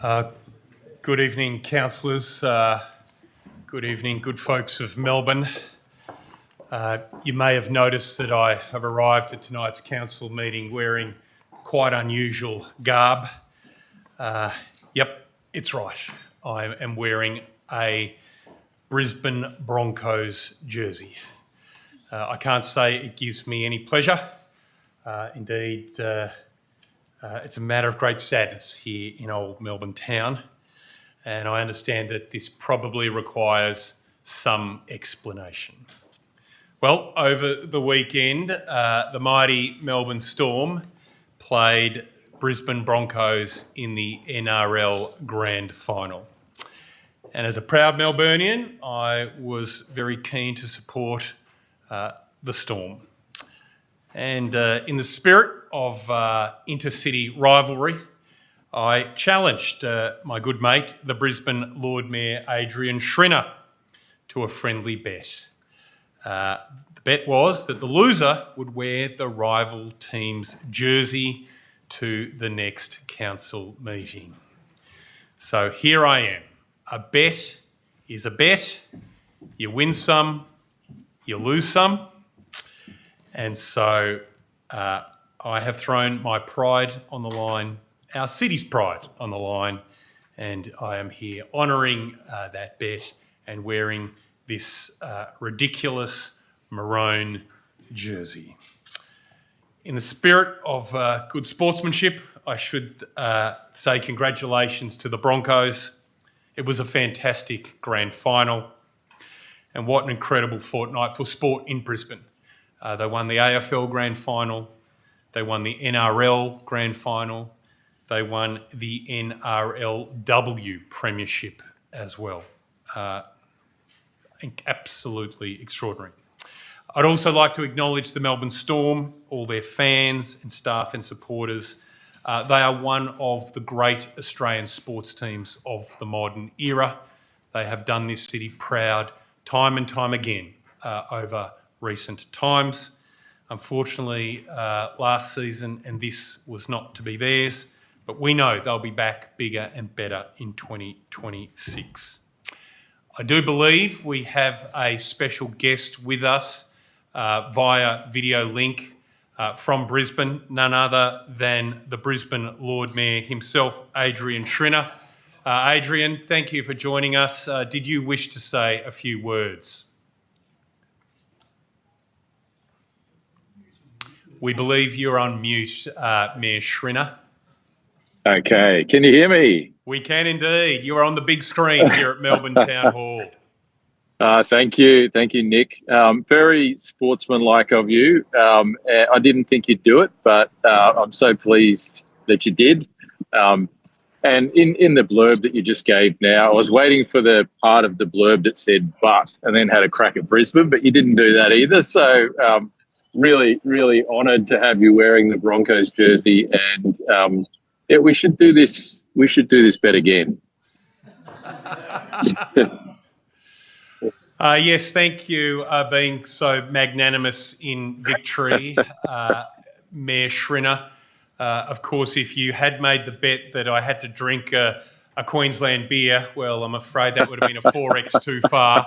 Good evening, councillors. Good evening, good folks of Melbourne. You may have noticed that I have arrived at tonight's council meeting wearing quite unusual garb. Yep, it's right. I am wearing a Brisbane Broncos jersey. I can't say it gives me any pleasure. Indeed, it's a matter of great sadness here in old Melbourne town. And I understand that this probably requires some explanation. Well, over the weekend, the mighty Melbourne Storm played Brisbane Broncos in the NRL Grand Final. And as a proud Melburnian, I was very keen to support the Storm. And in the spirit of intercity rivalry, I challenged my good mate, the Brisbane Lord Mayor Adrian Schrinner, to a friendly bet. The bet was that the loser would wear the rival team's jersey to the next council meeting. So here I am. A bet is a bet. You win some, you lose some. And so I have thrown my pride on the line, our city's pride on the line, and I am here honouring that bet and wearing this ridiculous maroon jersey. In the spirit of good sportsmanship, I should say congratulations to the Broncos. It was a fantastic grand final, and what an incredible fortnight for sport in Brisbane. They won the AFL grand final, they won the NRL grand final, they won the NRLW premiership as well. Absolutely extraordinary. I'd also like to acknowledge the Melbourne Storm, all their fans and staff and supporters. They are one of the great Australian sports teams of the modern era. They have done this city proud time and time again over recent times. Unfortunately, last season and this was not to be theirs, but we know they'll be back bigger and better in 2026. I do believe we have a special guest with us via video link from Brisbane, none other than the Brisbane Lord Mayor himself, Adrian Schrinner. Adrian, thank you for joining us. Did you wish to say a few words? We believe you're on mute, Mayor Schrinner. Okay, can you hear me? We can indeed. You are on the big screen here at Melbourne Town Hall. Thank you, Nick. Very sportsmanlike of you. I didn't think you'd do it, but I'm so pleased that you did. And in the blurb that you just gave now, I was waiting for the part of the blurb that said "but" and then had a crack at Brisbane, but you didn't do that either. So really, really honoured to have you wearing the Broncos jersey, and yeah, we should do this. We should do this bet again. Yes, thank you being so magnanimous in victory, Mayor Schrinner. Of course, if you had made the bet that I had to drink a Queensland beer, well, I'm afraid that would have been a 4x too far.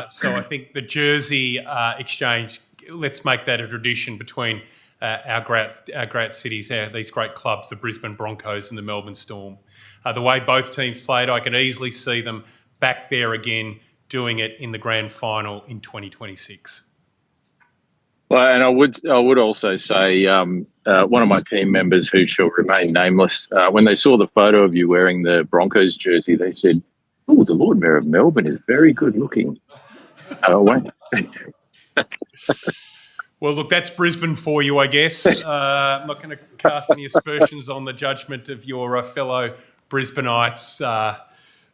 So I think the jersey exchange, let's make that a tradition between our great cities, these great clubs, the Brisbane Broncos and the Melbourne Storm. The way both teams played, I can easily see them back there again, doing it in the grand final in 2026. Well, and I would also say one of my team members, who shall remain nameless, when they saw the photo of you wearing the Broncos jersey, they said, "Oh, the Lord Mayor of Melbourne is very good looking." Well, look, that's Brisbane for you, I guess. I'm not going to cast any aspersions on the judgment of your fellow Brisbaneites,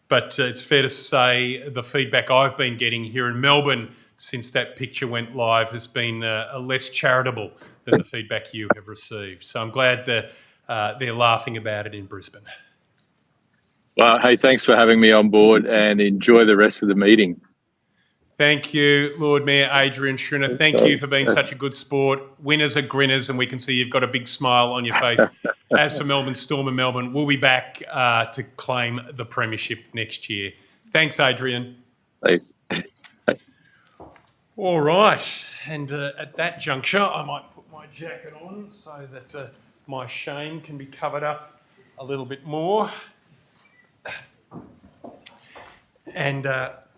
but it's fair to say the feedback I've been getting here in Melbourne since that picture went live has been less charitable than the feedback you have received. So I'm glad that they're laughing about it in Brisbane. Well, hey, thanks for having me on board, and enjoy the rest of the meeting. Thank you, Lord Mayor Adrian Schrinner. Thank you for being such a good sport. Winners are grinners, and we can see you've got a big smile on your face. As for Melbourne Storm and Melbourne, we'll be back to claim the premiership next year. Thanks, Adrian. Thanks. All right, and at that juncture, I might put my jacket on so that my shame can be covered up a little bit more. And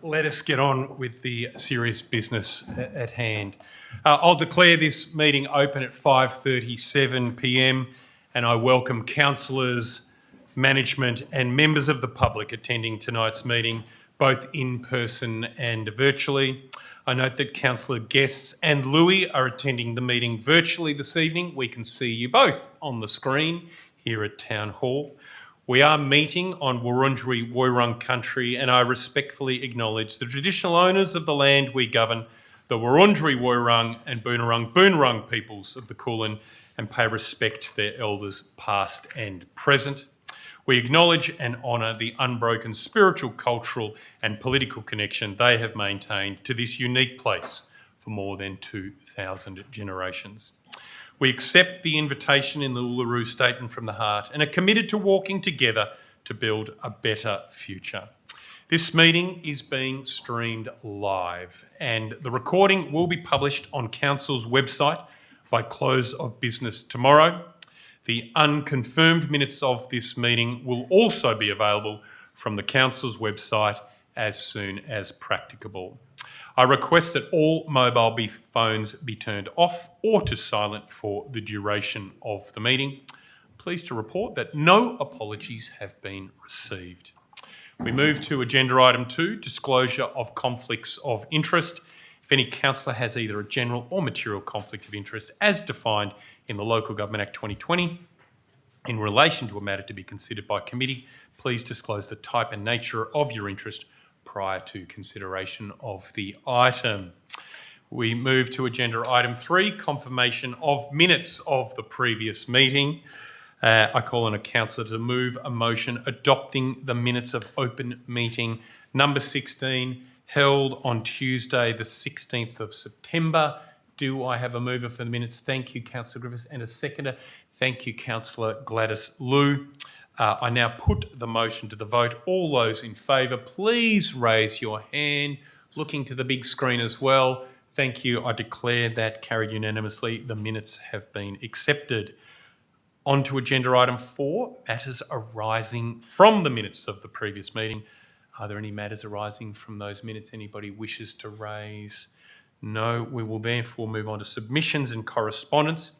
let us get on with the serious business at hand. I'll declare this meeting open at 5:37 p.m. and I welcome councillors, management and members of the public attending tonight's meeting, both in person and virtually. I note that Councillor Guests and Louis are attending the meeting virtually this evening. We can see you both on the screen here at Town Hall. We are meeting on Wurundjeri Woiwurrung country, and I respectfully acknowledge the traditional owners of the land we govern, the Wurundjeri Woiwurrung and Boonwurrung peoples of the Kulin, and pay respect to their elders past and present. We acknowledge and honour the unbroken spiritual, cultural and political connection they have maintained to this unique place for more than 2,000 generations. We accept the invitation in the Uluru Statement from the Heart and are committed to walking together to build a better future. This meeting is being streamed live and the recording will be published on Council's website by close of business tomorrow. The unconfirmed minutes of this meeting will also be available from the Council's website as soon as practicable. I request that all mobile phones be turned off or to silent for the duration of the meeting. Pleased to report that no apologies have been received. We move to agenda item 2, disclosure of conflicts of interest. If any councillor has either a general or material conflict of interest as defined in the Local Government Act 2020 in relation to a matter to be considered by committee, please disclose the type and nature of your interest prior to consideration of the item. We move to agenda item 3, confirmation of minutes of the previous meeting. I call on a councillor to move a motion adopting the minutes of open meeting number 16 held on Tuesday the 16th of September. Do I have a mover for the minutes? Thank you, Councillor Griffiths, and a seconder. Thank you, Councillor Gladys Liu. I now put the motion to the vote. All those in favour, please raise your hand. Looking to the big screen as well. Thank you. I declare that carried unanimously. The minutes have been accepted. On to agenda item 4, matters arising from the minutes of the previous meeting. Are there any matters arising from those minutes anybody wishes to raise? No. We will therefore move on to submissions and correspondence.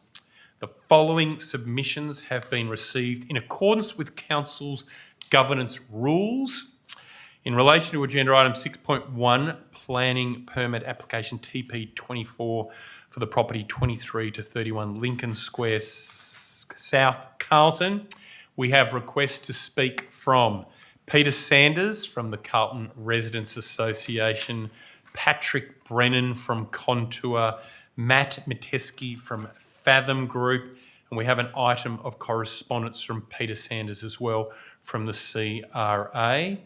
The following submissions have been received in accordance with Council's governance rules. In relation to agenda item 6.1, planning permit application TP24 for the property 23 to 31 Lincoln Square South, Carlton, we have requests to speak from Peter Sanders from the Carlton Residents Association, Patrick Brennan from Contour, Matt Metesky from Fathom Group, and we have an item of correspondence from Peter Sanders as well from the CRA.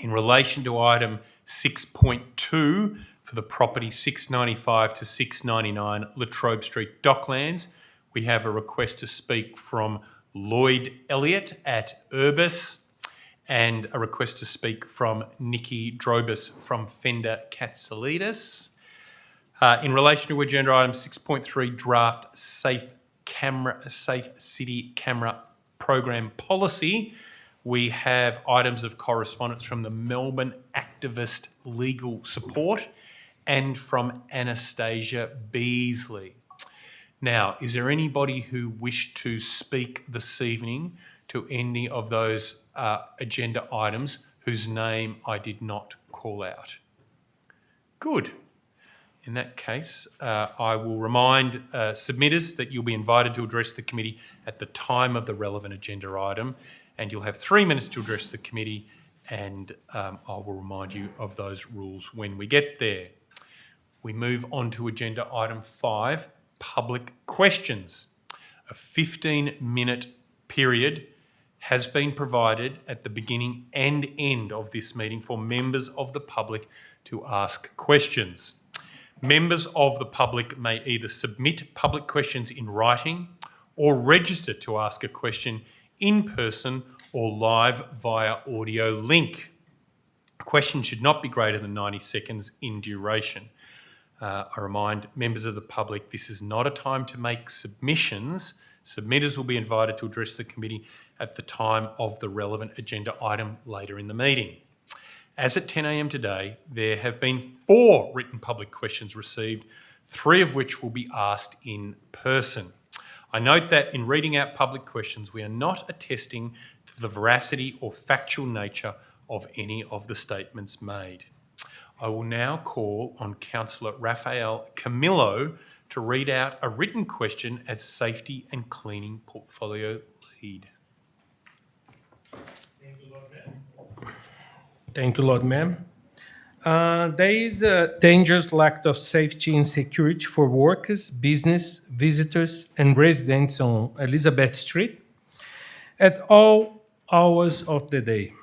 In relation to item 6.2 for the property 695 to 699 Latrobe Street Docklands, we have a request to speak from Lloyd Elliott at Urbis and a request to speak from Nikki Drobis from Fender Katsalides. In relation to agenda item 6.3, draft safe city camera program policy, we have items of correspondence from the Melbourne Activist Legal Support and from Anastasia Beasley. Now, is there anybody who wished to speak this evening to any of those agenda items whose name I did not call out? Good. In that case, I will remind submitters that you'll be invited to address the committee at the time of the relevant agenda item, and you'll have 3 minutes to address the committee, and I will remind you of those rules when we get there. We move on to agenda item 5, public questions. A 15-minute period has been provided at the beginning and end of this meeting for members of the public to ask questions. Members of the public may either submit public questions in writing or register to ask a question in person or live via audio link. A question should not be greater than 90 seconds in duration. I remind members of the public this is not a time to make submissions. Submitters will be invited to address the committee at the time of the relevant agenda item later in the meeting. As at 10 a.m. today, there have been 4 written public questions received, 3 of which will be asked in person. I note that in reading out public questions, we are not attesting to the veracity or factual nature of any of the statements made. I will now call on Councillor Raphael Camillo to read out a written question as Safety and Cleaning Portfolio Lead. Thank you, Lord Mayor. There is a dangerous lack of safety and security for workers, business, visitors, and residents on Elizabeth Street at all hours of the day.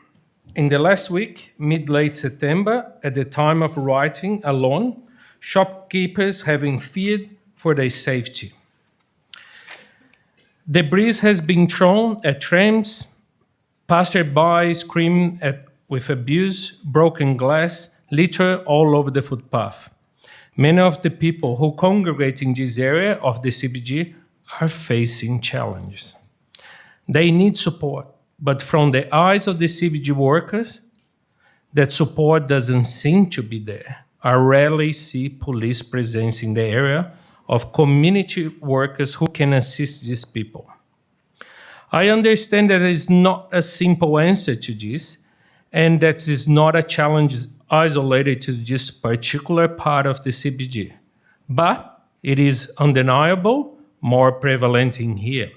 In the last week, mid-late September, at the time of writing alone, shopkeepers have been feared for their safety. Debris has been thrown at trams, passersby scream with abuse, broken glass, litter all over the footpath. Many of the people who congregate in this area of the CBD are facing challenges. They need support, but from the eyes of the CBD workers, that support doesn't seem to be there. I rarely see police presence in the area of community workers who can assist these people. I understand that there is not a simple answer to this, and that is not a challenge isolated to this particular part of the CBD, but it is undeniable, more prevalent in here.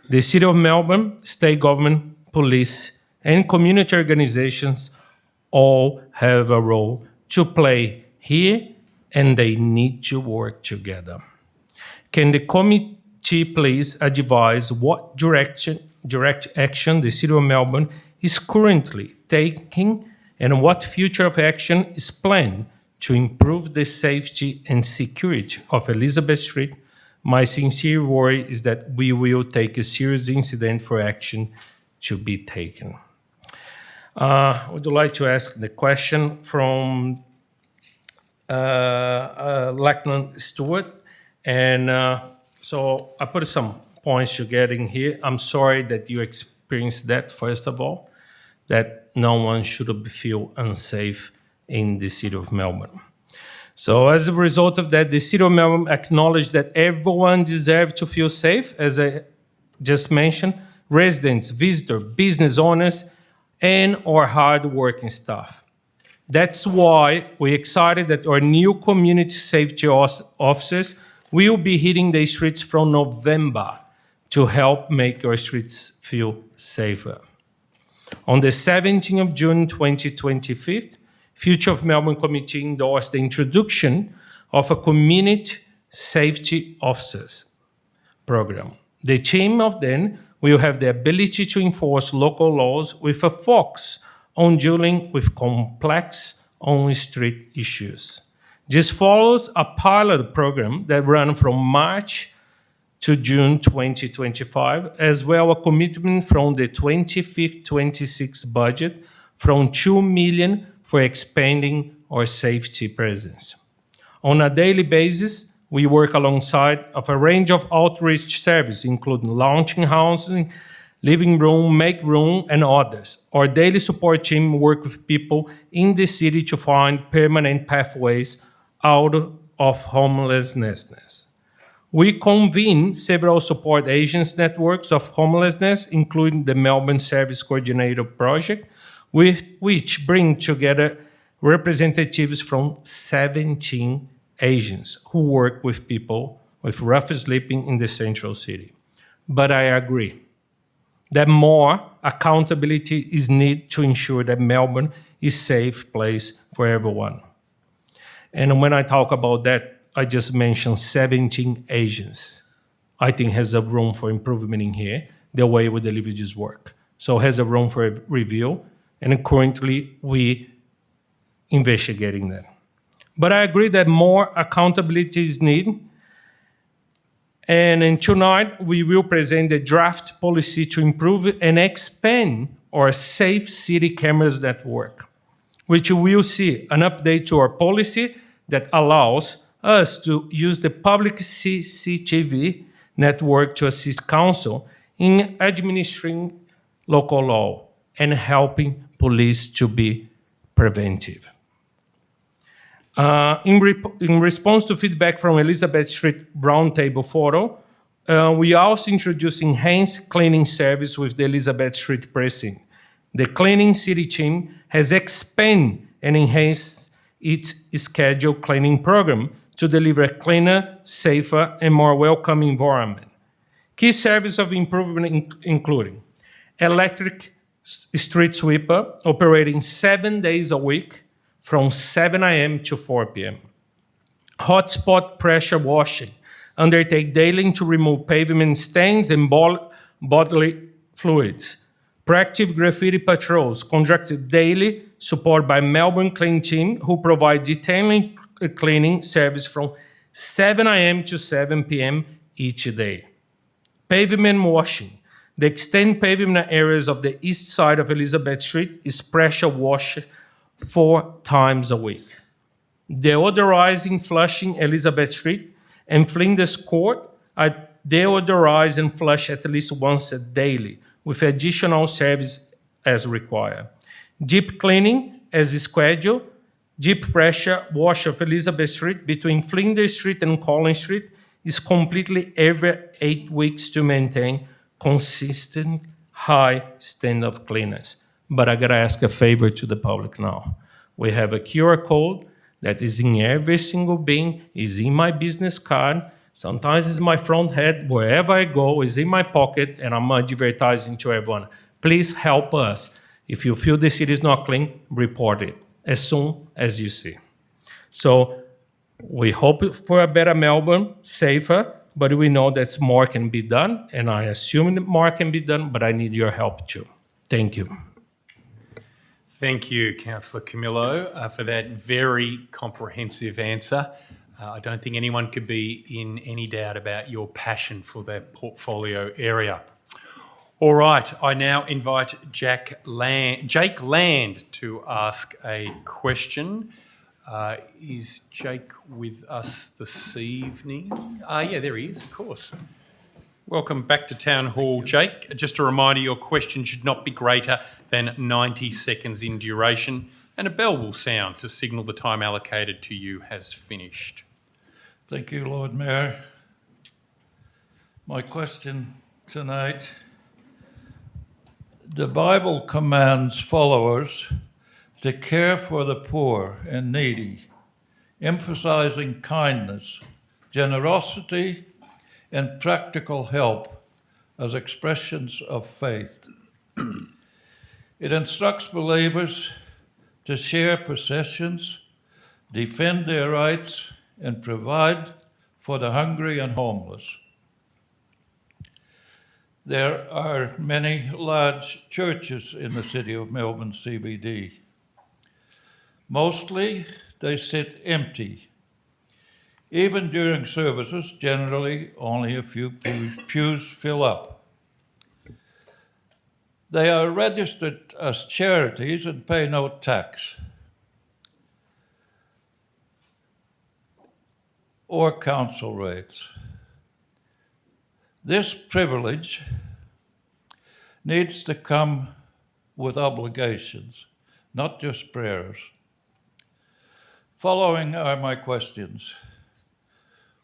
The City of Melbourne, state government, police, and community organizations all have a role to play here, and they need to work together. Can the committee please advise what direct action the City of Melbourne is currently taking and what future of action is planned to improve the safety and security of Elizabeth Street? My sincere worry is that we will take a serious incident for action to be taken. I would like to ask the question from Lachlan Stewart. And so I put some points together in here. I'm sorry that you experienced that, first of all, that no one should feel unsafe in the City of Melbourne. So as a result of that, the City of Melbourne acknowledged that everyone deserves to feel safe, as I just mentioned, residents, visitors, business owners, and our hard-working staff. That's why we're excited that our new community safety officers will be hitting the streets from November to help make our streets feel safer. On the 17th of June 2025, Future of Melbourne Committee endorsed the introduction of a Community Safety Officers program. The team of them will have the ability to enforce local laws with a focus on dealing with complex on-street issues. This follows a pilot program that ran from March to June 2025, as well a commitment from the 25-26 budget from $2 million for expanding our safety presence. On a daily basis, we work alongside of a range of outreach services, including launching housing, living room, make room, and others. Our daily support team works with people in the city to find permanent pathways out of homelessness. We convene several support agents networks of homelessness, including the Melbourne Service Coordinator Project, with which bring together representatives from 17 agents who work with people with rough sleeping in the central city. But I agree that more accountability is needed to ensure that Melbourne is a safe place for everyone. And when I talk about that, I just mentioned 17 agents. I think has a room for improvement in here the way we deliver this work. So it has a room for review, and currently we investigating that. But I agree that more accountability is needed. And tonight we will present the draft policy to improve and expand our safe city cameras network, which will see an update to our policy that allows us to use the public CCTV network to assist council in administering local law and helping police to be preventive. In response to feedback from Elizabeth Street Roundtable photo, we also introduced enhanced cleaning service with the Elizabeth Street precinct. The cleaning city team has expanded and enhanced its scheduled cleaning program to deliver a cleaner, safer, and more welcoming environment. Key services of improvement including electric street sweeper operating 7 days a week from 7 a.m. to 4 p.m. Hotspot pressure washing, undertake daily to remove pavement stains and bodily fluids. Proactive graffiti patrols, conducted daily, supported by Melbourne Clean Team, who provide detailing cleaning service from 7 a.m. to 7 p.m. each day. Pavement washing. The extended pavement areas of the east side of Elizabeth Street is pressure washed 4 times a week. Deodorizing, flushing Elizabeth Street and Flinders Court are deodorized and flushed at least once daily, with additional service as required. Deep cleaning as scheduled. Deep pressure wash of Elizabeth Street between Flinders Street and Collins Street is completely every 8 weeks to maintain consistent high standard of cleanliness. But I gotta ask a favor to the public now. We have a QR code that is in every single bin, is in my business card. Sometimes it's my front head, wherever I go, is in my pocket, and I'm advertising to everyone. Please help us. If you feel the city is not clean, report it as soon as you see. So we hope for a better Melbourne, safer, but we know that more can be done, and I assume that more can be done, but I need your help too. Thank you. Thank you, Councillor Camillo, for that very comprehensive answer. I don't think anyone could be in any doubt about your passion for that portfolio area. All right, I now invite Jake Land to ask a question. Is Jake with us this evening? Yeah, there he is, of course. Welcome back to Town Hall, Jake. Just a reminder, your question should not be greater than 90 seconds in duration, and a bell will sound to signal the time allocated to you has finished. Thank you, Lord Mayor. My question tonight, the Bible commands followers to care for the poor and needy, emphasizing kindness, generosity, and practical help as expressions of faith. It instructs believers to share possessions, defend their rights, and provide for the hungry and homeless. There are many large churches in the city of Melbourne CBD. Mostly, they sit empty. Even during services, generally only a few pews fill up. They are registered as charities and pay no tax or council rates. This privilege needs to come with obligations, not just prayers. Following are my questions.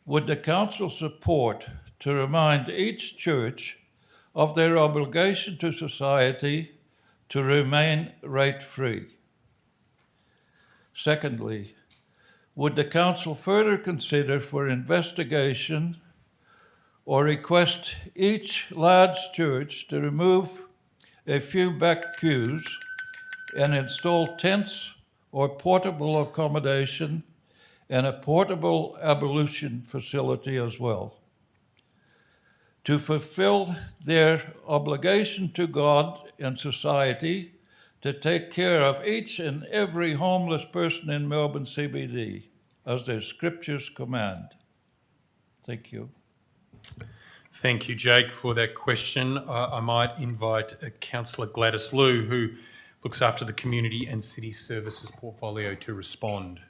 Would the council support to remind each church of their obligation to society to remain rate-free? Secondly, would the council further consider for investigation or request each large church to remove a few back pews and install tents or portable accommodation and a portable ablution facility as well? to fulfill their obligation to God and society to take care of each and every homeless person in Melbourne CBD, as their scriptures command. Thank you. Thank you, Jake, for that question. I might invite Councillor Gladys Liu, who looks after the Community and City Services portfolio, to respond.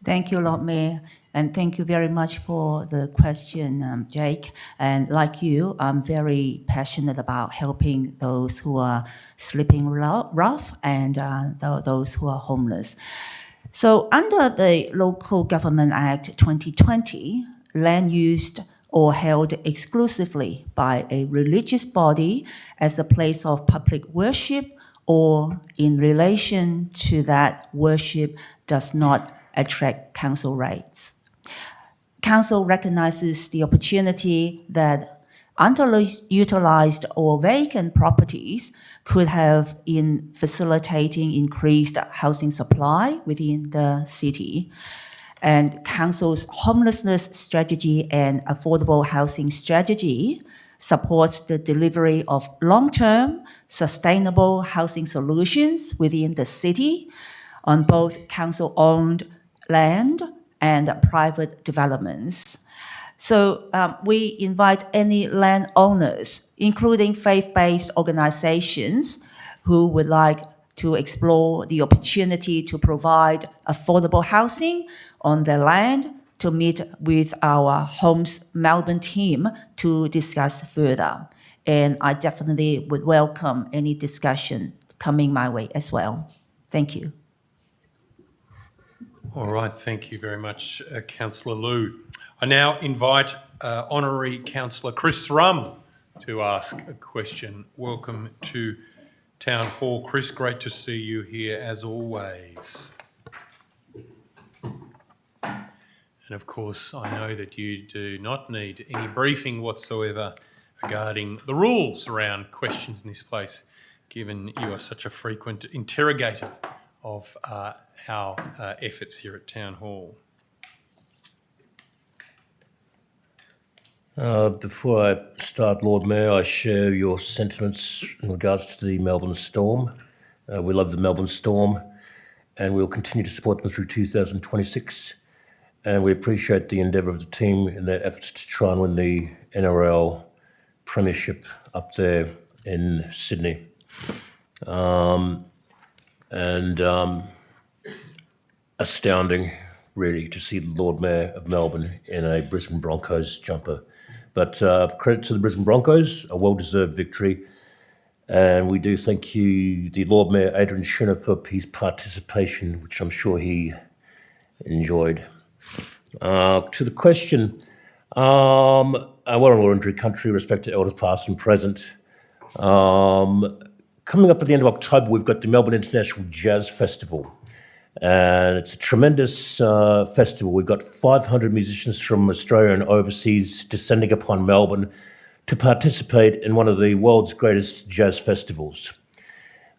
Thank you, Lord Mayor, and thank you very much for the question, Jake. And like you, I'm very passionate about helping those who are sleeping rough and those who are homeless. So under the Local Government Act 2020, land used or held exclusively by a religious body as a place of public worship or in relation to that worship does not attract council rates. Council recognizes the opportunity that underutilized or vacant properties could have in facilitating increased housing supply within the city. And Council's homelessness strategy and affordable housing strategy supports the delivery of long-term, sustainable housing solutions within the city on both council-owned land and private developments. So we invite any landowners, including faith-based organizations, who would like to explore the opportunity to provide affordable housing on their land to meet with our Homes Melbourne team to discuss further. And I definitely would welcome any discussion coming my way as well. Thank you. All right, thank you very much, Councillor Liu. I now invite Honorary Councillor Chris Thrum to ask a question. Welcome to Town Hall. Chris, great to see you here as always. And of course, I know that you do not need any briefing whatsoever regarding the rules around questions in this place, given you are such a frequent interrogator of our efforts here at Town Hall. Before I start, Lord Mayor, I share your sentiments in regards to the Melbourne Storm. We love the Melbourne Storm and we'll continue to support them through 2026. And we appreciate the endeavour of the team in their efforts to try and win the NRL Premiership up there in Sydney. Astounding, really, to see the Lord Mayor of Melbourne in a Brisbane Broncos jumper. But credit to the Brisbane Broncos, a well-deserved victory. And we do thank you, the Lord Mayor, Adrian Schrinner, for his participation, which I'm sure he enjoyed. To the question, we're a law injury country, respect to elders past and present. Coming up at the end of October, we've got the Melbourne International Jazz Festival. And it's a tremendous festival. We've got 500 musicians from Australia and overseas descending upon Melbourne to participate in one of the world's greatest jazz festivals.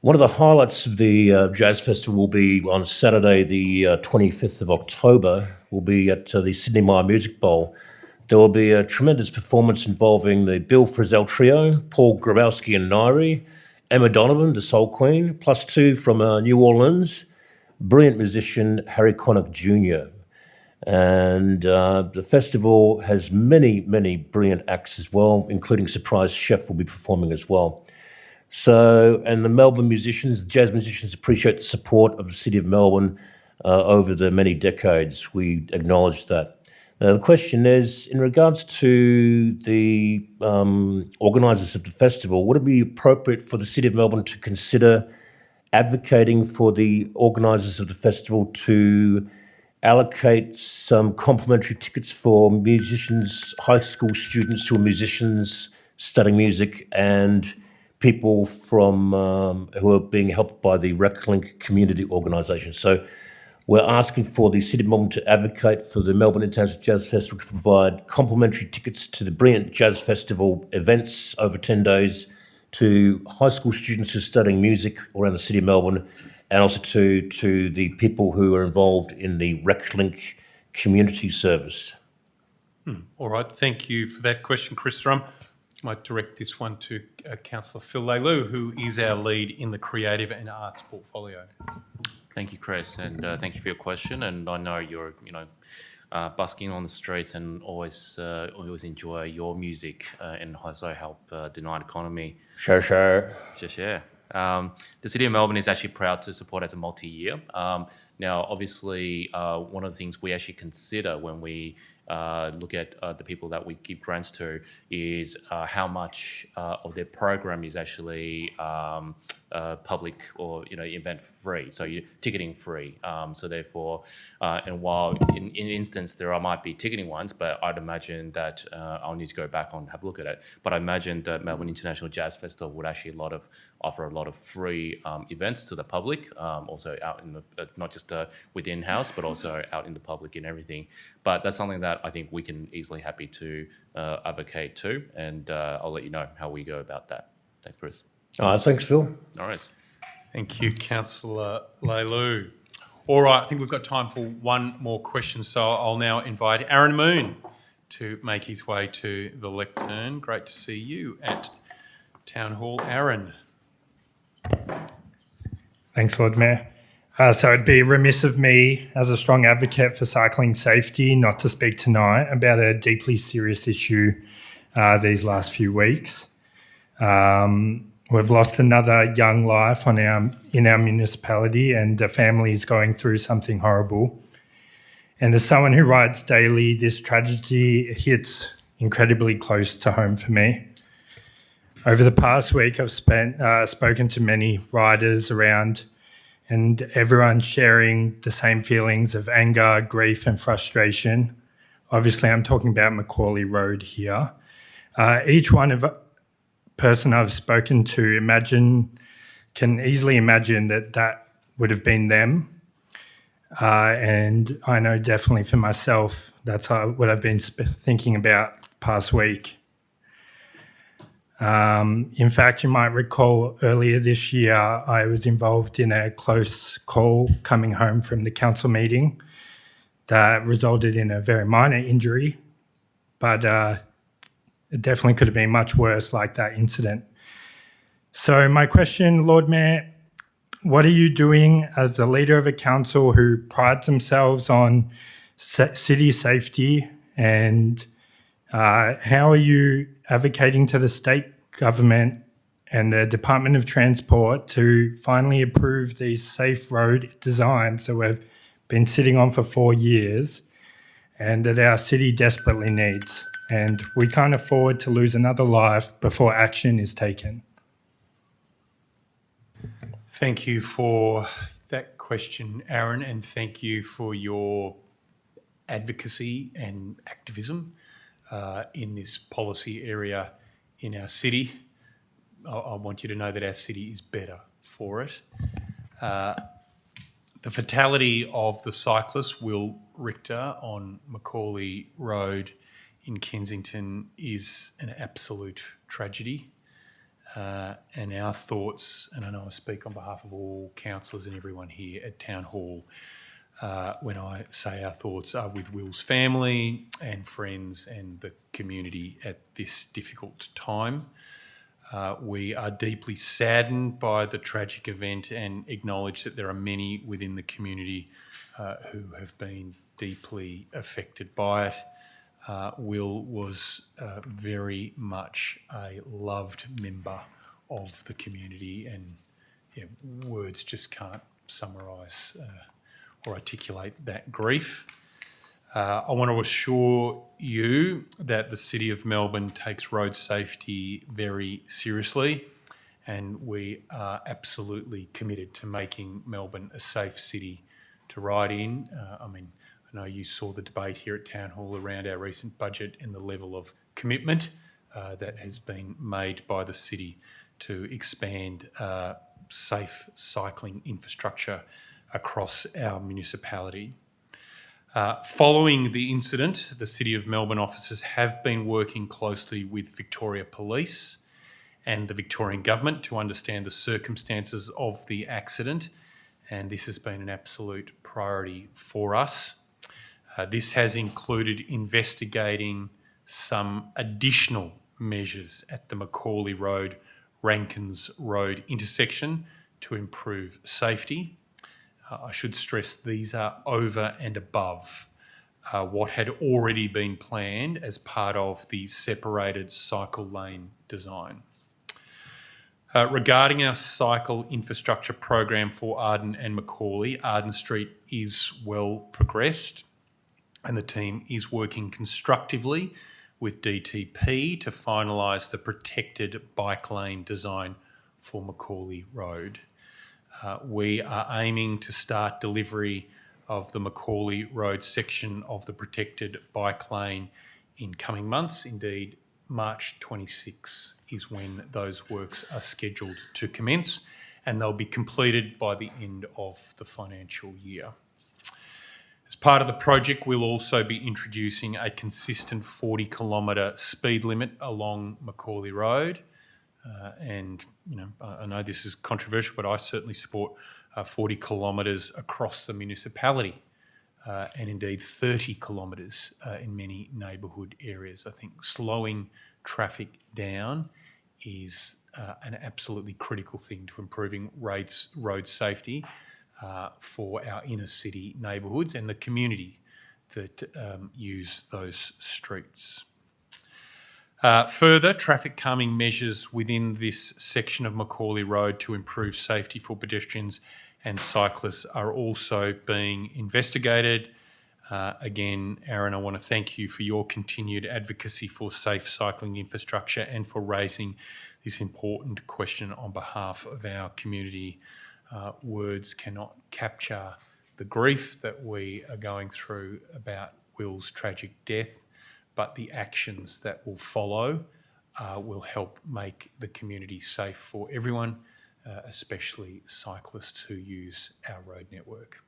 One of the highlights of the Jazz Festival will be on Saturday, the 25th of October, will be at the Sydney Myer Music Bowl. There will be a tremendous performance involving the Bill Frisell Trio, Paul Grabowski and Nairi, Emma Donovan, the Soul Queen, plus two from New Orleans, brilliant musician Harry Connick Jr. And the festival has many, many brilliant acts as well, including Surprise Chef will be performing as well. So, and the Melbourne musicians, the jazz musicians, appreciate the support of the City of Melbourne over the many decades. We acknowledge that. Now, the question is, in regards to the organisers of the festival, would it be appropriate for the City of Melbourne to consider advocating for the organisers of the festival to allocate some complimentary tickets for musicians, high school students who are musicians studying music, and people from who are being helped by the RecLink community organisation? So we're asking for the City of Melbourne to advocate for the Melbourne International Jazz Festival to provide complimentary tickets to the brilliant Jazz Festival events over 10 days to high school students who are studying music around the City of Melbourne, and also to the people who are involved in the RecLink community service. All right, thank you for that question, Chris Thrum. might direct this one to Councillor Phil Leilu, who is our lead in the creative and arts portfolio. Thank you, Chris, and thank you for your question. And I know you're, busking on the streets and always enjoy your music and also help Denied Economy. Sure. Just share. The City of Melbourne is actually proud to support as a multi-year. Now, obviously, one of the things we actually consider when we look at the people that we give grants to is how much of their program is actually public or event free, so you're ticketing free. So therefore, and while in instance there might be ticketing ones, but I'd imagine that I'll need to go back and have a look at it. But I imagine that Melbourne International Jazz Festival would actually offer a lot of free events to the public, also out in the not just within house, but also out in the public and everything. But that's something that I think we can easily happy to advocate to, and I'll let you know how we go about that. Thanks, Chris. Thanks, Phil. All right. Thank you, Councillor Leilu. All right, I think we've got time for one more question, so I'll now invite Aaron Moon to make his way to the lectern. Great to see you at Town Hall, Aaron. Thanks, Lord Mayor. So it'd be remiss of me as a strong advocate for cycling safety not to speak tonight about a deeply serious issue these last few weeks. We've lost another young life in our municipality, and a family is going through something horrible. And as someone who rides daily, this tragedy hits incredibly close to home for me. Over the past week, I've spoken to many riders around, and everyone's sharing the same feelings of anger, grief, and frustration. Obviously, I'm talking about Macaulay Road here. Each one of person I've spoken to can easily imagine that would have been them. And I know definitely for myself, that's what I've been thinking about past week. In fact, you might recall earlier this year, I was involved in a close call coming home from the council meeting that resulted in a very minor injury, but it definitely could have been much worse, like that incident. So my question, Lord Mayor, what are you doing as the leader of a council who prides themselves on city safety, and how are you advocating to the state government and the Department of Transport to finally approve these safe road designs that we've been sitting on for 4 years and that our city desperately needs? And we can't afford to lose another life before action is taken. Thank you for that question, Aaron, and thank you for your advocacy and activism in this policy area in our city. I want you to know that our city is better for it. The fatality of the cyclist, Will Richter, on Macaulay Road in Kensington is an absolute tragedy. And our thoughts, and I know I speak on behalf of all councillors and everyone here at Town Hall, when I say our thoughts are with Will's family and friends and the community at this difficult time. We are deeply saddened by the tragic event and acknowledge that there are many within the community who have been deeply affected by it. Will was very much a loved member of the community, and words just can't summarise or articulate that grief. I want to assure you that the City of Melbourne takes road safety very seriously, and we are absolutely committed to making Melbourne a safe city to ride in. I know you saw the debate here at Town Hall around our recent budget and the level of commitment that has been made by the city to expand safe cycling infrastructure across our municipality. Following the incident, the City of Melbourne officers have been working closely with Victoria Police and the Victorian Government to understand the circumstances of the accident, and this has been an absolute priority for us. This has included investigating some additional measures at the Macaulay Road, Rankins Road intersection to improve safety. I should stress these are over and above what had already been planned as part of the separated cycle lane design. Regarding our cycle infrastructure program for Arden and Macaulay, Arden Street is well progressed and the team is working constructively with DTP to finalise the protected bike lane design for Macaulay Road. We are aiming to start delivery of the Macaulay Road section of the protected bike lane in coming months. Indeed, March 26 is when those works are scheduled to commence, and they'll be completed by the end of the financial year. As part of the project, we'll also be introducing a consistent 40-kilometre speed limit along Macaulay Road. And, you know, I know this is controversial, but I certainly support 40 kilometres across the municipality and indeed 30 kilometres in many neighbourhood areas. I think slowing traffic down is an absolutely critical thing to improving road safety for our inner city neighbourhoods and the community that use those streets. Further, traffic calming measures within this section of Macaulay Road to improve safety for pedestrians and cyclists are also being investigated. Again, Aaron, I want to thank you for your continued advocacy for safe cycling infrastructure and for raising this important question on behalf of our community. Words cannot capture the grief that we are going through about Will's tragic death, but the actions that will follow will help make the community safe for everyone, especially cyclists who use our road network.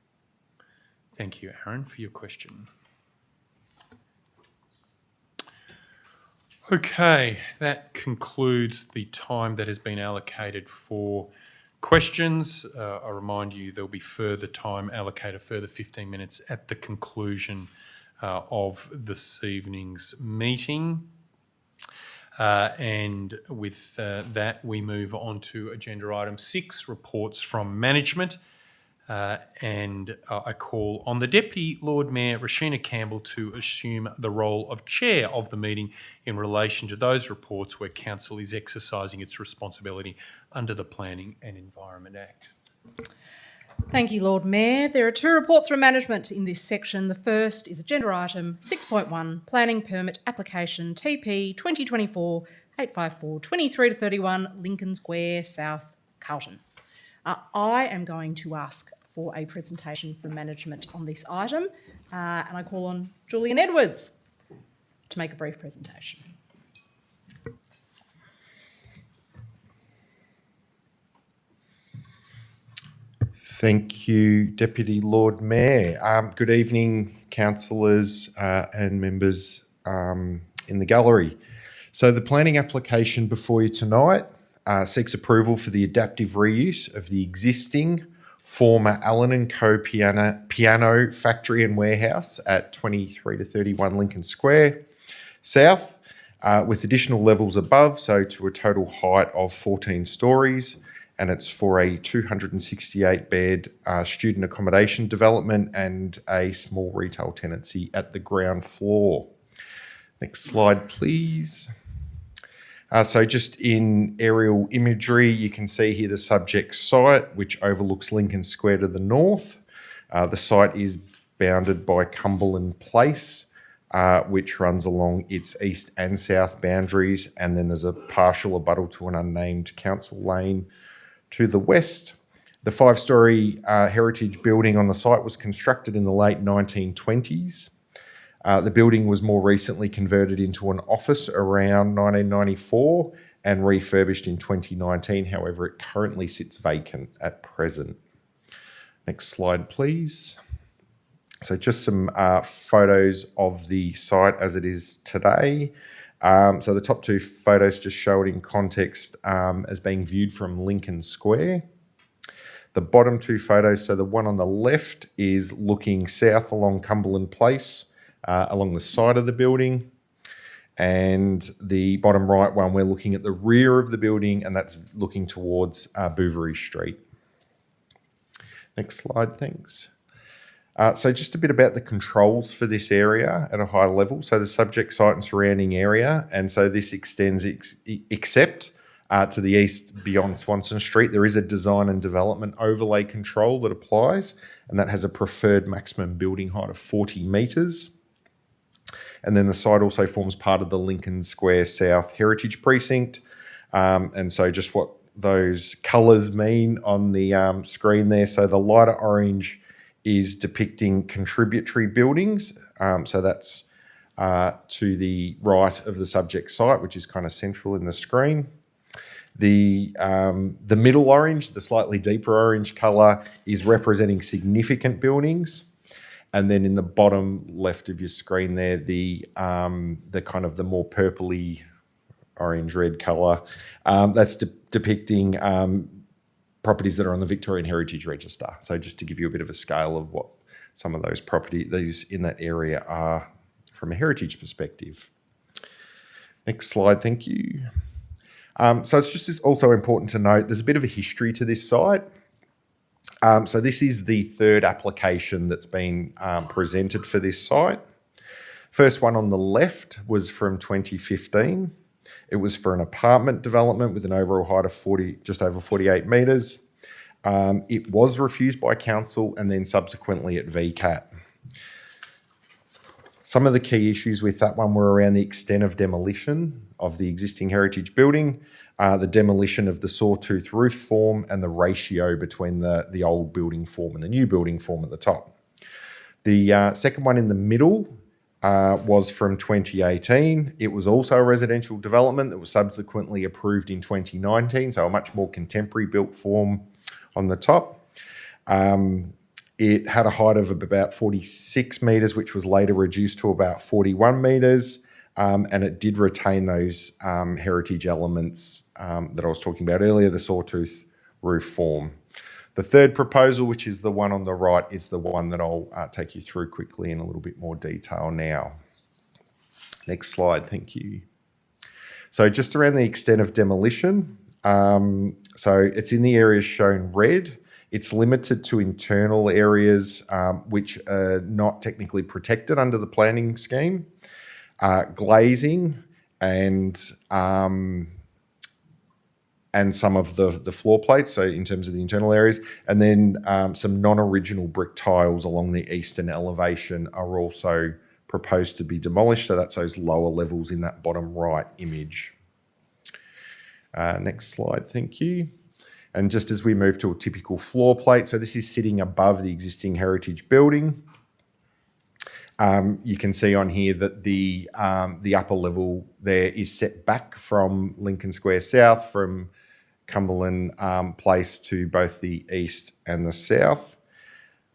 Thank you, Aaron, for your question. Okay, that concludes the time that has been allocated for questions. I remind you there'll be further time allocated, further 15 minutes at the conclusion of this evening's meeting. And with that, we move on to agenda item 6, reports from management. And I call on the Deputy Lord Mayor, Rashina Campbell, to assume the role of chair of the meeting in relation to those reports where council is exercising its responsibility under the Planning and Environment Act. Thank you, Lord Mayor. There are 2 reports from management in this section. The first is agenda item 6.1, Planning Permit Application TP 2024-854, 23 to 31 Lincoln Square, South Carlton. I am going to ask for a presentation from management on this item, and I call on Julian Edwards to make a brief presentation. Thank you, Deputy Lord Mayor. Good evening, councillors and members in the gallery. So the planning application before you tonight seeks approval for the adaptive reuse of the existing former Allen & Co piano factory and warehouse at 23 to 31 Lincoln Square South, with additional levels above, so to a total height of 14 stories. And it's for a 268-bed student accommodation development and a small retail tenancy at the ground floor. Next slide, please. So just in aerial imagery, you can see here the subject site, which overlooks Lincoln Square to the north. The site is bounded by Cumberland Place, which runs along its east and south boundaries. And then there's a partial abuttal to an unnamed council lane to the west. The 5-storey heritage building on the site was constructed in the late 1920s. The building was more recently converted into an office around 1994 and refurbished in 2019. However, it currently sits vacant at present. Next slide, please. So just some photos of the site as it is today. So the top 2 photos just show it in context as being viewed from Lincoln Square. The bottom 2 photos, so the one on the left is looking south along Cumberland Place, along the side of the building. And the bottom right one, we're looking at the rear of the building, and that's looking towards Bouverie Street. Next slide, thanks. So just a bit about the controls for this area at a high level. So the subject site and surrounding area, and so this extends except to the east beyond Swanson Street. There is a design and development overlay control that applies, and that has a preferred maximum building height of 40 metres. And then the site also forms part of the Lincoln Square South Heritage Precinct. And so just what those colours mean on the screen there. So the lighter orange is depicting contributory buildings. So that's to the right of the subject site, which is kind of central in the screen. The middle orange, the slightly deeper orange colour, is representing significant buildings. And then in the bottom left of your screen there, the kind of the more purpley orange-red colour, that's depicting properties that are on the Victorian Heritage Register. So just to give you a bit of a scale of what some of those properties in that area are from a heritage perspective. Next slide, thank you. So it's just also important to note there's a bit of a history to this site. So this is the third application that's been presented for this site. First one on the left was from 2015. It was for an apartment development with an overall height of just over 48 metres. It was refused by council and then subsequently at VCAT. Some of the key issues with that one were around the extent of demolition of the existing heritage building, the demolition of the sawtooth roof form, and the ratio between the old building form and the new building form at the top. The second one in the middle was from 2018. It was also a residential development that was subsequently approved in 2019, so a much more contemporary built form on the top. It had a height of about 46 metres, which was later reduced to about 41 metres, and it did retain those heritage elements that I was talking about earlier, the sawtooth roof form. The third proposal, which is the one on the right, is the one that I'll take you through quickly in a little bit more detail now. Next slide, thank you. So just around the extent of demolition, so it's in the areas shown red. It's limited to internal areas which are not technically protected under the planning scheme, glazing and some of the floor plates, so in terms of the internal areas, and then some non-original brick tiles along the eastern elevation are also proposed to be demolished, so that's those lower levels in that bottom right image. Next slide, thank you. And just as we move to a typical floor plate, so this is sitting above the existing heritage building. You can see on here that the upper level there is set back from Lincoln Square South, from Cumberland Place to both the east and the south.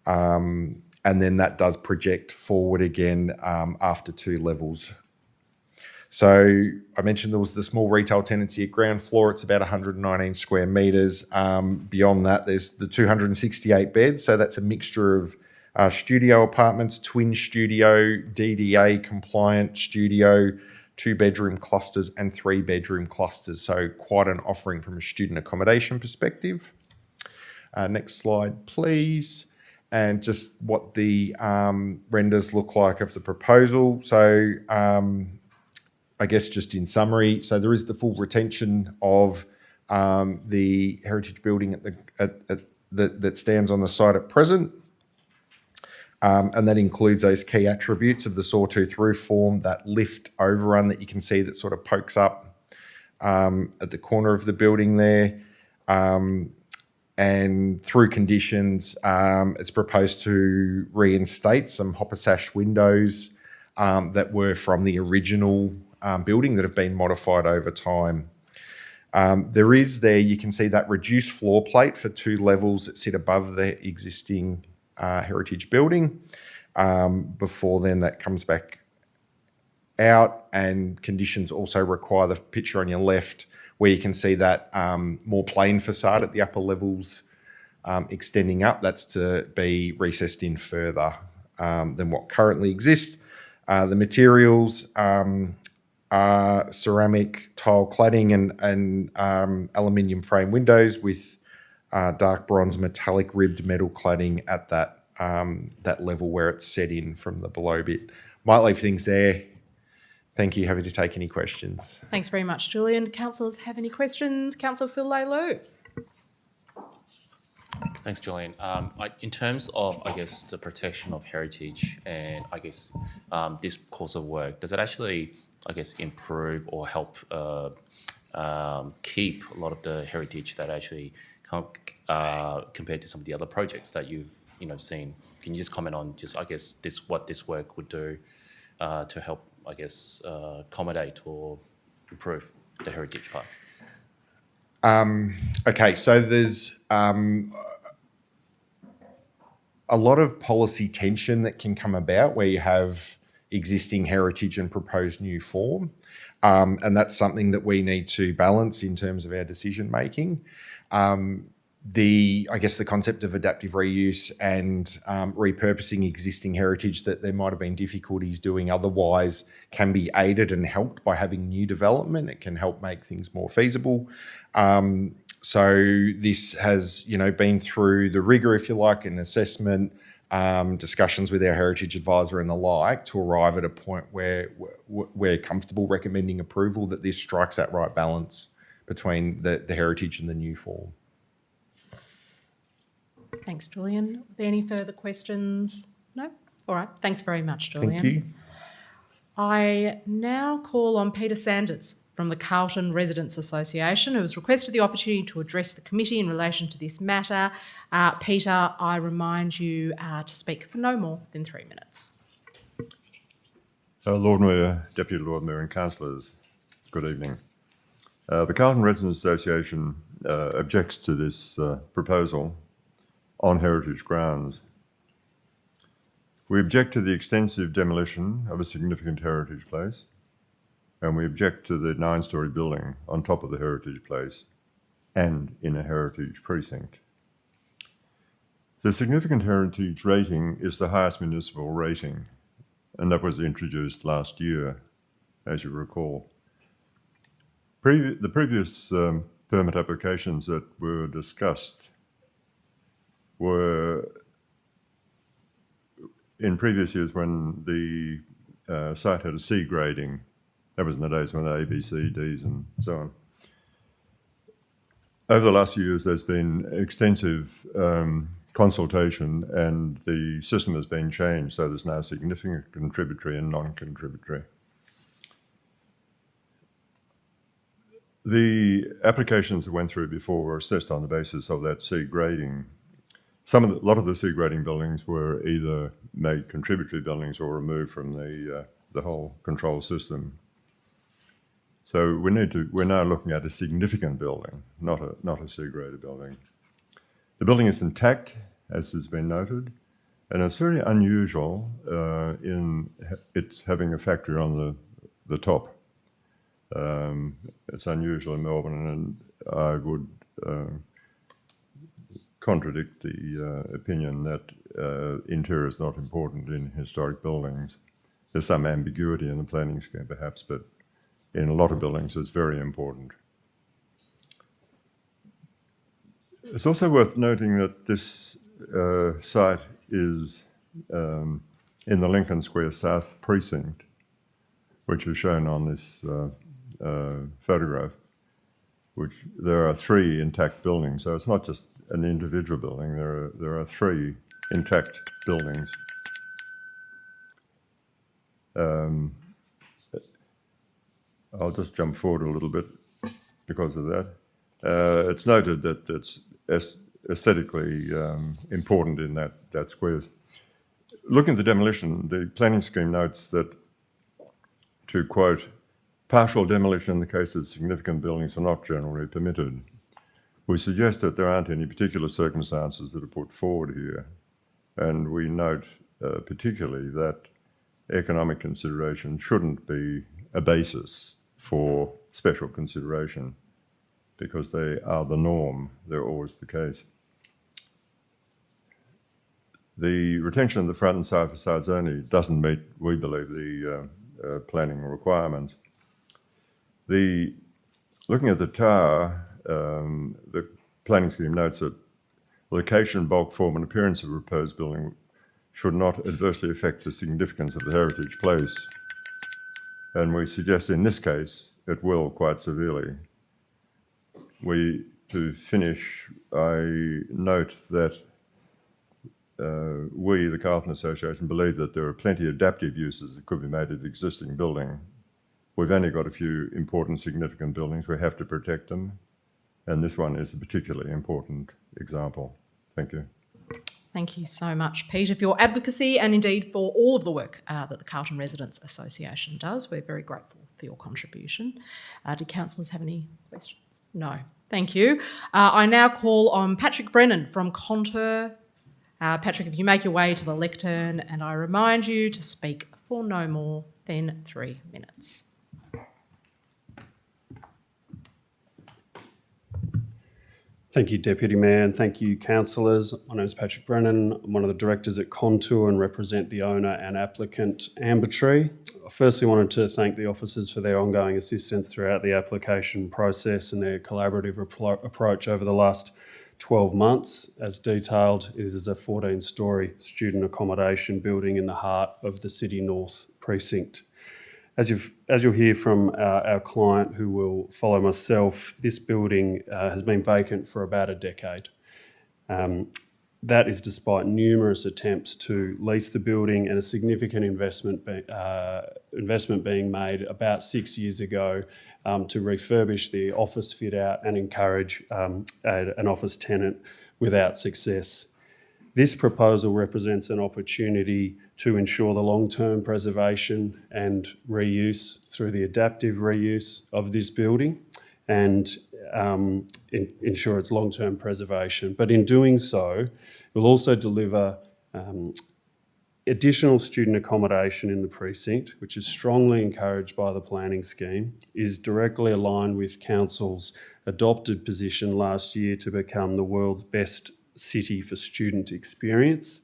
And then that does project forward again after 2 levels. So I mentioned there was the small retail tenancy at ground floor. It's about 119 square metres. Beyond that, there's the 268 beds. So that's a mixture of studio apartments, twin studio, DDA compliant studio, 2-bedroom clusters and 3-bedroom clusters. So quite an offering from a student accommodation perspective. Next slide, please. And just what the renders look like of the proposal. So I guess just in summary, so there is the full retention of the heritage building that stands on the site at present. And that includes those key attributes of the sawtooth roof form, that lift overrun that you can see that sort of pokes up at the corner of the building there. And through conditions, it's proposed to reinstate some hopper sash windows that were from the original building that have been modified over time. There is you can see that reduced floor plate for 2 levels that sit above the existing heritage building. Before then that comes back out, and conditions also require the picture on your left where you can see that more plain facade at the upper levels extending up. That's to be recessed in further than what currently exists. The materials ceramic tile cladding and aluminium frame windows with dark bronze metallic ribbed metal cladding at that level where it's set in from the below bit. Might leave things there. Thank you. Happy to take any questions. Thanks very much, Julian. Do councillors have any questions? Councillor Phil Lelou. Thanks, Julian. In terms of, I guess, the protection of heritage and, I guess, this course of work, does it actually, I guess, improve or help keep a lot of the heritage that actually compared to some of the other projects that you've, seen? Can you just comment on just, I guess, what this work would do to help, I guess, accommodate or improve the heritage part? Okay, so there's a lot of policy tension that can come about where you have existing heritage and proposed new form. And that's something that we need to balance in terms of our decision making. I guess the concept of adaptive reuse and repurposing existing heritage that there might have been difficulties doing otherwise can be aided and helped by having new development. It can help make things more feasible. So this has, been through the rigor, if you like, and assessment, discussions with our heritage advisor and the like to arrive at a point where we're comfortable recommending approval that this strikes that right balance between the heritage and the new form. Thanks, Julian. Are there any further questions? No? All right. Thanks very much, Julian. Thank you. I now call on Peter Sanders from the Carlton Residents Association, who has requested the opportunity to address the committee in relation to this matter. Peter, I remind you to speak for no more than 3 minutes. Lord Mayor, Deputy Lord Mayor and councillors, good evening. The Carlton Residents Association objects to this proposal on heritage grounds. We object to the extensive demolition of a significant heritage place, and we object to the 9-storey building on top of the heritage place and in a heritage precinct. The significant heritage rating is the highest municipal rating, and that was introduced last year, as you recall. The previous permit applications that were discussed were in previous years when the site had a C grading. That was in the days when the A, B, C, Ds and so on. Over the last few years, there's been extensive consultation and the system has been changed, so there's now significant contributory and non-contributory. The applications that went through before were assessed on the basis of that C grading. A lot of the C grading buildings were either made contributory buildings or removed from the whole control system. So we're now looking at a significant building, not a C graded building. The building is intact, as has been noted, and it's very unusual in it's having a factory on the top. It's unusual in Melbourne, and I would contradict the opinion that interior is not important in historic buildings. There's some ambiguity in the planning scheme, perhaps, but in a lot of buildings it's very important. It's also worth noting that this site is in the Lincoln Square South precinct, which is shown on this photograph, which there are 3 intact buildings. So it's not just an individual building, there are 3 intact buildings. I'll just jump forward a little bit because of that. It's noted that it's aesthetically important in that squares. Looking at the demolition, the planning scheme notes that, to quote, partial demolition in the case of significant buildings are not generally permitted. We suggest that there aren't any particular circumstances that are put forward here, and we note particularly that economic consideration shouldn't be a basis for special consideration because they are the norm, they're always the case. The retention of the front and side facades only doesn't meet, we believe, the planning requirements. Looking at the tower, the planning scheme notes that location, bulk, form and appearance of a proposed building should not adversely affect the significance of the heritage place. And we suggest in this case, it will quite severely. To finish, I note that we, the Carlton Association, believe that there are plenty of adaptive uses that could be made of the existing building. We've only got a few important, significant buildings. We have to protect them. And this one is a particularly important example. Thank you. Thank you so much, Peter, for your advocacy and indeed for all of the work that the Carlton Residents Association does. We're very grateful for your contribution. Do councillors have any questions? No. Thank you. I now call on Patrick Brennan from Contour. Patrick, if you make your way to the lectern, and I remind you to speak for no more than 3 minutes. Thank you, Deputy Mayor, and thank you, councillors. My name is Patrick Brennan. I'm one of the directors at Contour and represent the owner and applicant, Ambertree. I firstly wanted to thank the officers for their ongoing assistance throughout the application process and their collaborative approach over the last 12 months. As detailed, it is a 14-storey student accommodation building in the heart of the City North precinct. As you'll hear from our client, who will follow myself, this building has been vacant for about a decade. That is despite numerous attempts to lease the building and a significant investment being made about 6 years ago to refurbish the office fit out and encourage an office tenant without success. This proposal represents an opportunity to ensure the long-term preservation and reuse through the adaptive reuse of this building and ensure its long-term preservation. But in doing so, we'll also deliver additional student accommodation in the precinct, which is strongly encouraged by the planning scheme, is directly aligned with Council's adopted position last year to become the world's best city for student experience,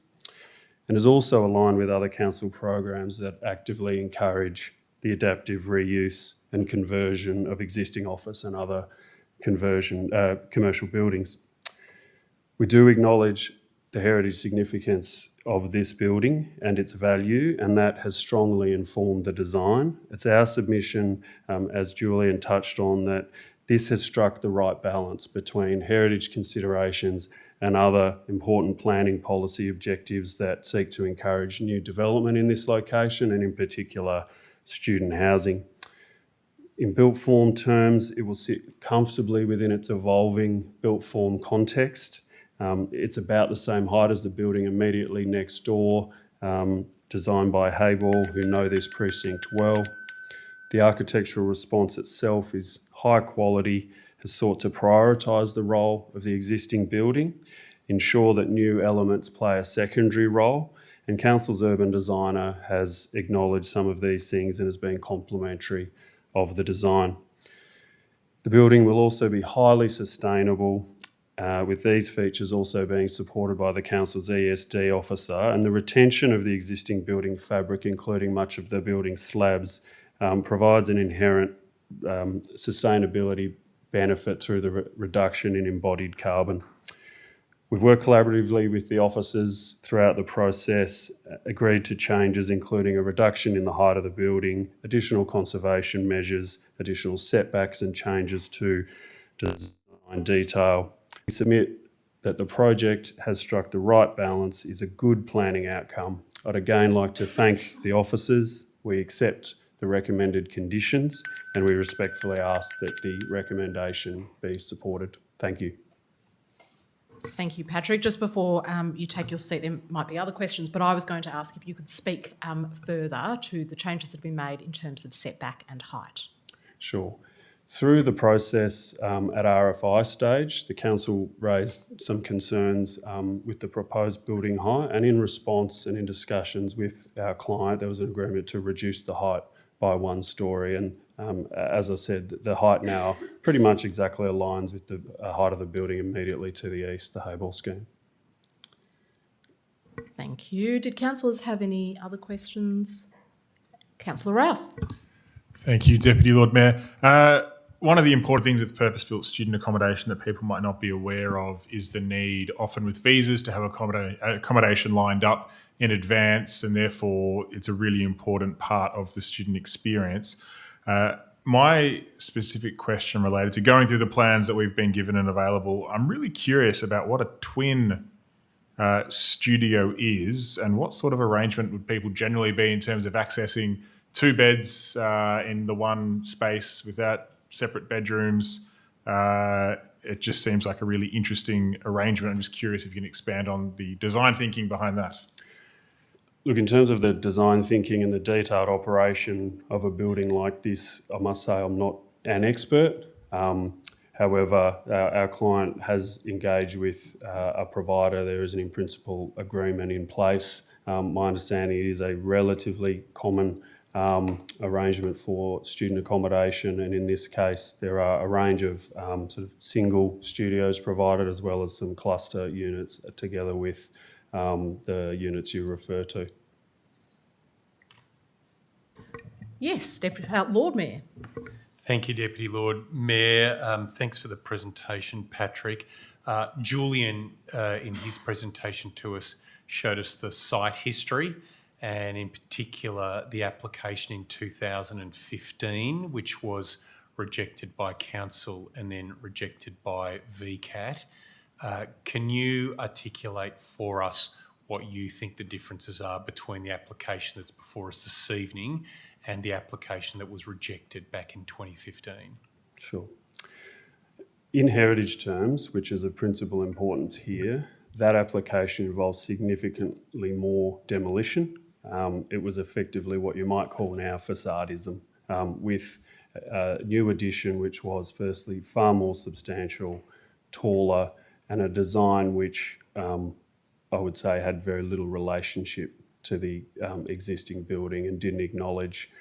and is also aligned with other council programs that actively encourage the adaptive reuse and conversion of existing office and other commercial buildings. We do acknowledge the heritage significance of this building and its value, and that has strongly informed the design. It's our submission, as Julian touched on, that this has struck the right balance between heritage considerations and other important planning policy objectives that seek to encourage new development in this location, and in particular, student housing. In built form terms, it will sit comfortably within its evolving built form context. It's about the same height as the building immediately next door, designed by Hayball, who know this precinct well. The architectural response itself is high quality, has sought to prioritise the role of the existing building, ensure that new elements play a secondary role, and Council's urban designer has acknowledged some of these things and has been complimentary of the design. The building will also be highly sustainable, with these features also being supported by the Council's ESD officer, and the retention of the existing building fabric, including much of the building slabs, provides an inherent sustainability benefit through the reduction in embodied carbon. We've worked collaboratively with the officers throughout the process, agreed to changes including a reduction in the height of the building, additional conservation measures, additional setbacks and changes to design detail. We submit that the project has struck the right balance, is a good planning outcome. I'd again like to thank the officers. We accept the recommended conditions and we respectfully ask that the recommendation be supported. Thank you. Thank you, Patrick. Just before you take your seat, there might be other questions, but I was going to ask if you could speak further to the changes that have been made in terms of setback and height. Sure. Through the process at RFI stage, the Council raised some concerns with the proposed building height, and in response and in discussions with our client, there was an agreement to reduce the height by 1 storey. And as I said, the height now pretty much exactly aligns with the height of the building immediately to the east, the Hayball scheme. Thank you. Did councillors have any other questions? Councillor Rouse. Thank you, Deputy Lord Mayor. One of the important things with purpose-built student accommodation that people might not be aware of is the need, often with visas, to have accommodation lined up in advance, and therefore it's a really important part of the student experience. My specific question related to going through the plans that we've been given and available, I'm really curious about what a twin studio is and what sort of arrangement would people generally be in terms of accessing 2 beds in the one space without separate bedrooms. It just seems like a really interesting arrangement. I'm just curious if you can expand on the design thinking behind that. Look, in terms of the design thinking and the detailed operation of a building like this, I must say I'm not an expert. However, our client has engaged with a provider. There is an in-principle agreement in place. My understanding is a relatively common arrangement for student accommodation, and in this case there are a range of sort of single studios provided, as well as some cluster units together with the units you refer to. Yes, Lord Mayor. Thank you, Deputy Lord Mayor. Thanks for the presentation, Patrick. Julian, in his presentation to us, showed us the site history, and in particular the application in 2015, which was rejected by council and then rejected by VCAT. Can you articulate for us what you think the differences are between the application that's before us this evening and the application that was rejected back in 2015? Sure. In heritage terms, which is of principal importance here, that application involves significantly more demolition. It was effectively what you might call now facadism, with a new addition which was firstly far more substantial, taller, and a design which I would say had very little relationship to the existing building and didn't acknowledge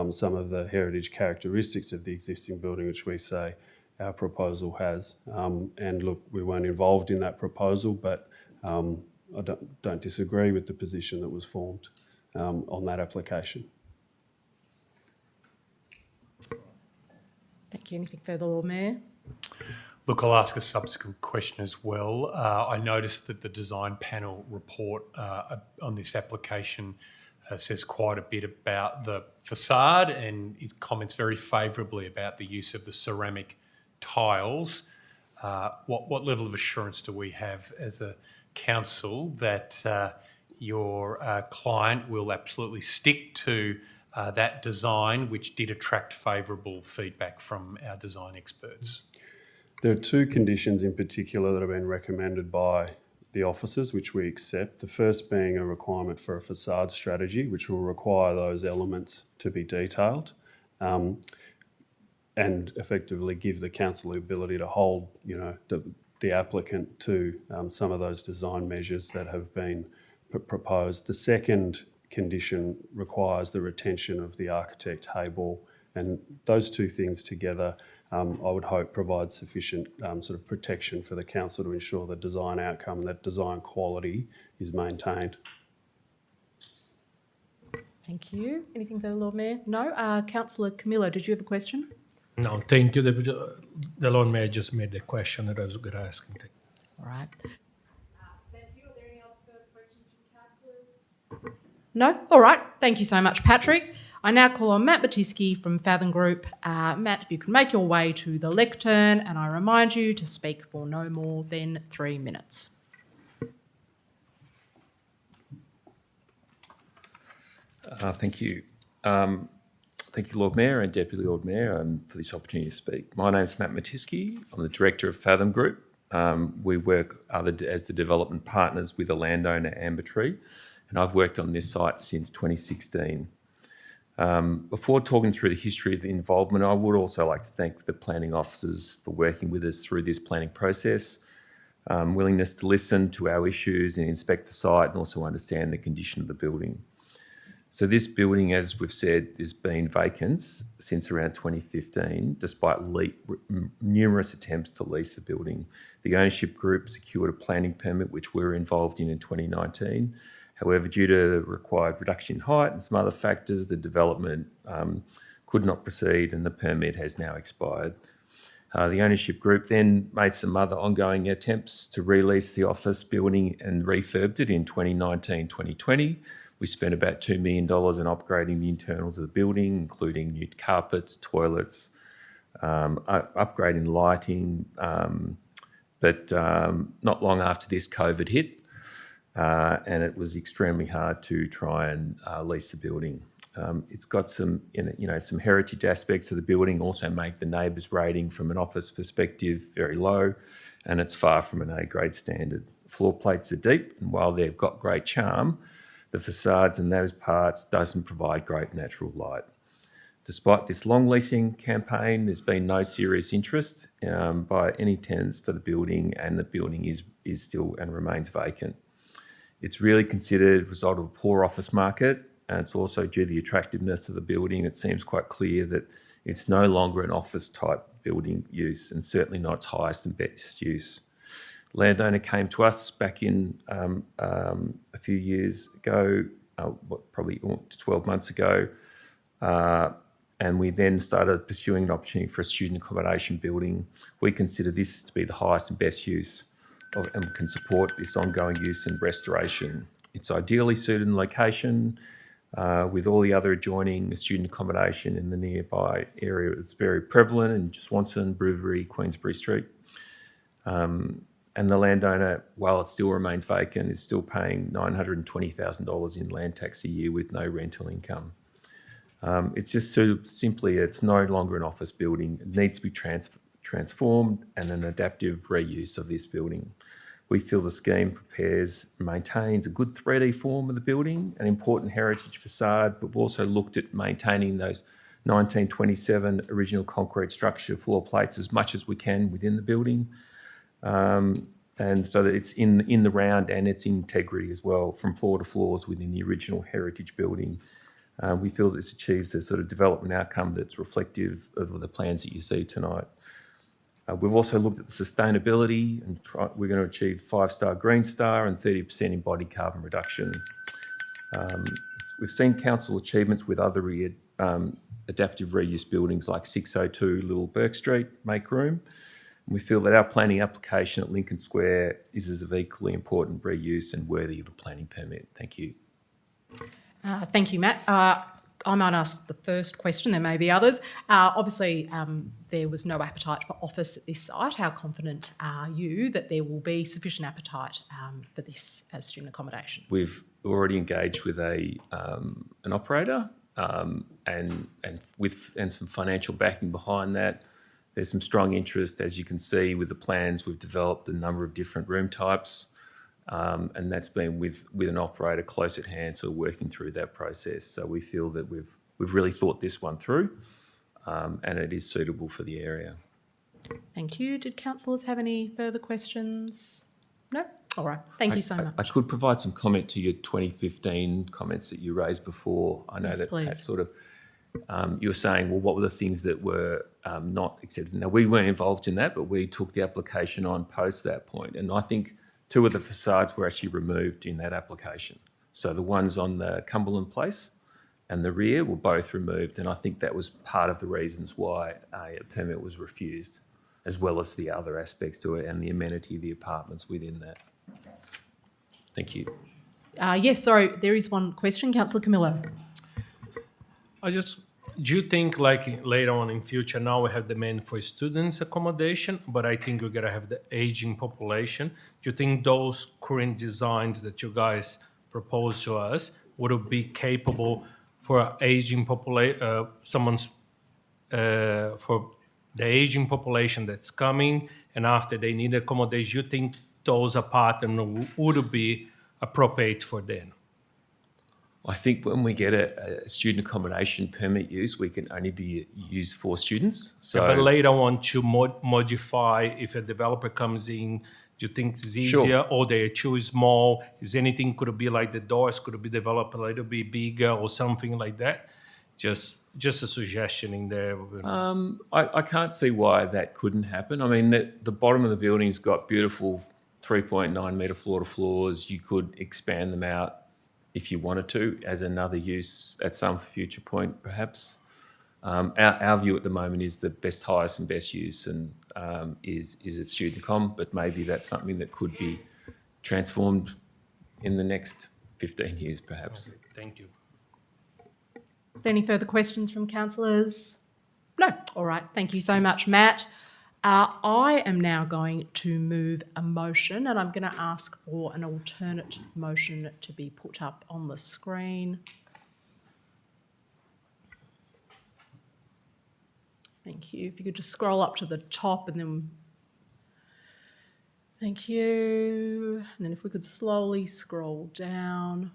some of the heritage characteristics of the existing building, which we say our proposal has. And look, we weren't involved in that proposal, but I don't disagree with the position that was formed on that application. Thank you. Anything further, Lord Mayor? Look, I'll ask a subsequent question as well. I noticed that the design panel report on this application says quite a bit about the facade, and it comments very favourably about the use of the ceramic tiles. What level of assurance do we have as a council that your client will absolutely stick to that design, which did attract favourable feedback from our design experts? There are 2 conditions in particular that have been recommended by the officers, which we accept. The first being a requirement for a facade strategy, which will require those elements to be detailed and effectively give the council the ability to hold, the applicant to some of those design measures that have been proposed. The second condition requires the retention of the architect Hayball, and those 2 things together I would hope provide sufficient sort of protection for the council to ensure the design outcome, that design quality is maintained. Thank you. Anything further, Lord Mayor? No. Councillor Camillo, did you have a question? No, thank you. The Lord Mayor just made the question that I was going to ask. All right. Thank you. Are there any other further questions from councillors? No? All right. Thank you so much, Patrick. I now call on Matt Batisky from Fathom Group. Matt, if you can make your way to the lectern, and I remind you to speak for no more than 3 minutes. Thank you. Thank you, Lord Mayor and Deputy Lord Mayor, for this opportunity to speak. My name is Matt Batisky. I'm the Director of Fathom Group. We work as the development partners with the landowner Ambertree, and I've worked on this site since 2016. Before talking through the history of the involvement, I would also like to thank the planning officers for working with us through this planning process, willingness to listen to our issues and inspect the site and also understand the condition of the building. So this building, as we've said, has been vacant since around 2015, despite numerous attempts to lease the building. The ownership group secured a planning permit, which we were involved in 2019. However, due to the required reduction in height and some other factors, the development could not proceed, and the permit has now expired. The ownership group then made some other ongoing attempts to release the office building and refurbed it in 2019-2020. We spent about $2 million in upgrading the internals of the building, including new carpets, toilets, upgrading lighting. But not long after this, COVID hit, and it was extremely hard to try and lease the building. It's got some heritage aspects of the building, also make the neighbours rating from an office perspective very low, and it's far from an A-grade standard. Floor plates are deep, and while they've got great charm, the facades and those parts doesn't provide great natural light. Despite this long leasing campaign, there's been no serious interest by any tenants for the building, and the building is still and remains vacant. It's really considered a result of a poor office market, and it's also due to the attractiveness of the building. It seems quite clear that it's no longer an office type building use, and certainly not its highest and best use. Landowner came to us back in a few years ago, probably 12 months ago, and we then started pursuing an opportunity for a student accommodation building. We consider this to be the highest and best use and can support this ongoing use and restoration. It's ideally suited in location with all the other adjoining student accommodation in the nearby area. It's very prevalent in Swanson, Brewery, Queensbury Street. And the landowner, while it still remains vacant, is still paying $920,000 in land tax a year with no rental income. It's just simply, it's no longer an office building. It needs to be transformed and an adaptive reuse of this building. We feel the scheme maintains a good 3D form of the building, an important heritage facade, but we've also looked at maintaining those 1927 original concrete structure floor plates as much as we can within the building. And so that it's in the round and its integrity as well, from floor to floors within the original heritage building. We feel this achieves a sort of development outcome that's reflective of the plans that you see tonight. We've also looked at the sustainability, and we're going to achieve 5-star Green Star and 30% embodied carbon reduction. We've seen council achievements with other adaptive reuse buildings like 602 Little Burke Street, Make Room. And we feel that our planning application at Lincoln Square is of equally important reuse and worthy of a planning permit. Thank you. Thank you, Matt. I might ask the first question, there may be others. Obviously, there was no appetite for office at this site. How confident are you that there will be sufficient appetite for this as student accommodation? We've already engaged with an operator and some financial backing behind that. There's some strong interest, as you can see with the plans. We've developed a number of different room types. And that's been with an operator close at hand, so we're working through that process. So we feel that we've really thought this one through, and it is suitable for the area. Thank you. Did councillors have any further questions? No? All right. Thank you so much. I could provide some comment to your 2015 comments that you raised before. I know yes, that please. Pat sort of, you were saying, well, what were the things that were not accepted? Now, we weren't involved in that, but we took the application on post that point. And I think 2 of the facades were actually removed in that application. So the ones on the Cumberland Place and the rear were both removed, and I think that was part of the reasons why a permit was refused, as well as the other aspects to it and the amenity of the apartments within that. Thank you. Yes, sorry, there is one question. Councillor Camillo. Do you think, like later on in future, now we have demand for students accommodation, but I think we're gonna have the aging population. Do you think those current designs that you guys propose to us would be capable for aging population, for the aging population that's coming, and after they need accommodation, you think those apartments would be appropriate for them? I think when we get a student accommodation permit use, we can only be used for students. So, but later on to modify, if a developer comes in, do you think it's easier, Sure. or they're too small? Is anything could it be like the doors could be developed a little bit bigger or something like that? Just a suggestion in there. I can't see why that couldn't happen. I mean, the bottom of the building's got beautiful 3.9 metre floor to floors. You could expand them out if you wanted to as another use at some future point, perhaps. Our view at the moment is the best, highest and best use and is at student com, but maybe that's something that could be transformed in the next 15 years perhaps. Thank you. Any further questions from councillors? No. All right. Thank you so much, Matt. I am now going to move a motion, and I'm going to ask for an alternate motion to be put up on the screen. Thank you. If you could just scroll up to the top and then... Thank you. And then if we could slowly scroll down.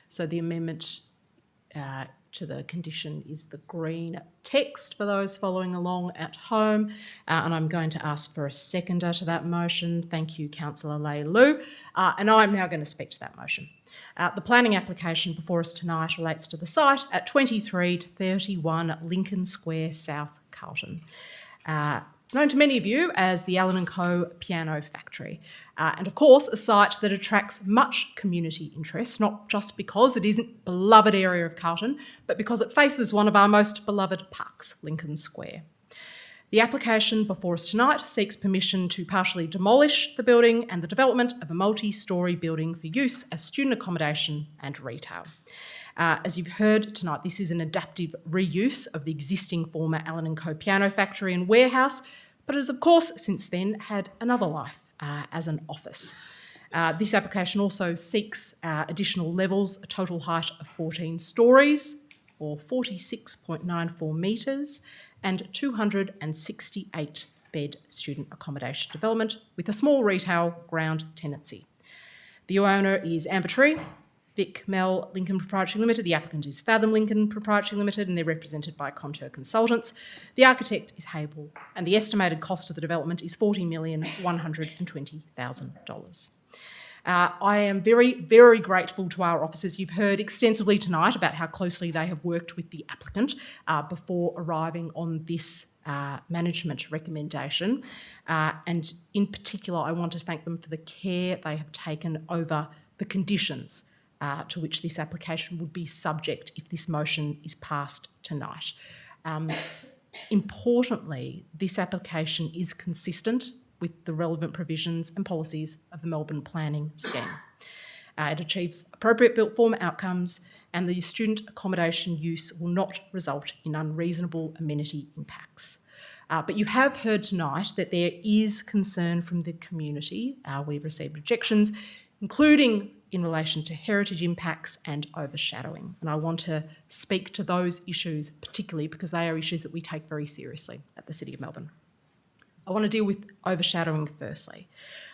So the amendment to the condition is the green text for those following along at home. And I'm going to ask for a seconder to that motion. Thank you, Councillor Lei Lu. And I'm now going to speak to that motion. The planning application before us tonight relates to the site at 23 to 31 Lincoln Square, South Carlton. Known to many of you as the Allen & Co Piano Factory. And of course, a site that attracts much community interest, not just because it is a beloved area of Carlton, but because it faces one of our most beloved parks, Lincoln Square. The application before us tonight seeks permission to partially demolish the building and the development of a multi-storey building for use as student accommodation and retail. As you've heard tonight, this is an adaptive reuse of the existing former Allen & Co Piano Factory and warehouse, but has of course since then had another life as an office. This application also seeks additional levels, a total height of 14 storeys or 46.94 metres and 268 bed student accommodation development with a small retail ground tenancy. The owner is Amber Tree, Vic Mel Lincoln Proprietary Limited. The applicant is Fathom Lincoln Proprietary Limited, and they're represented by Contour Consultants. The architect is Hable, and the estimated cost of the development is $40,120,000. I am very, very grateful to our officers. You've heard extensively tonight about how closely they have worked with the applicant before arriving on this management recommendation. And in particular, I want to thank them for the care they have taken over the conditions to which this application would be subject if this motion is passed tonight. Importantly, this application is consistent with the relevant provisions and policies of the Melbourne Planning Scheme. It achieves appropriate built form outcomes, and the student accommodation use will not result in unreasonable amenity impacts. But you have heard tonight that there is concern from the community. We've received objections, including in relation to heritage impacts and overshadowing. And I want to speak to those issues particularly because they are issues that we take very seriously at the City of Melbourne. I want to deal with overshadowing firstly.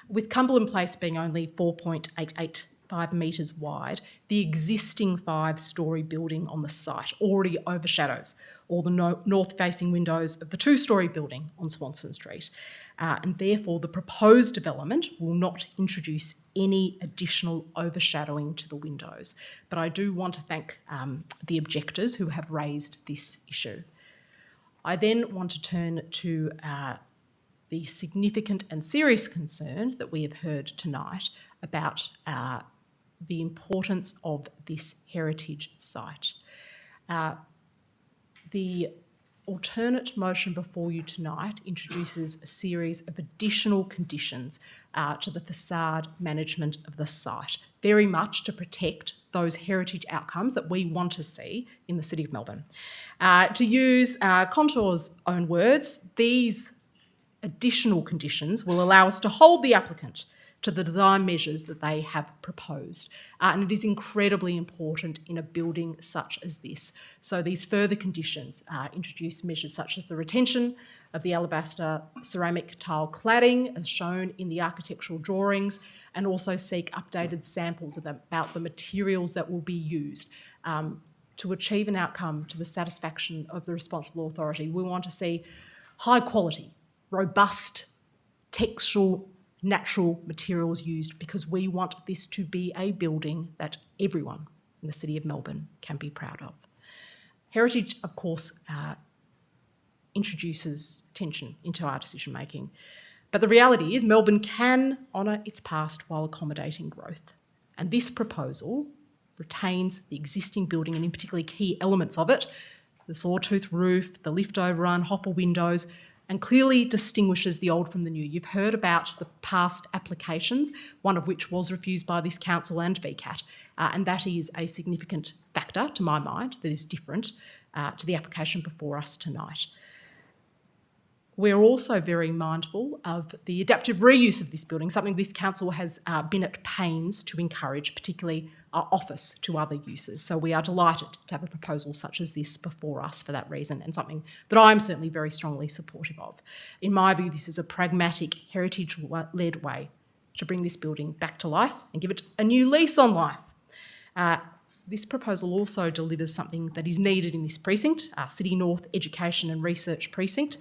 With Cumberland Place being only 4.885 metres wide, the existing 5-storey building on the site already overshadows all the north-facing windows of the 2-storey building on Swanston Street. And therefore, the proposed development will not introduce any additional overshadowing to the windows. But I do want to thank the objectors who have raised this issue. I then want to turn to the significant and serious concern that we have heard tonight about the importance of this heritage site. The alternate motion before you tonight introduces a series of additional conditions to the facade management of the site, very much to protect those heritage outcomes that we want to see in the City of Melbourne. To use Contour's own words, these additional conditions will allow us to hold the applicant to the design measures that they have proposed. And it is incredibly important in a building such as this. So these further conditions introduce measures such as the retention of the alabaster ceramic tile cladding as shown in the architectural drawings, and also seek updated samples about the materials that will be used to achieve an outcome to the satisfaction of the responsible authority. We want to see high quality, robust, textural, natural materials used because we want this to be a building that everyone in the City of Melbourne can be proud of. Heritage, of course, introduces tension into our decision making, but the reality is Melbourne can honour its past while accommodating growth. And this proposal retains the existing building and in particularly key elements of it, the sawtooth roof, the lift overrun, hopper windows, and clearly distinguishes the old from the new. You've heard about the past applications, one of which was refused by this council and VCAT, and that is a significant factor, to my mind, that is different to the application before us tonight. We're also very mindful of the adaptive reuse of this building, something this council has been at pains to encourage, particularly office to other uses. So we are delighted to have a proposal such as this before us for that reason, and something that I'm certainly very strongly supportive of. In my view, this is a pragmatic, heritage-led way to bring this building back to life and give it a new lease on life. This proposal also delivers something that is needed in this precinct, our City North Education and Research Precinct.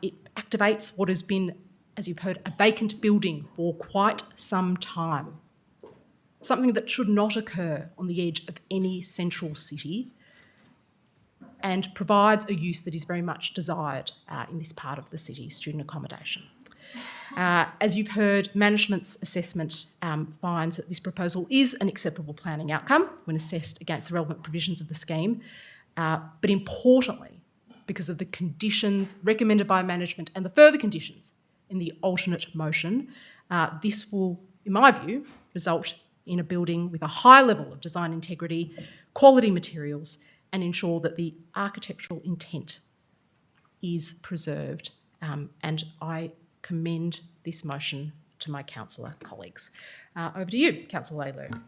It activates what has been, as you've heard, a vacant building for quite some time. Something that should not occur on the edge of any central city, and provides a use that is very much desired in this part of the city, student accommodation. As you've heard, management's assessment finds that this proposal is an acceptable planning outcome when assessed against the relevant provisions of the scheme, but importantly, because of the conditions recommended by management and the further conditions in the alternate motion, this will, in my view, result in a building with a high level of design integrity, quality materials, and ensure that the architectural intent is preserved. And I commend this motion to my councillor colleagues. Over to you, Councillor Laylow.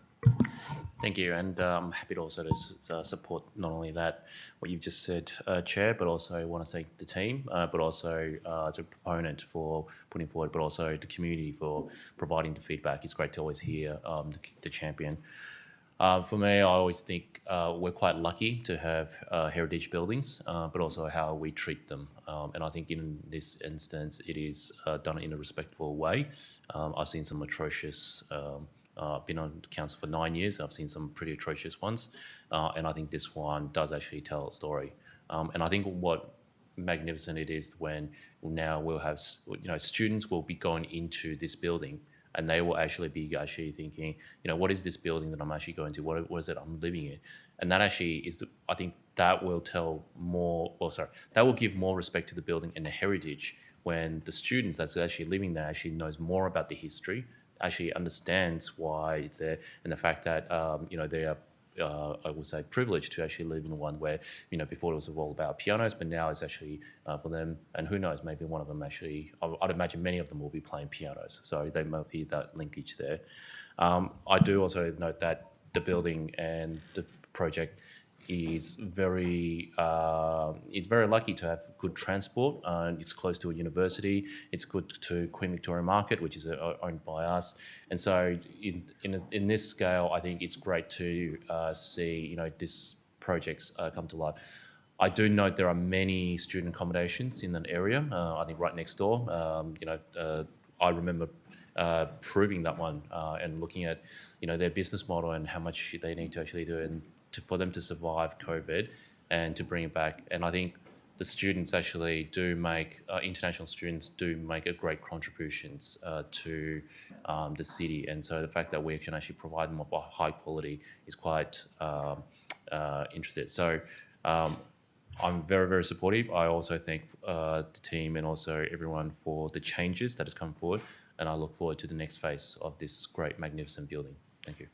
Thank you, and I'm happy to also to support not only that, what you've just said, Chair, but also want to thank the team, but also the proponent for putting forward, but also the community for providing the feedback. It's great to always hear the champion. For me, I always think we're quite lucky to have heritage buildings, but also how we treat them. And I think in this instance, it is done in a respectful way. I've seen some atrocious I've been on council for 9 years. I've seen some pretty atrocious ones, and I think this one does actually tell a story. And I think what magnificent it is when now we'll have, students will be going into this building, and they will actually be thinking, what is this building that I'm actually going to? What is it I'm living in? And that actually is, I think that will tell more, that will give more respect to the building and the heritage when the students that's actually living there actually knows more about the history, actually understands why it's there, and the fact that they are, I would say, privileged to actually live in one where before it was all about pianos, but now it's actually for them. And who knows, maybe one of them actually, I'd imagine many of them will be playing pianos, so there might be that linkage there. I do also note that the building and the project is very lucky to have good transport. It's close to a university. It's good to Queen Victoria Market, which is owned by us. And so in this scale, I think it's great to see this projects come to life. I do note there are many student accommodations in that area. I think right next door. I remember proving that one and looking at their business model and how much they need to actually do and for them to survive COVID and to bring it back. And I think the students actually do make, international students do make a great contributions to the city. And so the fact that we can actually provide them of a high quality is quite interesting. So I'm very, very supportive. I also thank the team and also everyone for the changes that has come forward. And I look forward to the next phase of this great, magnificent building. Thank you.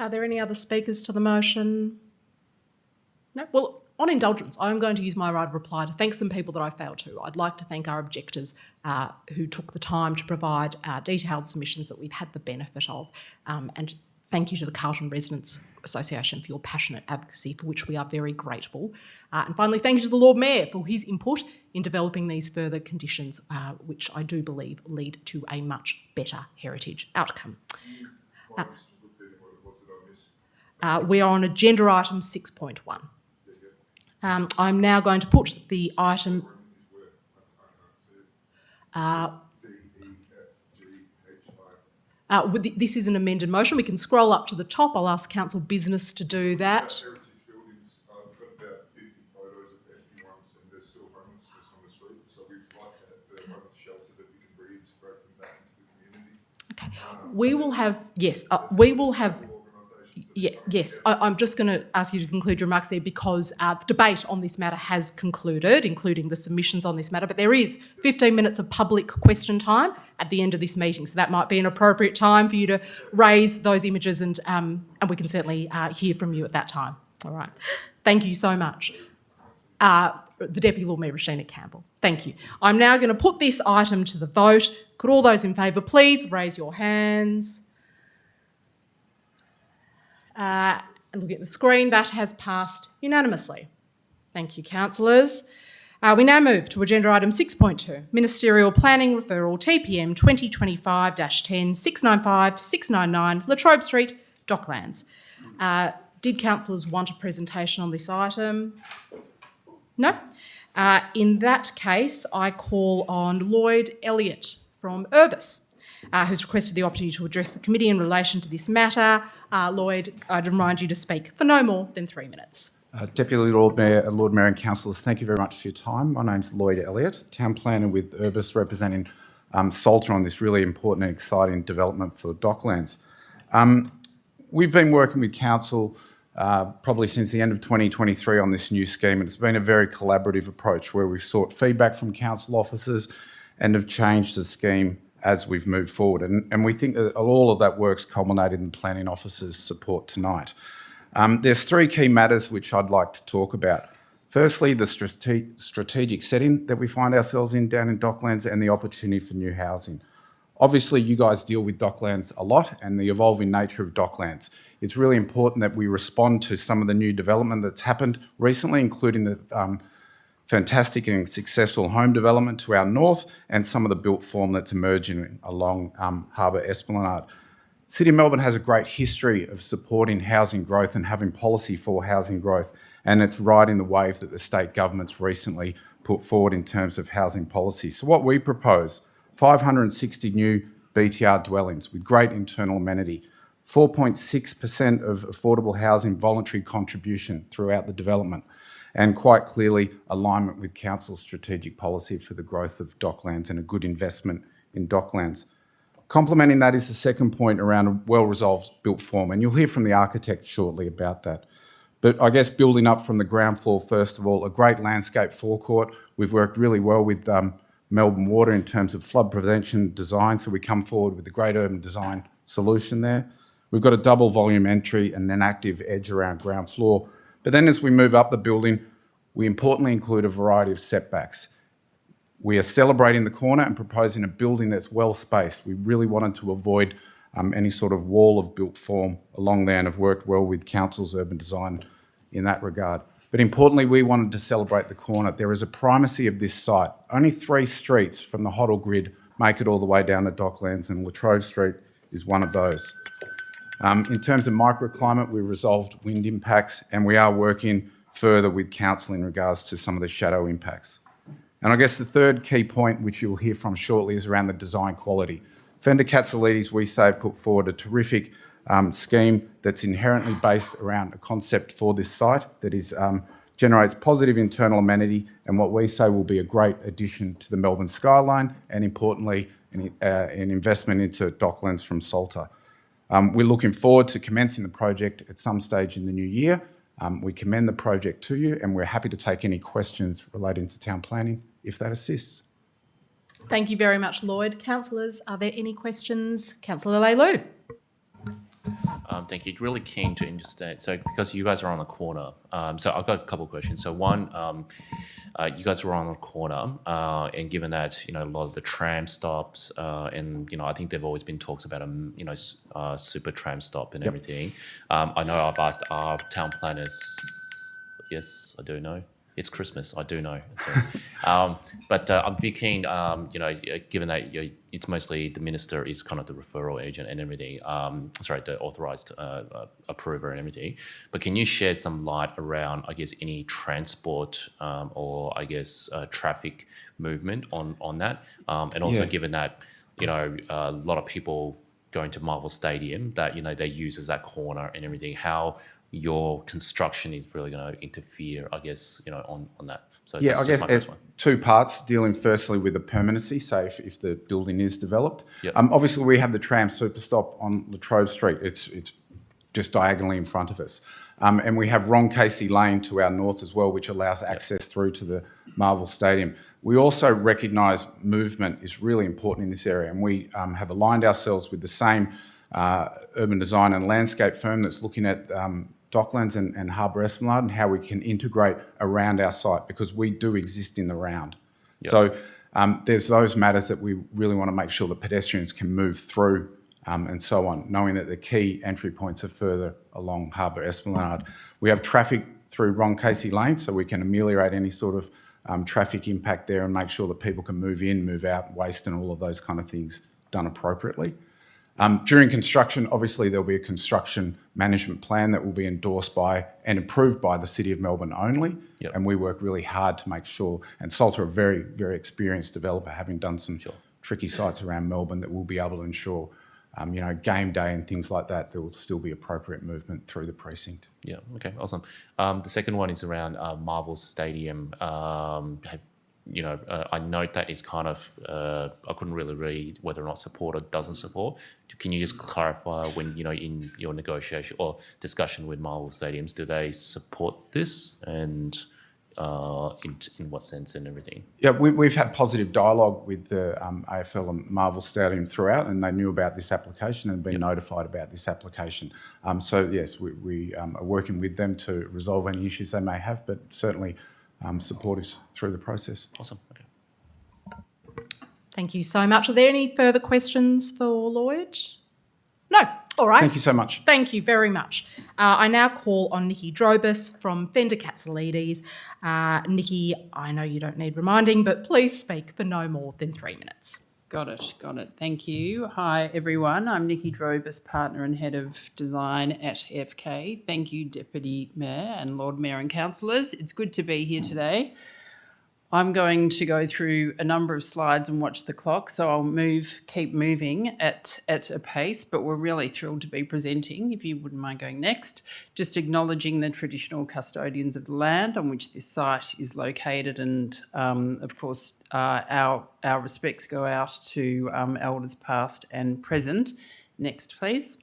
Are there any other speakers to the motion? No? Well, on indulgence, I'm going to use my right of reply to thank some people that I failed to. I'd like to thank our objectors who took the time to provide detailed submissions that we've had the benefit of. And thank you to the Carlton Residents Association for your passionate advocacy, for which we are very grateful. And finally, thank you to the Lord Mayor for his input in developing these further conditions, which I do believe lead to a much better heritage outcome. We are on agenda item 6.1. I'm now going to put the item... this is an amended motion. We can scroll up to the top. I'll ask Council Business to do that. Okay. We will have, yes, we will have... Yes. I'm just going to ask you to conclude your remarks there because the debate on this matter has concluded, including the submissions on this matter, but there is 15 minutes of public question time at the end of this meeting, so that might be an appropriate time for you to raise those images and we can certainly hear from you at that time. All right. Thank you so much. The Deputy Lord Mayor Rashina Campbell. Thank you. I'm now going to put this item to the vote. Could all those in favour please raise your hands? And looking at the screen, that has passed unanimously. Thank you, councillors. We now move to agenda item 6.2, Ministerial Planning Referral TPM 2025-10 695 to 699 Latrobe Street, Docklands. Did councillors want a presentation on this item? No? In that case, I call on Lloyd Elliott from Urbis, who's requested the opportunity to address the committee in relation to this matter. Lloyd, I'd remind you to speak for no more than 3 minutes. Deputy Lord Mayor and councillors, thank you very much for your time. My name's Lloyd Elliott, Town Planner with Urbis, representing Salter on this really important and exciting development for Docklands. We've been working with council probably since the end of 2023 on this new scheme, and it's been a very collaborative approach where we've sought feedback from council officers and have changed the scheme as we've moved forward. And we think that all of that work's culminated in the planning officer's support tonight. There's 3 key matters which I'd like to talk about. Firstly, the strategic setting that we find ourselves in down in Docklands and the opportunity for new housing. Obviously, you guys deal with Docklands a lot and the evolving nature of Docklands. It's really important that we respond to some of the new development that's happened recently, including the fantastic and successful home development to our north and some of the built form that's emerging along Harbour Esplanade. City of Melbourne has a great history of supporting housing growth and having policy for housing growth, and it's riding the wave that the state government's recently put forward in terms of housing policy. So what we propose, 560 new BTR dwellings with great internal amenity, 4.6% of affordable housing voluntary contribution throughout the development, and quite clearly alignment with council's strategic policy for the growth of Docklands and a good investment in Docklands. Complementing that is the second point around a well-resolved built form, and you'll hear from the architect shortly about that. But I guess building up from the ground floor, first of all, a great landscape forecourt. We've worked really well with Melbourne Water in terms of flood prevention design, so we come forward with a great urban design solution there. We've got a double volume entry and an active edge around ground floor. But then as we move up the building, we importantly include a variety of setbacks. We are celebrating the corner and proposing a building that's well spaced. We really wanted to avoid any sort of wall of built form along there and have worked well with council's urban design in that regard. But importantly, we wanted to celebrate the corner. There is a primacy of this site. Only 3 streets from the Hoddle grid make it all the way down to Docklands, and Latrobe Street is one of those. In terms of microclimate, we resolved wind impacts, and we are working further with council in regards to some of the shadow impacts. And I guess the third key point, which you'll hear from shortly, is around the design quality. Fender Katsoulides, we say, put forward a terrific scheme that's inherently based around a concept for this site that is generates positive internal amenity and what we say will be a great addition to the Melbourne skyline and, importantly, an investment into Docklands from Salter. We're looking forward to commencing the project at some stage in the new year. We commend the project to you, and we're happy to take any questions relating to town planning if that assists. Thank you very much, Lloyd. Councillors, are there any questions? Councillor Leiloo. Thank you. Really keen to understand. So, because you guys are on the corner, so I've got a couple of questions. So, one, you guys were on the corner, and given that a lot of the tram stops, and I think there've always been talks about a super tram stop and everything. I know I've asked our town planners. Yes, I do know. It's Christmas, I do know. But I'm very keen, given that it's mostly the minister is kind of the referral agent and everything, the authorised approver and everything. But can you shed some light around, I guess, any transport or, I guess, traffic movement on that? And also given that, a lot of people going to Marvel Stadium, that, they use as that corner and everything, how your construction is really going to interfere, I guess, on that. So yeah, I guess there's 2 parts, dealing firstly with the permanency, say if the building is developed. Yep. Obviously, we have the tram super stop on Latrobe Street. It's just diagonally in front of us. And we have Ron Casey Lane to our north as well, which allows access through to the Marvel Stadium. We also recognise movement is really important in this area, and we have aligned ourselves with the same urban design and landscape firm that's looking at Docklands and Harbour Esplanade and how we can integrate around our site, because we do exist in the round. Yep. So there's those matters that we really want to make sure that pedestrians can move through and so on, knowing that the key entry points are further along Harbour Esplanade. We have traffic through Ron Casey Lane, so we can ameliorate any sort of traffic impact there and make sure that people can move in, move out, waste and all of those kind of things done appropriately. During construction, obviously there'll be a construction management plan that will be endorsed by and approved by the City of Melbourne only. Yep. And we work really hard to make sure, and Salter, a very, very experienced developer, having done some tricky sites around Melbourne, that will be able to ensure, game day and things like that, there will still be appropriate movement through the precinct. Yeah, okay, awesome. The second one is around Marvel Stadium. I note that it's kind of, I couldn't really read whether or not support or doesn't support. Can you just clarify when, in your negotiation or discussion with Marvel Stadiums, do they support this, and in what sense and everything? Yeah, we've had positive dialogue with the AFL and Marvel Stadium throughout, and they knew about this application and been notified about this application. So yes, we are working with them to resolve any issues they may have, but certainly supportive through the process. Awesome. Okay. Thank you so much. Are there any further questions for Lloyd? No. All right. Thank you so much. Thank you very much. I now call on Nikki Drobis from Fender Katsalides. Nikki, I know you don't need reminding, but please speak for no more than 3 minutes. Got it. Thank you. Hi, everyone. I'm Nikki Drobis, Partner and Head of Design at FK. Thank you, Deputy Mayor and Lord Mayor and Councillors. It's good to be here today. I'm going to go through a number of slides and watch the clock, so I'll keep moving at a pace, but we're really thrilled to be presenting, if you wouldn't mind going next. Just acknowledging the traditional custodians of the land on which this site is located, and of course our respects go out to elders past and present. Next, please.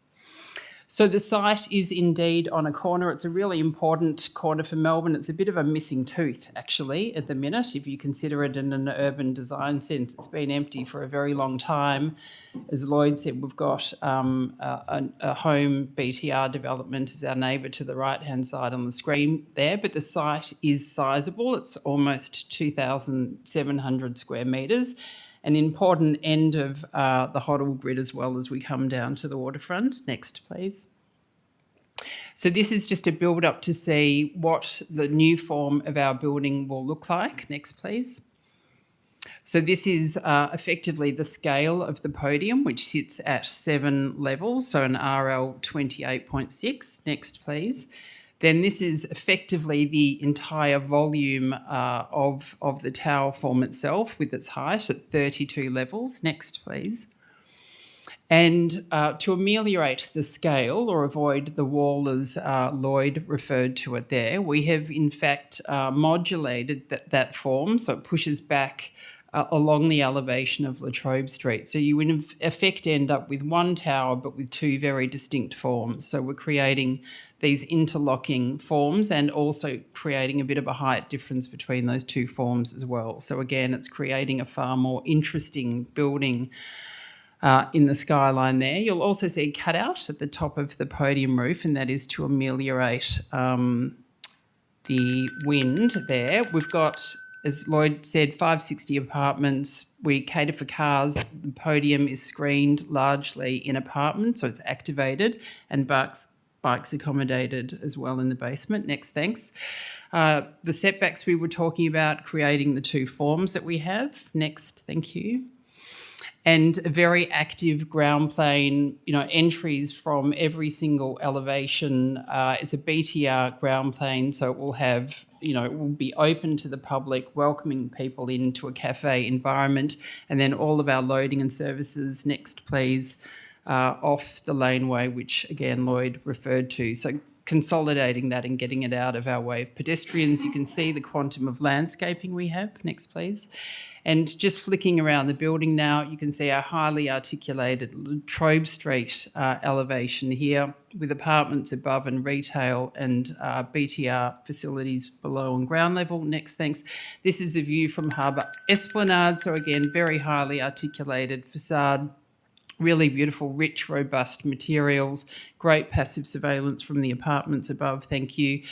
So the site is indeed on a corner. It's a really important corner for Melbourne. It's a bit of a missing tooth, actually, at the minute, if you consider it in an urban design sense. It's been empty for a very long time. As Lloyd said, we've got a home BTR development as our neighbour to the right-hand side on the screen there, but the site is sizable. It's almost 2,700 square metres. An important end of the Hoddle grid as well as we come down to the waterfront. Next, please. So this is just a build-up to see what the new form of our building will look like. Next, please. So this is effectively the scale of the podium, which sits at 7 levels, so an RL 28.6. Next, please. Then this is effectively the entire volume of the tower form itself with its height at 32 levels. Next, please. And to ameliorate the scale or avoid the wall as Lloyd referred to it there, we have in fact modulated that form so it pushes back along the elevation of Latrobe Street. So you in effect end up with one tower but with two very distinct forms. So we're creating these interlocking forms and also creating a bit of a height difference between those two forms as well. So again, it's creating a far more interesting building in the skyline there. You'll also see a cutout at the top of the podium roof, and that is to ameliorate the wind there. We've got, as Lloyd said, 560 apartments. We cater for cars. The podium is screened largely in apartments, so it's activated, and bikes accommodated as well in the basement. Next, thanks. The setbacks we were talking about, creating the two forms that we have. Next, thank you. And a very active ground plane, entries from every single elevation. It's a BTR ground plane, so it will have, it will be open to the public, welcoming people into a cafe environment, and then all of our loading and services, next please, off the laneway, which again Lloyd referred to. So consolidating that and getting it out of our way of pedestrians. You can see the quantum of landscaping we have. Next, please. And just flicking around the building now, you can see our highly articulated Latrobe Street elevation here, with apartments above and retail and BTR facilities below on ground level. Next, thanks. This is a view from Harbour Esplanade. So again, very highly articulated facade, really beautiful, rich, robust materials, great passive surveillance from the apartments above. Thank you.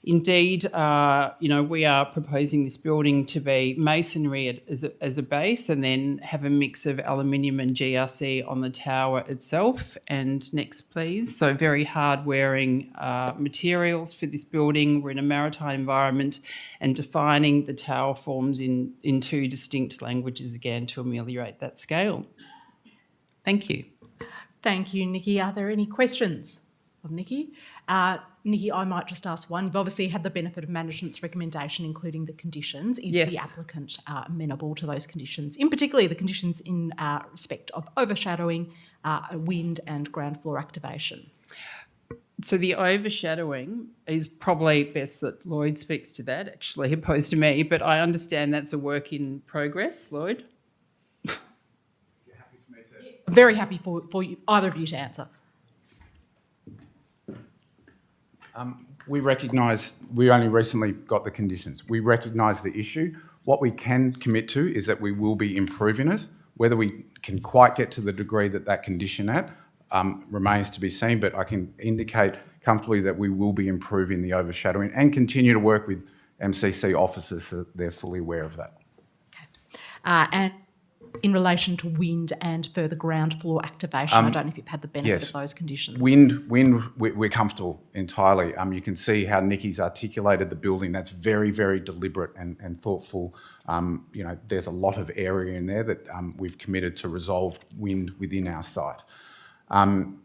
Indeed, we are proposing this building to be masonry as a base, and then have a mix of aluminium and GRC on the tower itself. And next, please. So very hard-wearing materials for this building. We're in a maritime environment, and defining the tower forms in two distinct languages, again, to ameliorate that scale. Thank you. Thank you, Nikki. Are there any questions of Nikki? Nikki, I might just ask one. You've obviously had the benefit of management's recommendation, including the conditions. Is Yes. the applicant amenable to those conditions, in particular the conditions in respect of overshadowing, wind and ground floor activation? So the overshadowing is probably best that Lloyd speaks to that, actually, opposed to me, but I understand that's a work in progress. Lloyd? I'm very happy for you, either of you to answer. We recognise we only recently got the conditions. We recognise the issue. What we can commit to is that we will be improving it. Whether we can quite get to the degree that condition remains to be seen, but I can indicate comfortably that we will be improving the overshadowing and continue to work with MCC officers so they're fully aware of that. And in relation to wind and further ground floor activation, I don't know if you've had the benefit of those conditions. Wind, we're comfortable entirely. You can see how Nikki's articulated the building. That's very, very deliberate and thoughtful. There's a lot of area in there that we've committed to resolve wind within our site. And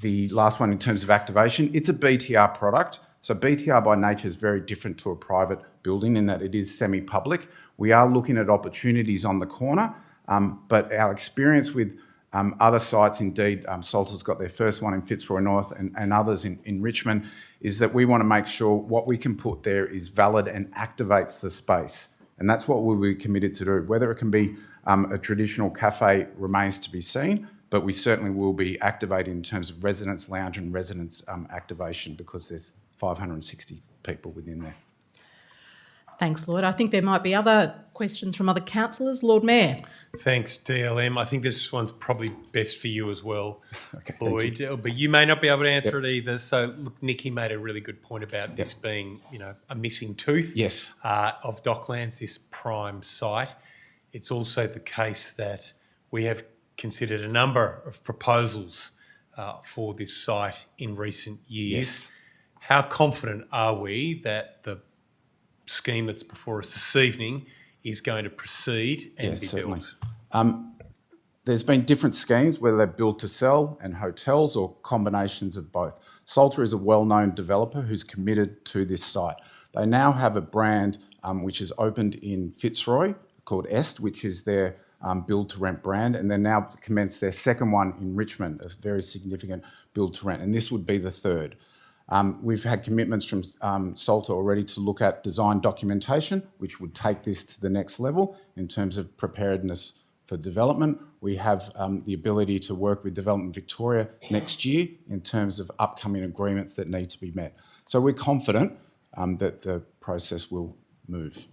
the last one in terms of activation, it's a BTR product. So BTR by nature is very different to a private building in that it is semi-public. We are looking at opportunities on the corner, but our experience with other sites, indeed, Salter's got their first one in Fitzroy North and others in Richmond, is that we want to make sure what we can put there is valid and activates the space. And that's what we'll be committed to do. Whether it can be a traditional cafe remains to be seen, but we certainly will be activating in terms of residence lounge and residence activation, because there's 560 people within there. Thanks, Lloyd. I think there might be other questions from other councillors. Lord Mayor. Thanks, DLM. I think this one's probably best for you as well, Okay, Lloyd. But you may not be able to answer it either. So, look, Nikki made a really good point about this being, a missing tooth of Docklands, this prime site. It's also the case that we have considered a number of proposals for this site in recent years. Yes. How confident are we that the scheme that's before us this evening is going to proceed and be certainly. built? There's been different schemes, whether they're built to sell and hotels or combinations of both. Salter is a well-known developer who's committed to this site. They now have a brand which is opened in Fitzroy called Est, which is their build-to-rent brand, and they now commenced their second one in Richmond, a very significant build-to-rent, and this would be the third. We've had commitments from Salter already to look at design documentation, which would take this to the next level in terms of preparedness for development. We have the ability to work with Development Victoria next year in terms of upcoming agreements that need to be met. So we're confident that the process will move.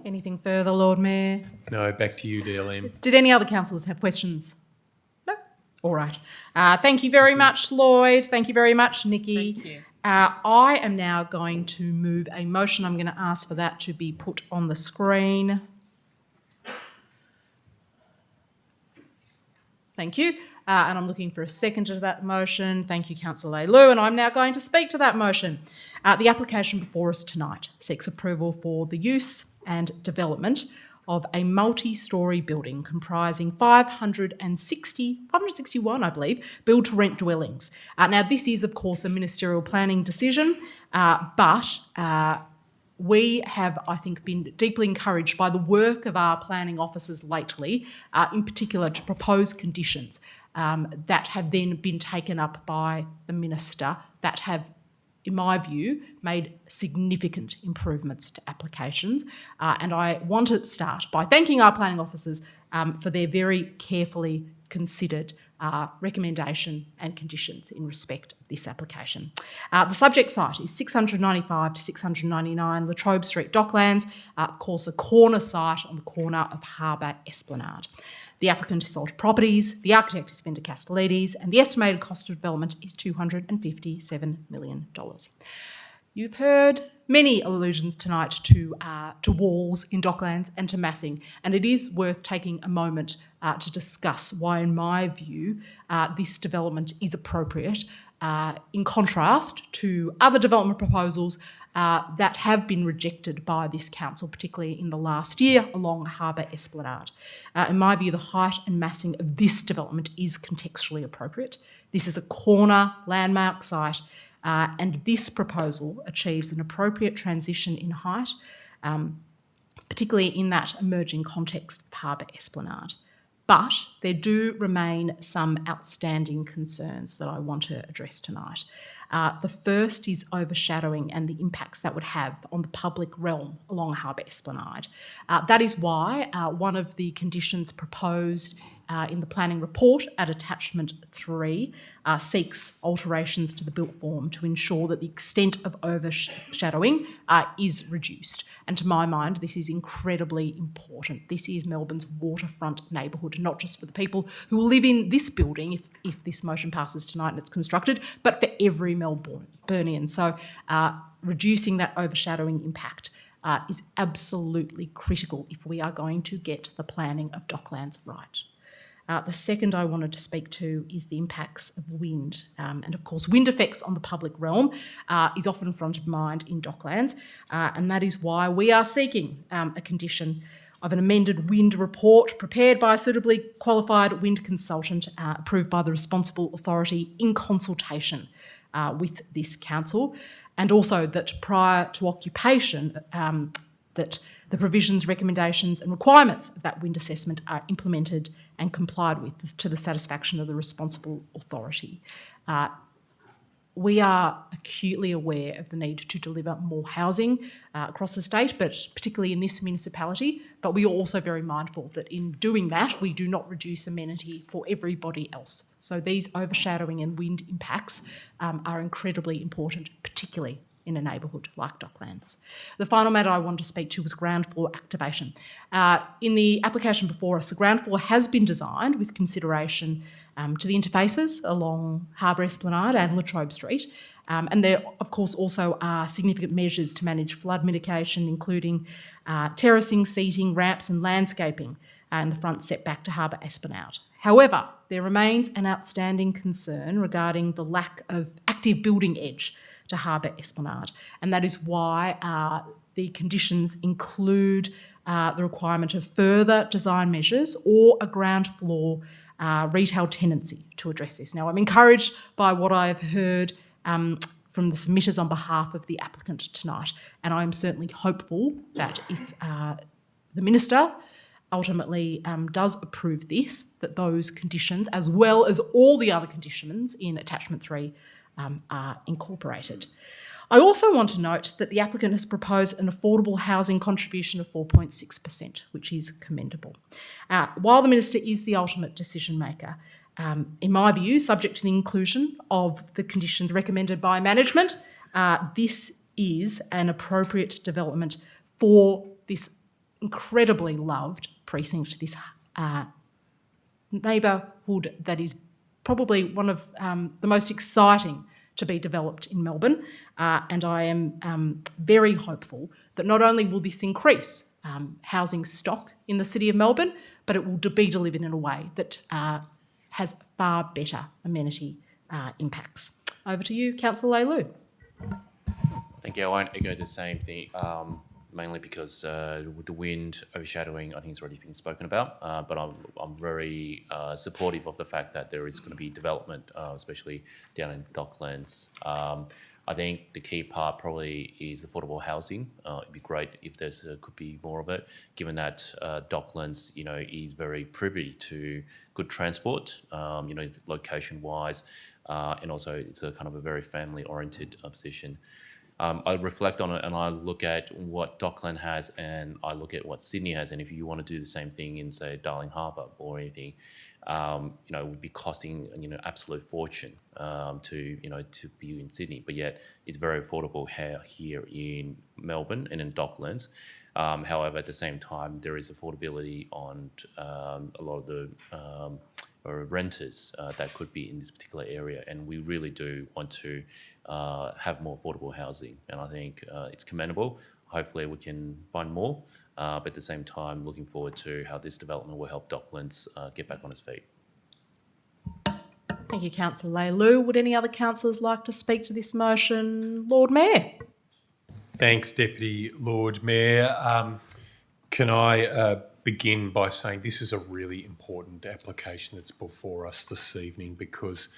Anything further, Lord Mayor? No, back to you, DLM. Did any other councillors have questions? No? All right. Thank you very much, Lloyd. Thank you very much, Nikki. Thank you. I am now going to move a motion. I'm going to ask for that to be put on the screen. Thank you. And I'm looking for a second to that motion. Thank you, Councillor Leilua. And I'm now going to speak to that motion. The application before us tonight seeks approval for the use and development of a multi-storey building comprising 561, I believe, build-to-rent dwellings. Now, this is, of course, a ministerial planning decision, but we have, I think, been deeply encouraged by the work of our planning officers lately, in particular to propose conditions that have then been taken up by the minister that have in my view, made significant improvements to applications. And I want to start by thanking our planning officers for their very carefully considered recommendation and conditions in respect of this application. The subject site is 695 to 699 Latrobe Street, Docklands, of course a corner site on the corner of Harbour Esplanade. The applicant is sold properties, the architect is Vendor Castellides, and the estimated cost of development is $257 million. You've heard many allusions tonight to walls in Docklands and to massing, and it is worth taking a moment to discuss why, in my view, this development is appropriate, in contrast to other development proposals that have been rejected by this council, particularly in the last year along Harbour Esplanade. In my view, the height and massing of this development is contextually appropriate. This is a corner landmark site, and this proposal achieves an appropriate transition in height, particularly in that emerging context of Harbour Esplanade. But there do remain some outstanding concerns that I want to address tonight. The first is overshadowing and the impacts that would have on the public realm along Harbour Esplanade. That is why one of the conditions proposed in the planning report at attachment 3 seeks alterations to the built form to ensure that the extent of overshadowing is reduced. And to my mind, this is incredibly important. This is Melbourne's waterfront neighbourhood, not just for the people who will live in this building if this motion passes tonight and it's constructed, but for every Melburnian. So reducing that overshadowing impact is absolutely critical if we are going to get the planning of Docklands right. The second I wanted to speak to is the impacts of wind. And of course, wind effects on the public realm is often front of mind in Docklands. And that is why we are seeking a condition of an amended wind report prepared by a suitably qualified wind consultant approved by the responsible authority in consultation with this council. And also that prior to occupation, that the provisions, recommendations and requirements of that wind assessment are implemented and complied with to the satisfaction of the responsible authority. We are acutely aware of the need to deliver more housing across the state, but particularly in this municipality, but we are also very mindful that in doing that, we do not reduce amenity for everybody else. So these overshadowing and wind impacts are incredibly important, particularly in a neighbourhood like Docklands. The final matter I wanted to speak to was ground floor activation. In the application before us, the ground floor has been designed with consideration to the interfaces along Harbour Esplanade and Latrobe Street. And there, of course, also are significant measures to manage flood mitigation, including terracing, seating, ramps and landscaping in the front setback to Harbour Esplanade. However, there remains an outstanding concern regarding the lack of active building edge to Harbour Esplanade, and that is why the conditions include the requirement of further design measures or a ground floor retail tenancy to address this. Now, I'm encouraged by what I've heard from the submitters on behalf of the applicant tonight, and I'm certainly hopeful that if the Minister ultimately does approve this, that those conditions, as well as all the other conditions in attachment 3, are incorporated. I also want to note that the applicant has proposed an affordable housing contribution of 4.6%, which is commendable. While the Minister is the ultimate decision maker, in my view, subject to the inclusion of the conditions recommended by management, this is an appropriate development for this incredibly loved precinct, this neighbourhood that is probably one of the most exciting to be developed in Melbourne, and I am very hopeful that not only will this increase housing stock in the City of Melbourne, but it will be delivered in a way that has far better amenity impacts. Over to you, Councillor Lei Lu. Thank you. I won't echo the same thing, mainly because with the wind overshadowing, I think it's already been spoken about, but I'm very supportive of the fact that there is going to be development, especially down in Docklands. I think the key part probably is affordable housing. It'd be great if there's could be more of it, given that Docklands, is very privy to good transport, location-wise, and also it's a kind of a very family-oriented position. I reflect on it and I look at what Dockland has and I look at what Sydney has. And if you want to do the same thing in, say, Darling Harbour or anything, it would be costing, absolute fortune to be in Sydney. But yet it's very affordable here in Melbourne and in Docklands. However, at the same time, there is affordability on a lot of the renters that could be in this particular area, and we really do want to have more affordable housing, and I think it's commendable. Hopefully we can find more, but at the same time looking forward to how this development will help Docklands get back on its feet. Thank you, Councillor Leilu. Would any other councillors like to speak to this motion? Lord Mayor. Thanks, Deputy Lord Mayor. Can I begin by saying this is a really important application that's before us this evening, because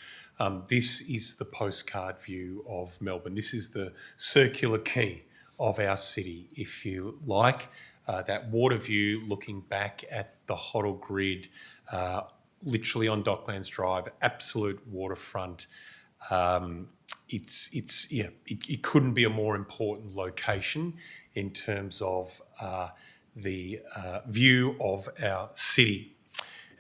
this is the postcard view of Melbourne. This is the circular key of our city, if you like. That water view looking back at the Hoddle Grid, literally on Docklands Drive, absolute waterfront. It couldn't be a more important location in terms of the view of our city.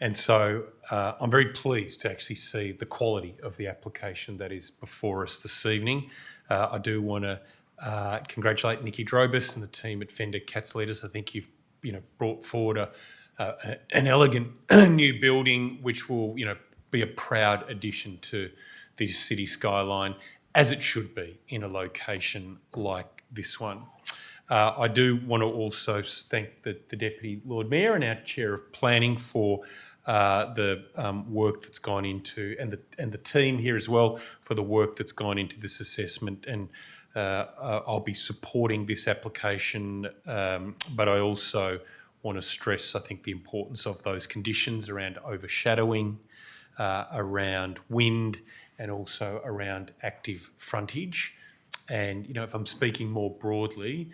And so I'm very pleased to actually see the quality of the application that is before us this evening. I do want to congratulate Nikki Drobus and the team at Fender Catzleaders. I think you've brought forward an elegant new building which will be a proud addition to the city skyline, as it should be in a location like this one. I do want to also thank the Deputy Lord Mayor and our Chair of Planning for the work that's gone into, and the team here as well, for the work that's gone into this assessment. And I'll be supporting this application, but I also want to stress, I think, the importance of those conditions around overshadowing, around wind, and also around active frontage. And, if I'm speaking more broadly,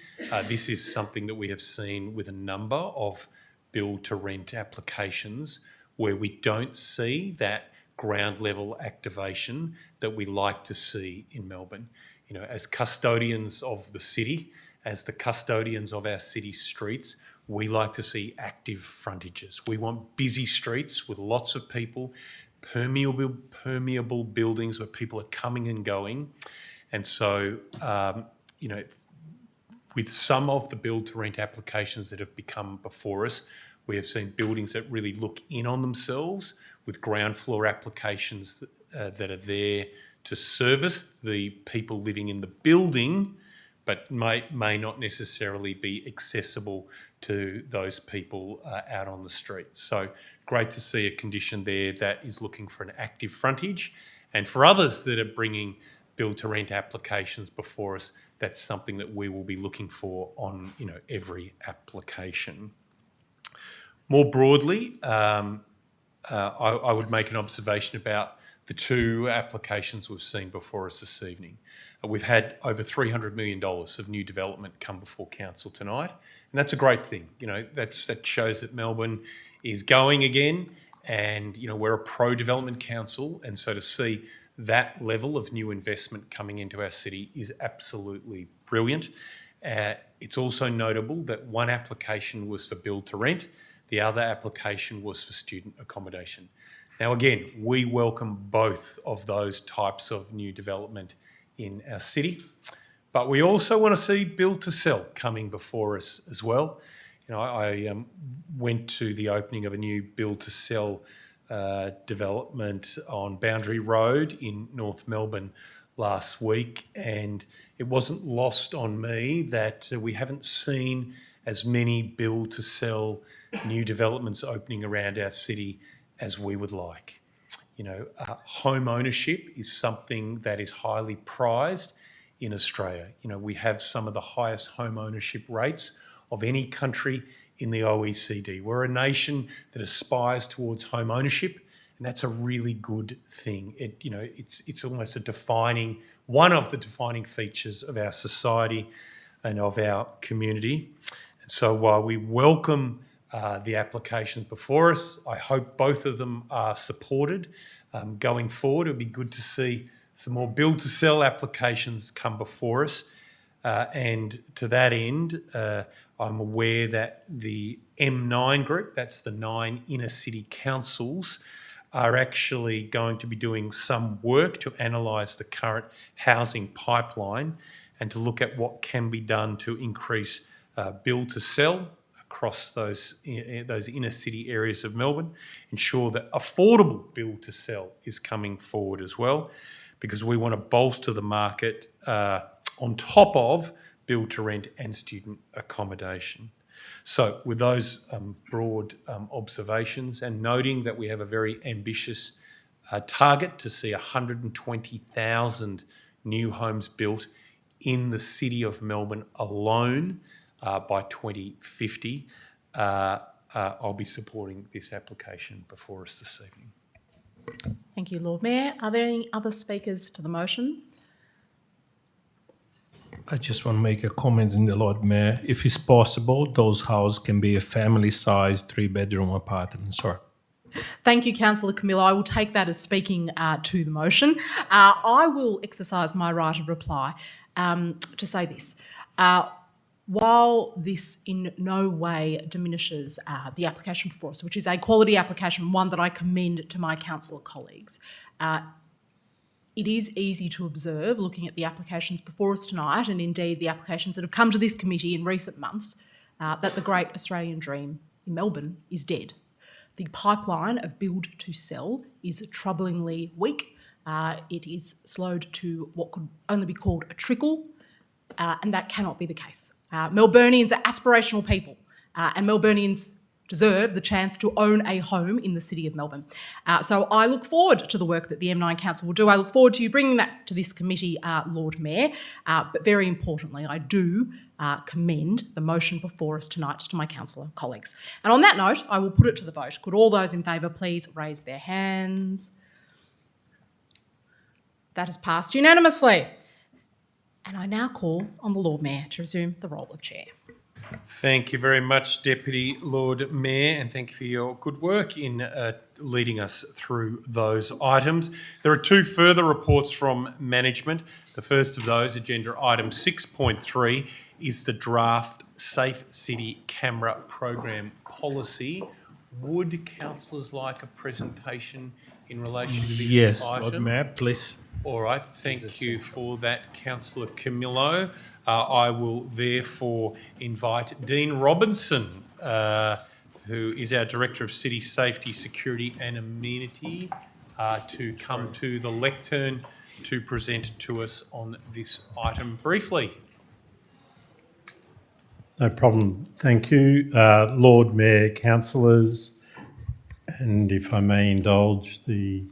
this is something that we have seen with a number of build-to-rent applications where we don't see that ground level activation that we like to see in Melbourne. As custodians of the city, as the custodians of our city streets, we like to see active frontages. We want busy streets with lots of people, permeable buildings where people are coming and going. And so, with some of the build-to-rent applications that have become before us, we have seen buildings that really look in on themselves with ground floor applications that are there to service the people living in the building, but may not necessarily be accessible to those people out on the street. So great to see a condition there that is looking for an active frontage. And for others that are bringing build-to-rent applications before us, that's something that we will be looking for on every application. More broadly, I would make an observation about the two applications we've seen before us this evening. We've had over $300 million of new development come before council tonight, and that's a great thing. That shows that Melbourne is going again, and we're a pro-development council, and so to see that level of new investment coming into our city is absolutely brilliant. It's also notable that one application was for build to rent, the other application was for student accommodation. Now again, we welcome both of those types of new development in our city, but we also want to see build to sell coming before us as well. I went to the opening of a new build to sell development on Boundary Road in North Melbourne last week, and it wasn't lost on me that we haven't seen as many build to sell new developments opening around our city as we would like. Home ownership is something that is highly prized in Australia. We have some of the highest home ownership rates of any country in the OECD. We're a nation that aspires towards home ownership, And that's a really good thing. It's almost one of the defining features of our society and of our community. And so while we welcome the applications before us, I hope both of them are supported. Going forward, it would be good to see some more build to sell applications come before us. And to that end, I'm aware that the M9 group, that's the 9 inner city councils, are actually going to be doing some work to analyse the current housing pipeline and to look at what can be done to increase build to sell across those inner city areas of Melbourne, ensure that affordable build to sell is coming forward as well, because we want to bolster the market on top of build to rent and student accommodation. So with those broad observations and noting that we have a very ambitious target to see 120,000 new homes built in the city of Melbourne alone by 2050, I'll be supporting this application before us this evening. Thank you, Lord Mayor. Are there any other speakers to the motion? I just want to make a comment in the Lord Mayor. If it's possible, those houses can be a family-sized 3-bedroom apartment. Sorry. Thank you, Councillor Camillo. I will take that as speaking to the motion. I will exercise my right of reply to say this. While this in no way diminishes the application before us, which is a quality application, one that I commend to my councillor colleagues, it is easy to observe, looking at the applications before us tonight, and indeed the applications that have come to this committee in recent months, that the great Australian dream in Melbourne is dead. The pipeline of build to sell is troublingly weak. It is slowed to what could only be called a trickle, and that cannot be the case. Melburnians are aspirational people, and Melburnians deserve the chance to own a home in the city of Melbourne. So I look forward to the work that the M9 Council will do. I look forward to you bringing that to this committee, Lord Mayor. But very importantly, I do commend the motion before us tonight to my councillor colleagues. And on that note, I will put it to the vote. Could all those in favour please raise their hands? That has passed unanimously. And I now call on the Lord Mayor to resume the role of chair. Thank you very much, Deputy Lord Mayor, and thank you for your good work in leading us through those items. There are 2 further reports from management. The first of those, agenda item 6.3, is the draft Safe City Camera Program policy. Would councillors like a presentation in relation to this item? Yes, Lord Mayor, please. All right, thank you for that, Councillor Camillo. I will therefore invite Dean Robinson, who is our Director of City Safety, Security and Amenity, to come to the lectern to present to us on this item briefly. No problem. Thank you, Lord Mayor, councillors, and if I may indulge the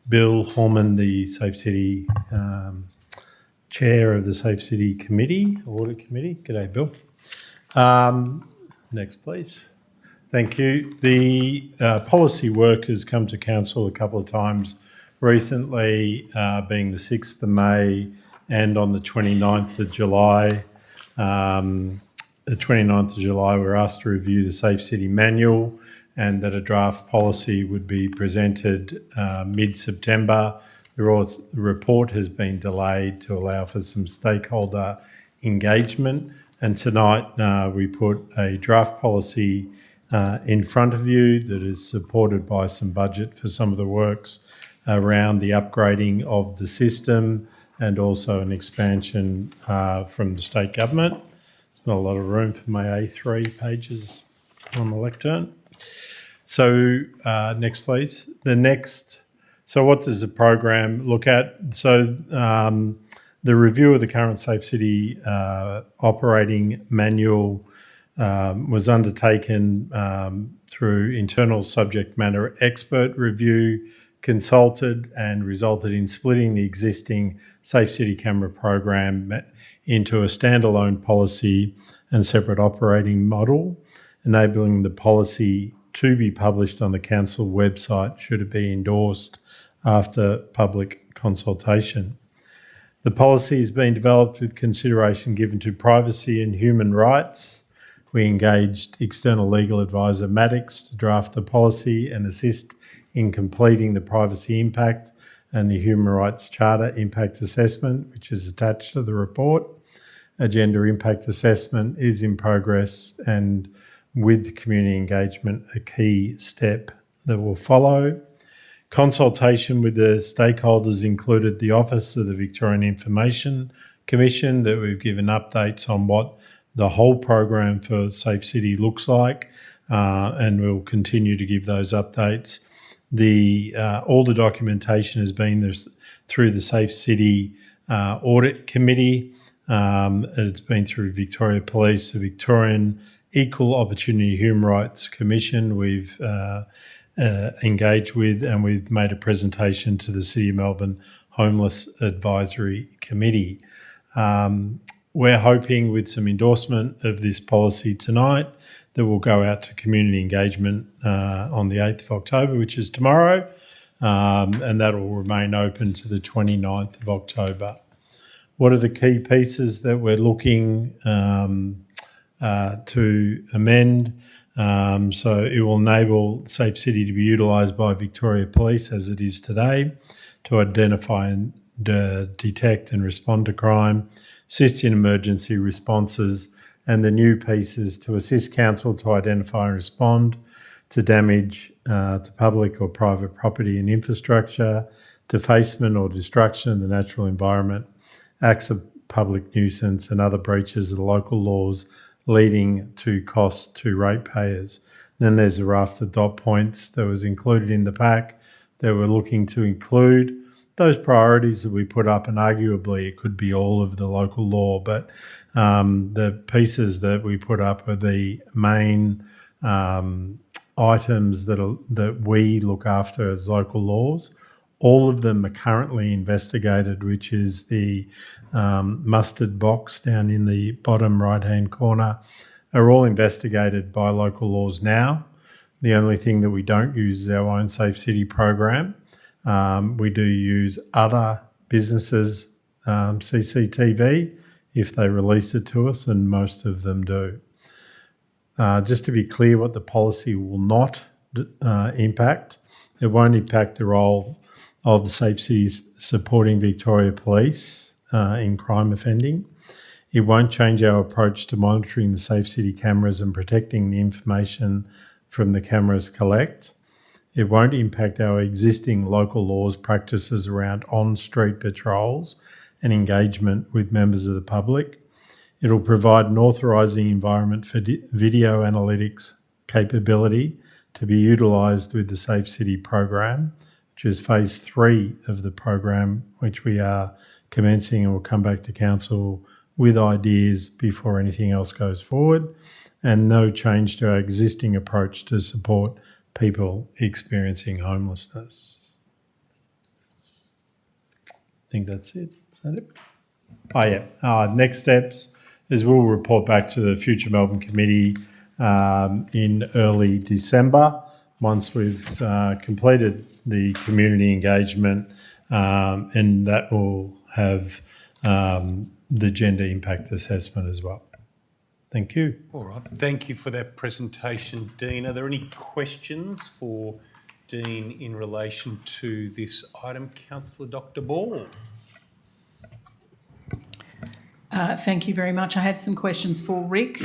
Bill Horman, the Safe City Chair of the Safe City Committee, Audit Committee. G'day, Bill. Next, please. Thank you. The policy work has come to Council a couple of times recently, being the 6th of May and on the 29th of July. The 29th of July, we're asked to review the Safe City Manual and that a draft policy would be presented mid-September. The report has been delayed to allow for some stakeholder engagement, and tonight we put a draft policy in front of you that is supported by some budget for some of the works around the upgrading of the system and also an expansion from the state government. There's not a lot of room for my A3 pages on the lectern. So next, please. So what does the program look at? So the review of the current Safe City operating manual was undertaken through internal subject matter expert review, consulted and resulted in splitting the existing Safe City camera program into a standalone policy and separate operating model, enabling the policy to be published on the council website should it be endorsed after public consultation. The policy has been developed with consideration given to privacy and human rights. We engaged external legal advisor Maddocks to draft the policy and assist in completing the privacy impact and the Human Rights Charter impact assessment, which is attached to the report. A gender impact assessment is in progress, and with community engagement, a key step that will follow. Consultation with the stakeholders included the Office of the Victorian Information Commission, that we've given updates on what the whole program for Safe City looks like, and we'll continue to give those updates. All the documentation has been through the Safe City Audit Committee. It's been through Victoria Police, the Victorian Equal Opportunity Human Rights Commission we've engaged with, and we've made a presentation to the City of Melbourne Homeless Advisory Committee. We're hoping with some endorsement of this policy tonight that will go out to community engagement on the 8th of October, which is tomorrow, and that will remain open to the 29th of October. What are the key pieces that we're looking to amend? So it will enable Safe City to be utilised by Victoria Police as it is today to identify and detect and respond to crime, assist in emergency responses, and the new pieces to assist council to identify and respond to damage to public or private property and infrastructure, defacement or destruction of the natural environment, acts of public nuisance and other breaches of the local laws leading to costs to ratepayers. Then there's a raft of dot points that was included in the pack that we're looking to include those priorities that we put up, and arguably it could be all of the local law, but the pieces that we put up are the main items that we look after as local laws. All of them are currently investigated, which is the mustard box down in the bottom right-hand corner, are all investigated by local laws now. The only thing that we don't use is our own Safe City program. We do use other businesses' CCTV if they release it to us, and most of them do. Just to be clear, what the policy will not impact, it won't impact the role of the Safe Cities supporting Victoria Police in crime offending. It won't change our approach to monitoring the Safe City cameras and protecting the information from the cameras collect. It won't impact our existing local laws, practices around on-street patrols and engagement with members of the public. It'll provide an authorising environment for video analytics capability to be utilised with the Safe City program, which is phase 3 of the program, which we are commencing, and we'll come back to council with ideas before anything else goes forward, and no change to our existing approach to support people experiencing homelessness. I think that's it. Is that it? Oh, yeah. Next steps is we'll report back to the Future Melbourne Committee in early December once we've completed the community engagement, and that will have the gender impact assessment as well. Thank you. All right. Thank you for that presentation, Dean. Are there any questions for Dean in relation to this item? Councillor Dr. Ball. Thank you very much. I had some questions for Rick,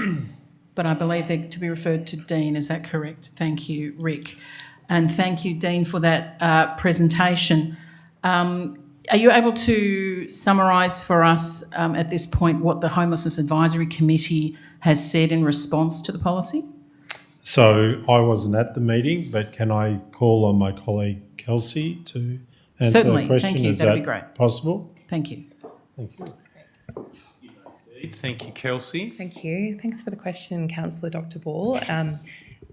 but I believe they're to be referred to Dean. Is that correct? Thank you, Rick. And thank you, Dean, for that presentation. Are you able to summarise for us at this point what the Homelessness Advisory Committee has said in response to the policy? So I wasn't at the meeting, but can I call on my colleague Kelsey to answer Certainly. the question? Thank you. Is That'd that be great. possible? Thank you. Thank you. Thank you, Kelsey. Thank you. Thanks for the question, Councillor Dr. Ball.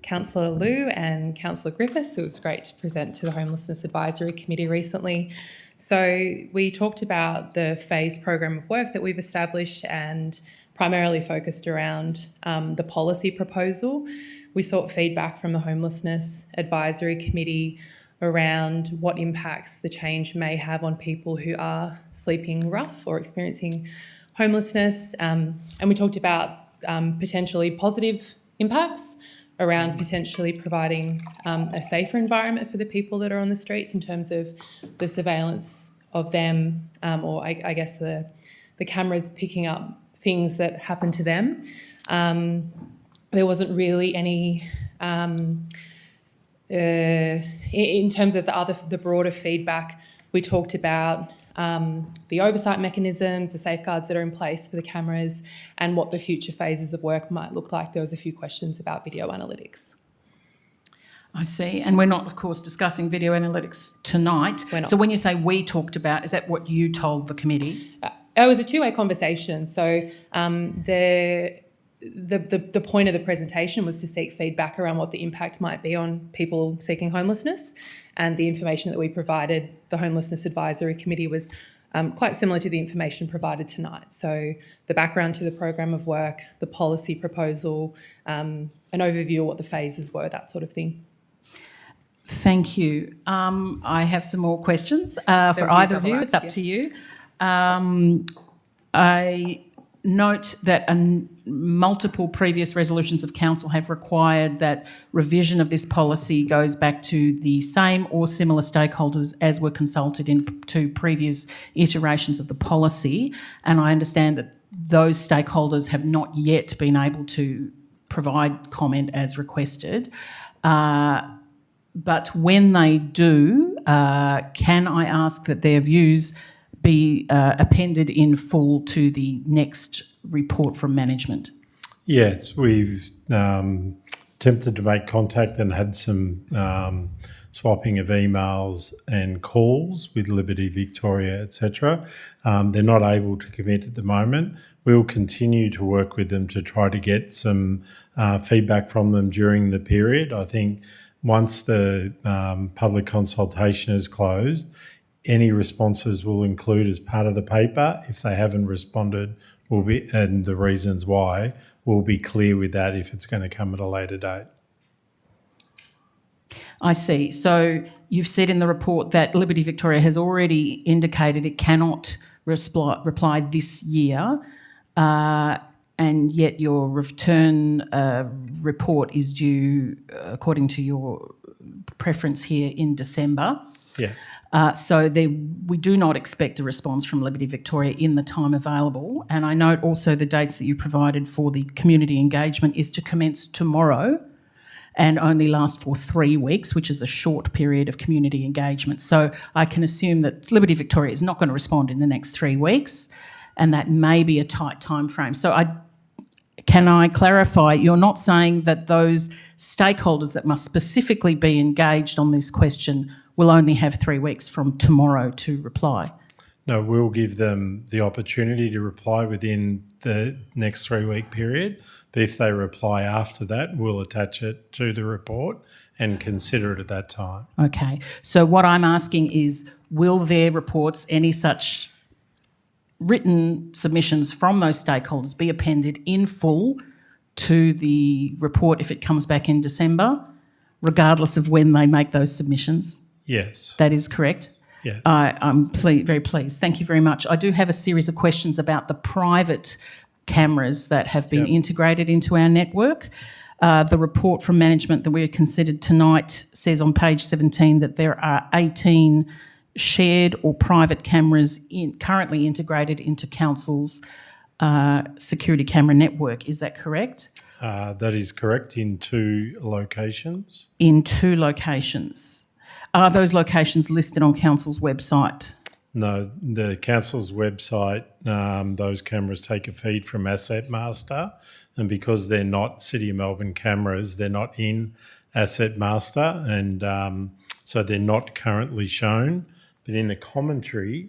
Councillor Liu and Councillor Griffiths, it was great to present to the Homelessness Advisory Committee recently. So we talked about the phase program of work that we've established and primarily focused around the policy proposal. we sought feedback from the Homelessness Advisory Committee around what impacts the change may have on people who are sleeping rough or experiencing homelessness. And we talked about potentially positive impacts around potentially providing a safer environment for the people that are on the streets in terms of the surveillance of them, or I guess the cameras picking up things that happen to them. There wasn't really any, in terms of the broader feedback, we talked about the oversight mechanisms, the safeguards that are in place for the cameras, and what the future phases of work might look like. There was a few questions about video analytics. I see. And we're not, of course, discussing video analytics tonight. We're not. So when you say we talked about, is that what you told the committee? It was a two-way conversation. So the point of the presentation was to seek feedback around what the impact might be on people seeking homelessness, and the information that we provided the Homelessness Advisory Committee was quite similar to the information provided tonight. So the background to the program of work, the policy proposal, an overview of what the phases were, that sort of thing. Thank you. I have some more questions for either of you. It's up to you. I note that multiple previous resolutions of council have required that revision of this policy goes back to the same or similar stakeholders as were consulted into previous iterations of the policy. And I understand that those stakeholders have not yet been able to provide comment as requested. But when they do, can I ask that their views be appended in full to the next report from management? Yes, we've attempted to make contact and had some swapping of emails and calls with Liberty Victoria, etc. They're not able to commit at the moment. We'll continue to work with them to try to get some feedback from them during the period. I think once the public consultation is closed, any responses will include as part of the paper. If they haven't responded, and the reasons why, we'll be clear with that if it's going to come at a later date. I see. So you've said in the report that Liberty Victoria has already indicated it cannot reply this year, and yet your return report is due, according to your preference here, in December. Yeah. So we do not expect a response from Liberty Victoria in the time available. And I note also the dates that you provided for the community engagement is to commence tomorrow and only last for 3 weeks, which is a short period of community engagement. So I can assume that Liberty Victoria is not going to respond in the next 3 weeks, and that may be a tight time frame. So can I clarify, you're not saying that those stakeholders that must specifically be engaged on this question will only have 3 weeks from tomorrow to reply? No, we'll give them the opportunity to reply within the next 3 week period. But if they reply after that, we'll attach it to the report and consider it at that time. Okay. So what I'm asking is, will their reports, any such written submissions from those stakeholders, be appended in full to the report if it comes back in December, regardless of when they make those submissions? Yes. That is correct? Yes. I'm very pleased. Thank you very much. I do have a series of questions about the private cameras that have been integrated into our network. The report from management that we considered tonight says on page 17 that there are 18 shared or private cameras currently integrated into council's security camera network. Is that correct? That is correct, in 2 locations. In 2 locations. Are those locations listed on council's website? No, the council's website, those cameras take a feed from Asset Master, and because they're not City of Melbourne cameras, they're not in Asset Master, and so they're not currently shown. But in the commentary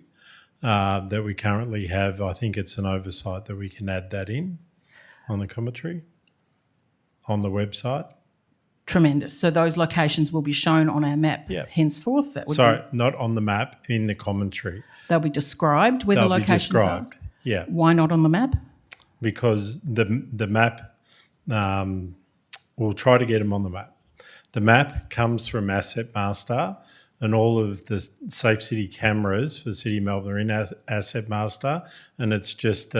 that we currently have, I think it's an oversight that we can add that in on the commentary on the website. Tremendous. So those locations will be shown on our map henceforth? Not on the map, in the commentary. They'll be described where the locations are? Yeah. Why not on the map? Because the map We'll try to get them on the map. The map comes from Asset Master, and all of the Safe City cameras for City of Melbourne are in Asset Master, and it's just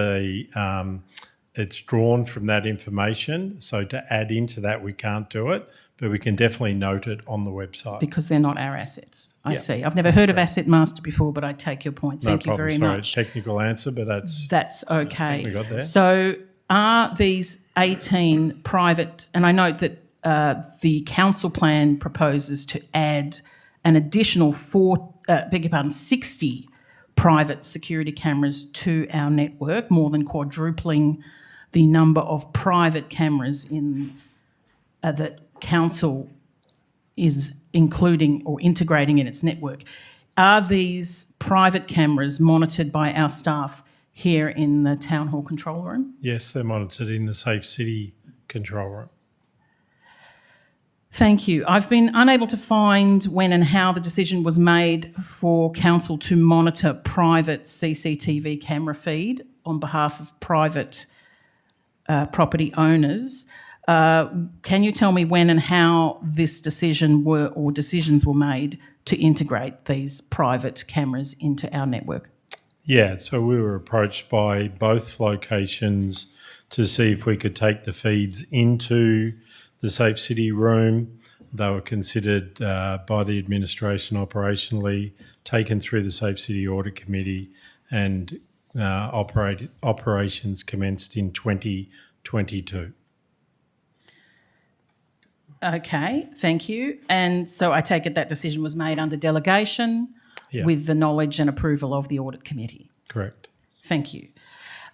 it's drawn from that information. So to add into that, we can't do it, but we can definitely note it on the website. Because they're not our assets. I Yeah, see. I've never heard of Asset Master before, but I take your point. Thank you very much. Technical answer, but That's okay. I think we got there. So are these 18 private, and I note that the council plan proposes to add an additional 60 private security cameras to our network, more than quadrupling the number of private cameras in that council is including or integrating in its network. Are these private cameras monitored by our staff here in the Town Hall control room? Yes, they're monitored in the Safe City control room. Thank you. I've been unable to find when and how the decision was made for council to monitor private CCTV camera feed on behalf of private property owners. Can you tell me when and how this decisions were made to integrate these private cameras into our network? Yeah, so we were approached by both locations to see if we could take the feeds into the Safe City room. They were considered by the administration operationally, taken through the Safe City Audit Committee, and operations commenced in 2022. Okay, thank you. And so I take it that decision was made under delegation with the knowledge and approval of the Audit Committee? Correct. Thank you.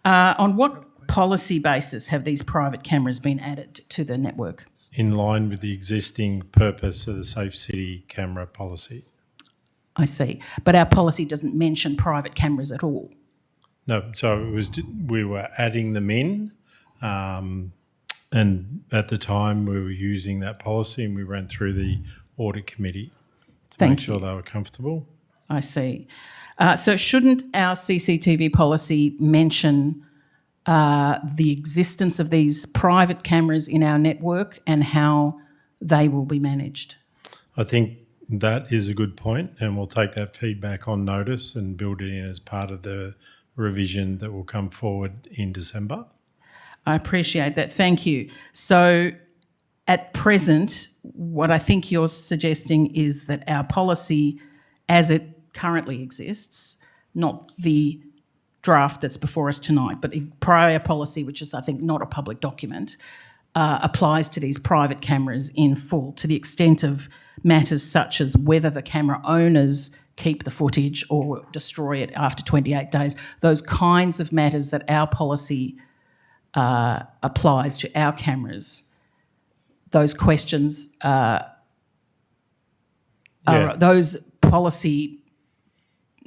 On what policy basis have these private cameras been added to the network? In line with the existing purpose of the Safe City camera policy. I see. But our policy doesn't mention private cameras at all. No, so it was we were adding them in, and at the time we were using that policy, and we ran through the Audit Committee to make sure they were comfortable. I see. So shouldn't our CCTV policy mention the existence of these private cameras in our network and how they will be managed? I think that is a good point, and we'll take that feedback on notice and build it in as part of the revision that will come forward in December. I appreciate that. Thank you. So at present, what I think you're suggesting is that our policy as it currently exists, not the draft that's before us tonight, but a prior policy, which is, I think, not a public document, applies to these private cameras in full to the extent of matters such as whether the camera owners keep the footage or destroy it after 28 days, those kinds of matters that our policy applies to our cameras. Those questions those policy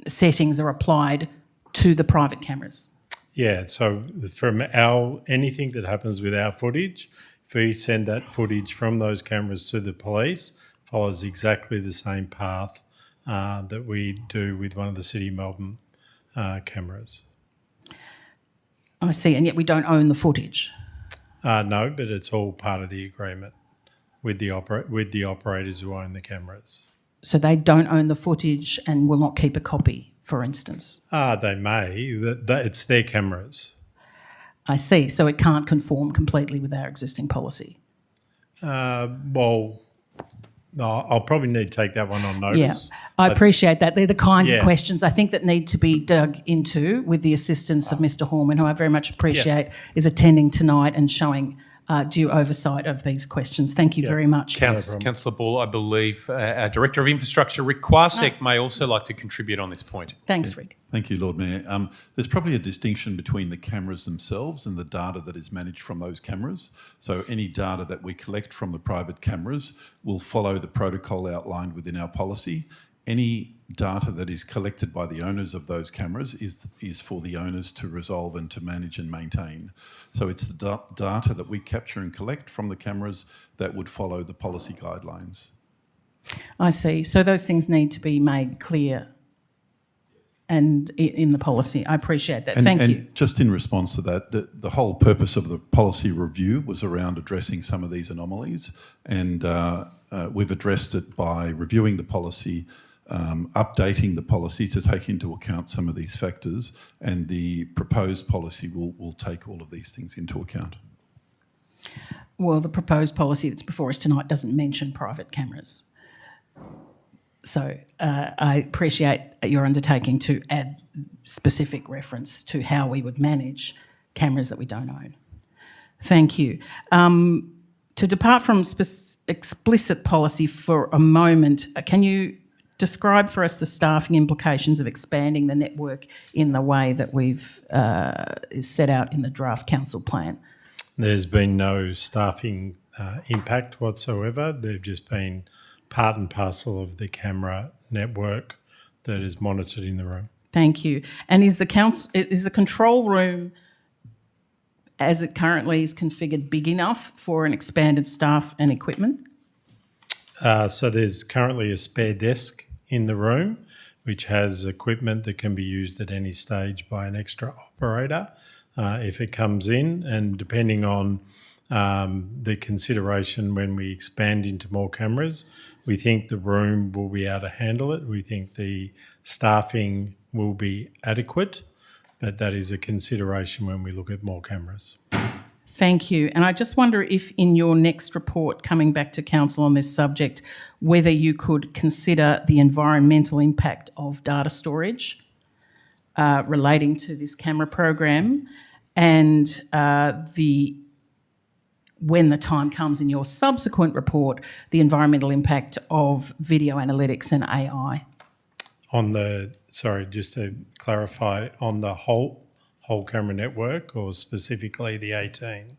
settings are applied to the private cameras. Yeah, so from anything that happens with our footage, if we send that footage from those cameras to the police, follows exactly the same path that we do with one of the City of Melbourne cameras. I see, and yet we don't own the footage. No, but it's all part of the agreement with the operators who own the cameras. So they don't own the footage and will not keep a copy, for instance? They may. It's their cameras. I see. So it can't conform completely with our existing policy? Well, no, I'll probably need to take that one on notice. Yeah, I appreciate that. They're the kinds of Yeah. questions I think that need to be dug into with the assistance of Mr. Horman, who I very much appreciate is attending tonight and showing due oversight of these questions. Thank you very much. Councillor Ball, I believe our Director of Infrastructure, Rick Kwasek, may also like to contribute on this point. Thanks, Rick. Thank you, Lord Mayor. There's probably a distinction between the cameras themselves and the data that is managed from those cameras. So any data that we collect from the private cameras will follow the protocol outlined within our policy. Any data that is collected by the owners of those cameras is for the owners to resolve and to manage and maintain. So it's the data that we capture and collect from the cameras that would follow the policy guidelines. I see. So those things need to be made clear. and in the policy. I appreciate that. And, Thank and you. just in response to that, the whole purpose of the policy review was around addressing some of these anomalies, and we've addressed it by reviewing the policy, updating the policy to take into account some of these factors, and the proposed policy will take all of these things into account. Well, the proposed policy that's before us tonight doesn't mention private cameras. So I appreciate your undertaking to add specific reference to how we would manage cameras that we don't own. Thank you. To depart from explicit policy for a moment, can you describe for us the staffing implications of expanding the network in the way that we've is set out in the draft council plan? There's been no staffing impact whatsoever. They've just been part and parcel of the camera network that is monitored in the room. Thank you. And is the control room, as it currently is configured, big enough for an expanded staff and equipment? So there's currently a spare desk in the room, which has equipment that can be used at any stage by an extra operator if it comes in, and depending on the consideration when we expand into more cameras, we think the room will be able to handle it. We think the staffing will be adequate, but that is a consideration when we look at more cameras. Thank you. And I just wonder if in your next report coming back to council on this subject, whether you could consider the environmental impact of data storage relating to this camera program, and when the time comes in your subsequent report, the environmental impact of video analytics and AI. Just to clarify, on the whole camera network, or specifically the 18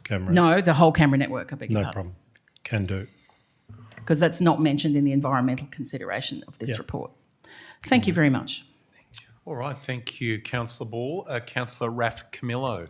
cameras? No, the whole camera network, I beg your No pardon. problem. Can do. Because that's not mentioned in the environmental consideration of this report. Thank you very much. All right, thank you, Councillor Ball. Councillor Raf Camillo.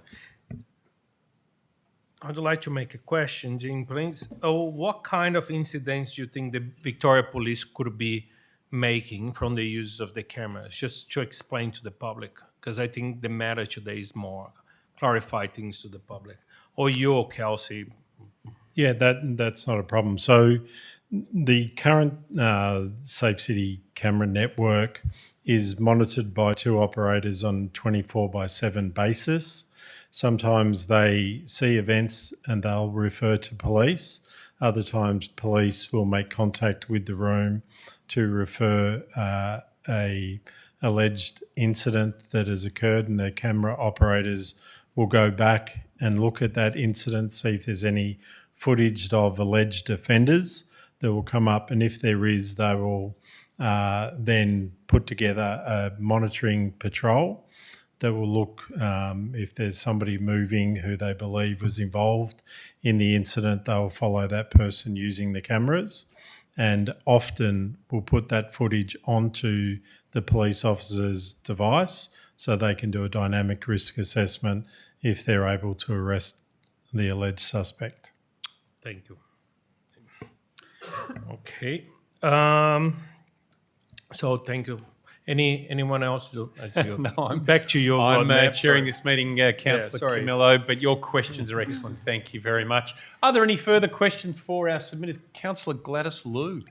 I'd like to make a question, Jean, please. What kind of incidents do you think the Victoria Police could be making from the use of the cameras? Just to explain to the public, because I think the matter today is more clarify things to the public. Or you, or Kelsey. Yeah, that's not a problem. So the current Safe City camera network is monitored by 2 operators on 24/7 basis. Sometimes they see events and they'll refer to police. Other times police will make contact with the room to refer a alleged incident that has occurred, and the camera operators will go back and look at that incident, see if there's any footage of alleged offenders that will come up, and if there is, they will then put together a monitoring patrol that will look if there's somebody moving who they believe was involved in the incident. They will follow that person using the cameras, and often will put that footage onto the police officer's device so they can do a dynamic risk assessment if they're able to arrest the alleged suspect. Thank you. Okay. So thank you. Anyone else? No, I'm back to you. I'm Lord Mayor. chairing this meeting, Councillor sorry. Camillo, but your questions are excellent. Thank you very much. Are there any further questions for our submitted? Councillor Gladys Liu.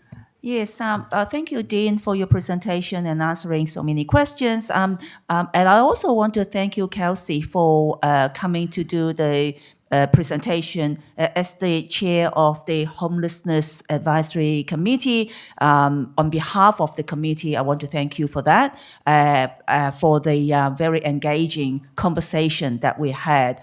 Yes, thank you, Dean, for your presentation and answering so many questions. And I also want to thank you, Kelsey, for coming to do the presentation as the chair of the Homelessness Advisory Committee. On behalf of the committee, I want to thank you for that, for the very engaging conversation that we had,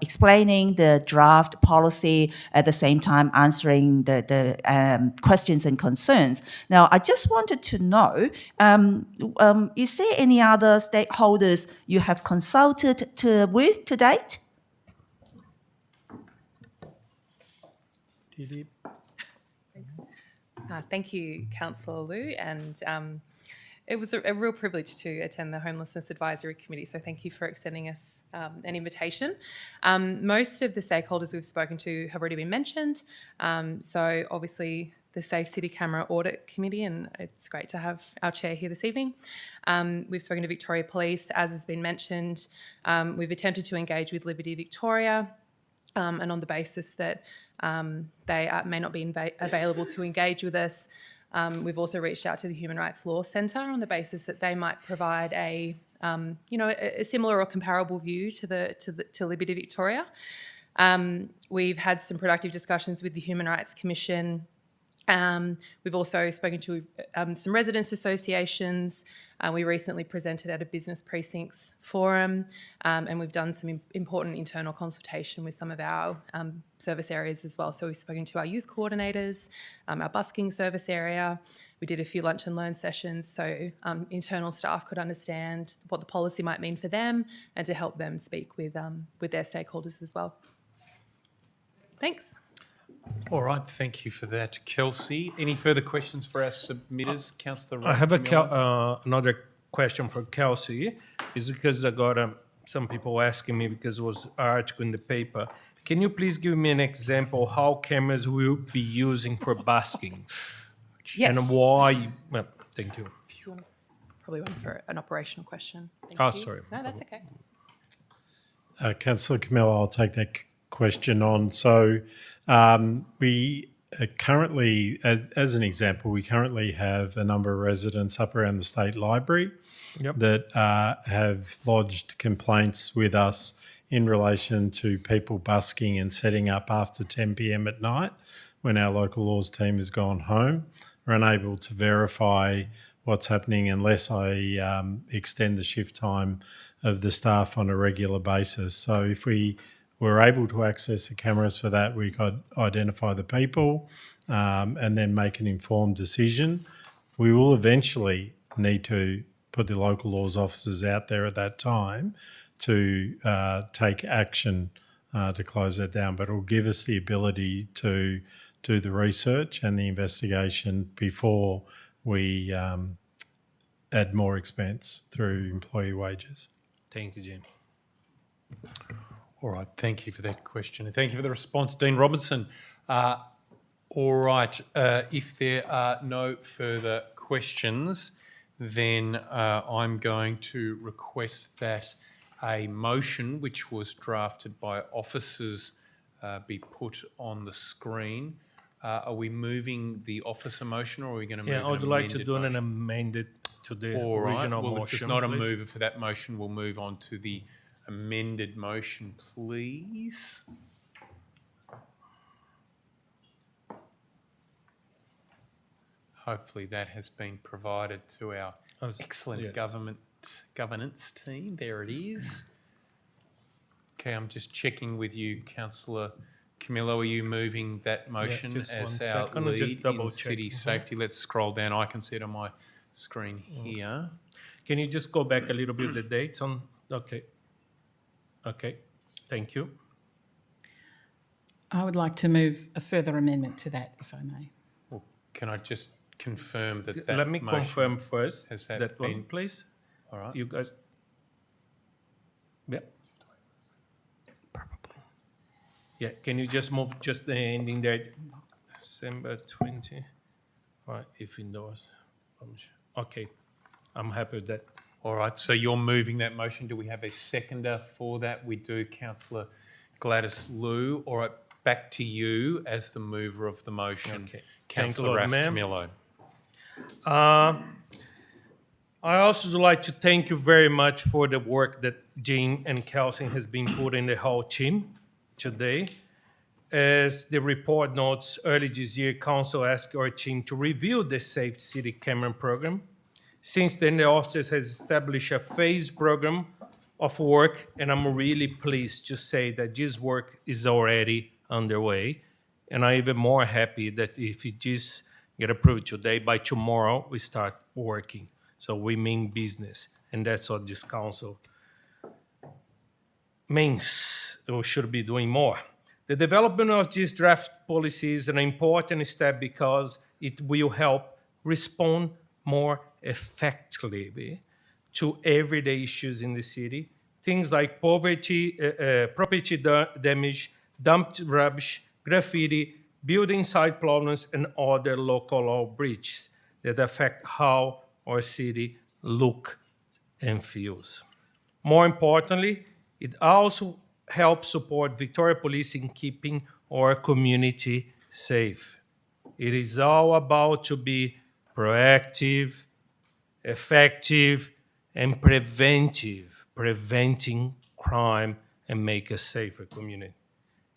explaining the draft policy, at the same time answering the questions and concerns. Now, I just wanted to know, is there any other stakeholders you have consulted with to date? Thank you, Councillor Liu, and it was a real privilege to attend the Homelessness Advisory Committee, so thank you for extending us an invitation. Most of the stakeholders we've spoken to have already been mentioned, so obviously the Safe City Camera Audit Committee, and it's great to have our chair here this evening. We've spoken to Victoria Police, as has been mentioned. We've attempted to engage with Liberty Victoria, and on the basis that they may not be available to engage with us, we've also reached out to the Human Rights Law Centre on the basis that they might provide a similar or comparable view to Liberty Victoria. We've had some productive discussions with the Human Rights Commission. We've also spoken to some residents' associations. We recently presented at a business precincts forum, and we've done some important internal consultation with some of our service areas as well. So we've spoken to our youth coordinators, our busking service area. We did a few lunch and learn sessions so internal staff could understand what the policy might mean for them and to help them speak with their stakeholders as well. Thanks. All right, thank you for that, Kelsey. Any further questions for our submitters, Councillor? I have another question for Kelsey. Is because I got some people asking me because it was an article in the paper. Can you please give me an example how cameras will be using for busking? Yes. And why? Well, thank you. It's probably one for an operational question. Thank Oh, you. sorry. No, that's okay. Councillor Camilla, I'll take that question on. So we currently, as an example, we currently have a number of residents up around the State Library that have lodged complaints with us in relation to people busking and setting up after 10 p.m. at night when our local laws team has gone home. We're unable to verify what's happening unless I extend the shift time of the staff on a regular basis. So if we were able to access the cameras for that, we could identify the people and then make an informed decision. We will eventually need to put the local laws officers out there at that time to take action to close that down, but it will give us the ability to do the research and the investigation before we add more expense through employee wages. Thank you, Jim. All right, thank you for that question. And thank you for the response, Dean Robinson. All right, if there are no further questions, then I'm going to request that a motion which was drafted by officers be put on the screen. Are we moving the officer motion or are we going to move I would like to do an amended to the original well, motion. if there's not a please. mover for that motion, we'll move on to the amended motion, please. Hopefully that has been provided to our excellent yes. governance team. There it is. Okay, I'm just checking with you, Councillor Camillo. Are you moving that motion just as one our second, I'll just lead double in check. city safety? Let's scroll down. I can see it on my screen here. Can you just go back a little bit, the dates on? Okay. Okay, thank you. I would like to move a further amendment to that, if I may. Well, can I just confirm that Let me motion confirm first has that been, one, please. All right. You guys. Yeah. Yeah, can you just move just the ending date, December 20, right, if endorsed. Okay, I'm happy with that. All right, so you're moving that motion. Do we have a seconder for that? We do, Councillor Gladys Liu. All right, back to you as the mover of the motion. Okay. Councillor Raf Camillo. I also would like to thank you very much for the work that Jean and Kelsey has been putting the whole team today. As the report notes, early this year, Council asked our team to review the Safe City Camera program. Since then, the office has established a phased program of work, and I'm really pleased to say that this work is already underway. And I'm even more happy that if it just get approved today, by tomorrow, we start working. So we mean business, and that's what this council means, or should be doing more. The development of this draft policy is an important step because it will help respond more effectively to everyday issues in the city. Things like poverty, property damage, dumped rubbish, graffiti, building site problems, and other local law breaches that affect how our city looks and feels. More importantly, it also helps support Victoria Police in keeping our community safe. It is all about to be proactive, effective, and preventing crime and make a safer community,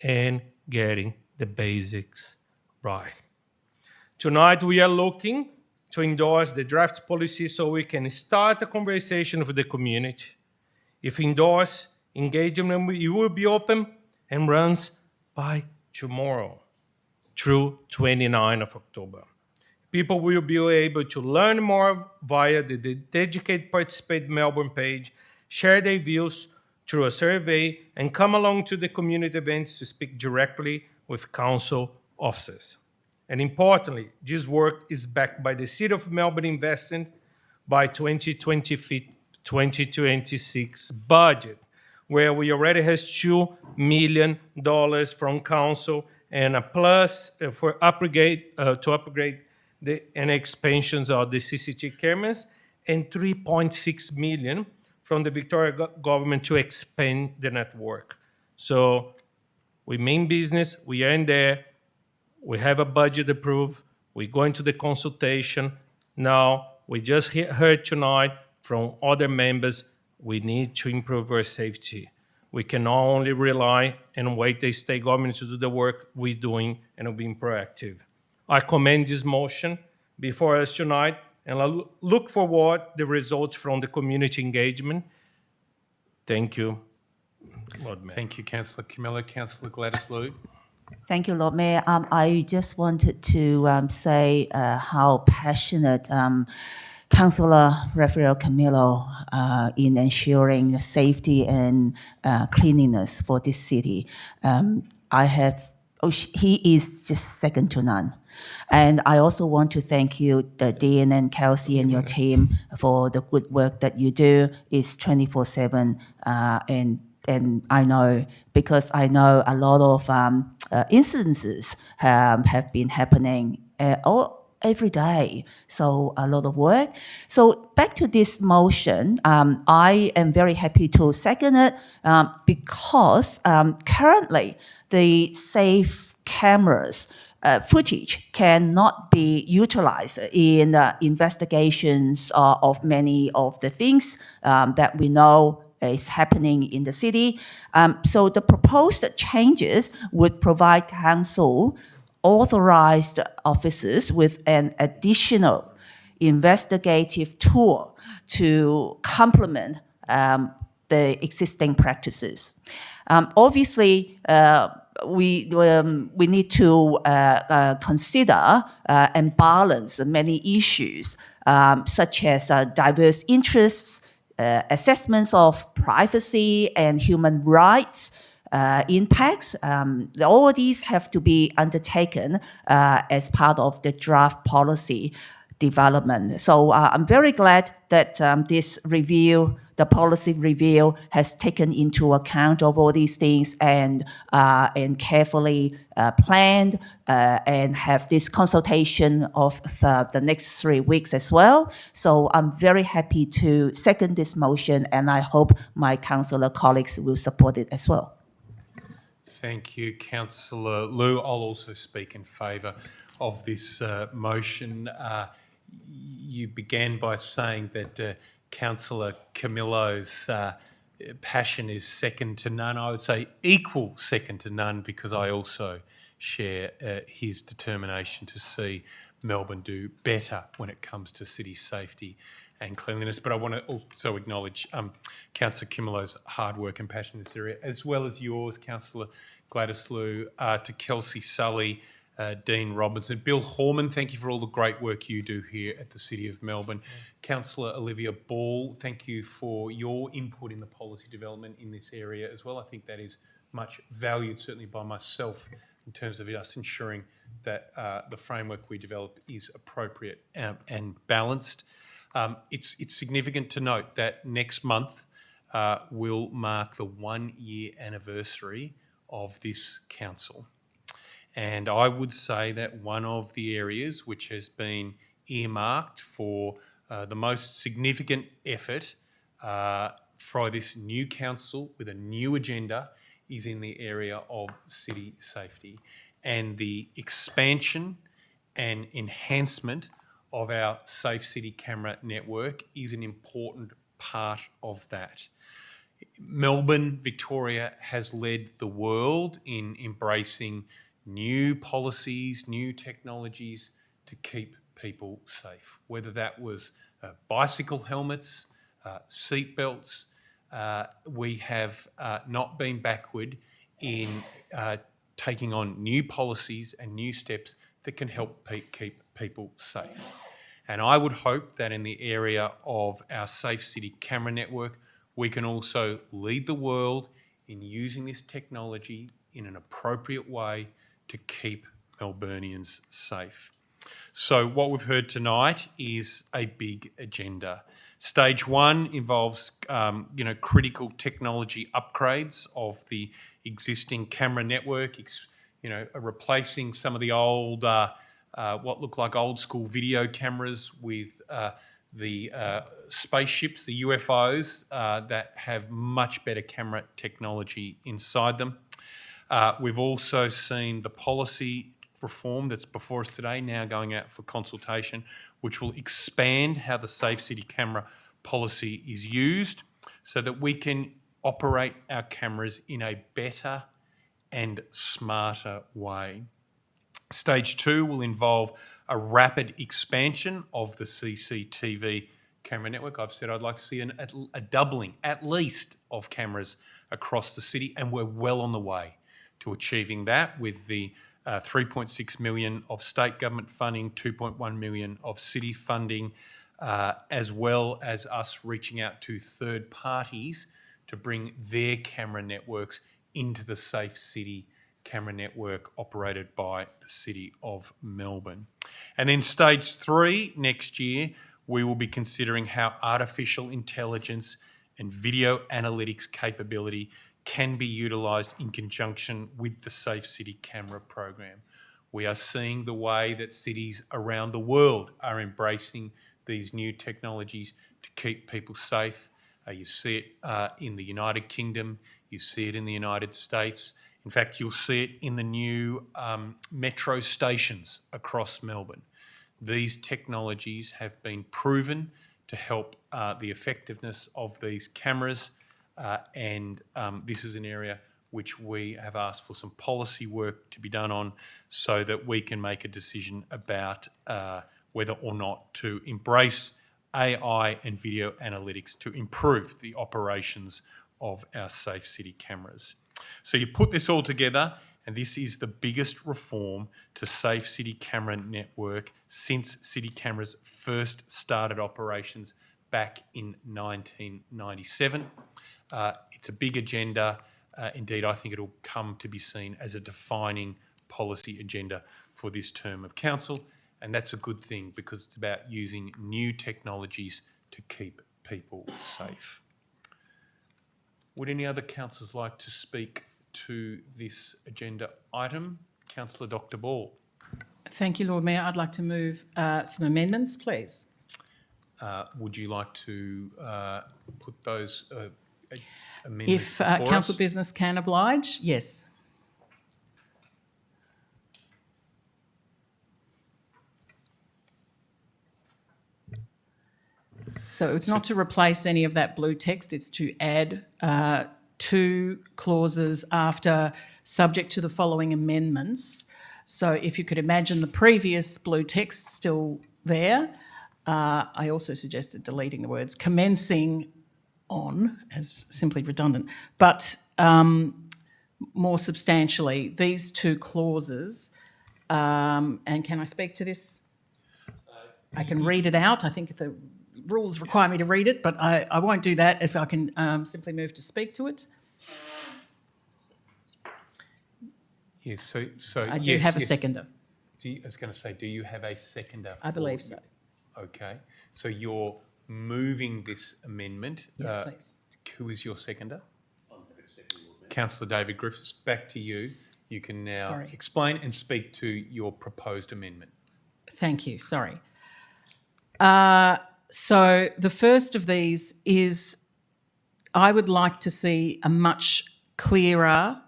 and getting the basics right. Tonight, we are looking to endorse the draft policy so we can start a conversation with the community. If endorsed, engagement will be open and runs by tomorrow through 29th of October. People will be able to learn more via the dedicated Participate Melbourne page, share their views through a survey, and come along to the community events to speak directly with council officers. And importantly, this work is backed by the City of Melbourne investing by 2026 budget, where we already has $2 million from council and a plus to upgrade and expansions of the CCT cameras, and $3.6 million from the Victoria government to expand the network. So we mean business, we are in there, we have a budget approved, we go into the consultation. Now, we just heard tonight from other members, we need to improve our safety. We can not only rely and wait the state government to do the work we're doing and being proactive. I commend this motion before us tonight, and I look forward to the results from the community engagement. Thank you, Lord Mayor. Thank you, Councillor Camillo. Councillor Gladys Liu. Thank you, Lord Mayor. I just wanted to say how passionate Councillor Raphael Camillo in ensuring the safety and cleanliness for this city. He is just second to none. And I also want to thank you, Dean and Kelsey and your team, for the good work that you do. It's 24/7, and I know, because I know a lot of incidences have been happening every day, so a lot of work. So back to this motion, I am very happy to second it because currently the safe cameras footage cannot be utilized in investigations of many of the things that we know is happening in the city. So the proposed changes would provide council authorized officers with an additional investigative tool to complement the existing practices. Obviously, we need to consider and balance many issues, such as diverse interests, assessments of privacy and human rights, impacts. All these have to be undertaken as part of the draft policy development. So I'm very glad that this review, the policy review, has taken into account of all these things and carefully planned and have this consultation of the next 3 weeks as well. So I'm very happy to second this motion, and I hope my councillor colleagues will support it as well. Thank you, Councillor Liu. I'll also speak in favour of this motion. You began by saying that Councillor Camillo's passion is second to none. I would say equal second to none, because I also share his determination to see Melbourne do better when it comes to city safety and cleanliness. But I want to also acknowledge Councillor Camillo's hard work and passion in this area, as well as yours, Councillor Gladys Liu, to Kelsey Sully, Dean Robinson, Bill Horman, thank you for all the great work you do here at the City of Melbourne. Councillor Olivia Ball, thank you for your input in the policy development in this area as well. I think that is much valued, certainly by myself, in terms of us ensuring that the framework we develop is appropriate and balanced. It's significant to note that next month will mark the 1-year anniversary of this council. And I would say that one of the areas which has been earmarked for the most significant effort for this new council with a new agenda is in the area of city safety. And the expansion and enhancement of our Safe City camera network is an important part of that. Melbourne, Victoria has led the world in embracing new policies, new technologies to keep people safe, whether that was bicycle helmets, seat belts. We have not been backward in taking on new policies and new steps that can help keep people safe. And I would hope that in the area of our Safe City camera network, we can also lead the world in using this technology in an appropriate way to keep Melburnians safe. So what we've heard tonight is a big agenda. Stage one involves, critical technology upgrades of the existing camera network, replacing some of the old, what look like old school video cameras with the spaceships, the UFOs, that have much better camera technology inside them. We've also seen the policy reform that's before us today now going out for consultation, which will expand how the Safe City camera policy is used so that we can operate our cameras in a better and smarter way. Stage two will involve a rapid expansion of the CCTV camera network. I've said I'd like to see a doubling, at least, of cameras across the city, and we're well on the way to achieving that with the 3.6 million of state government funding, 2.1 million of city funding, as well as us reaching out to third parties to bring their camera networks into the Safe City camera network operated by the City of Melbourne. And then stage three, next year, we will be considering how artificial intelligence and video analytics capability can be utilised in conjunction with the Safe City camera program. We are seeing the way that cities around the world are embracing these new technologies to keep people safe. You see it in the United Kingdom, you see it in the United States. In fact, you'll see it in the new metro stations across Melbourne. These technologies have been proven to help the effectiveness of these cameras, and this is an area which we have asked for some policy work to be done on so that we can make a decision about whether or not to embrace AI and video analytics to improve the operations of our Safe City cameras. So you put this all together, and this is the biggest reform to Safe City camera network since City Cameras first started operations back in 1997. It's a big agenda. Indeed, I think it'll come to be seen as a defining policy agenda for this term of council, and that's a good thing because it's about using new technologies to keep people safe. Would any other councillors like to speak to this agenda item? Councillor Dr. Ball. Thank you, Lord Mayor. I'd like to move some amendments, please. Would you like to put those amendments If before council us? business can oblige, yes. So it's not to replace any of that blue text, it's to add two clauses after subject to the following amendments. So if you could imagine the previous blue text still there, I also suggested deleting the words commencing on as simply redundant. But more substantially, these two clauses, and can I speak to this? I can read it out. I think the rules require me to read it, but I won't do that if I can simply move to speak to it. Yes, so I do have a seconder. I was going to say, do you have a seconder? I believe so. Okay, so you're moving this amendment. Yes, please. Who is your seconder? Councillor David Griffiths, back to you. You can now Sorry. explain and speak to your proposed amendment. Thank you. Sorry. So the first of these is I would like to see a much clearer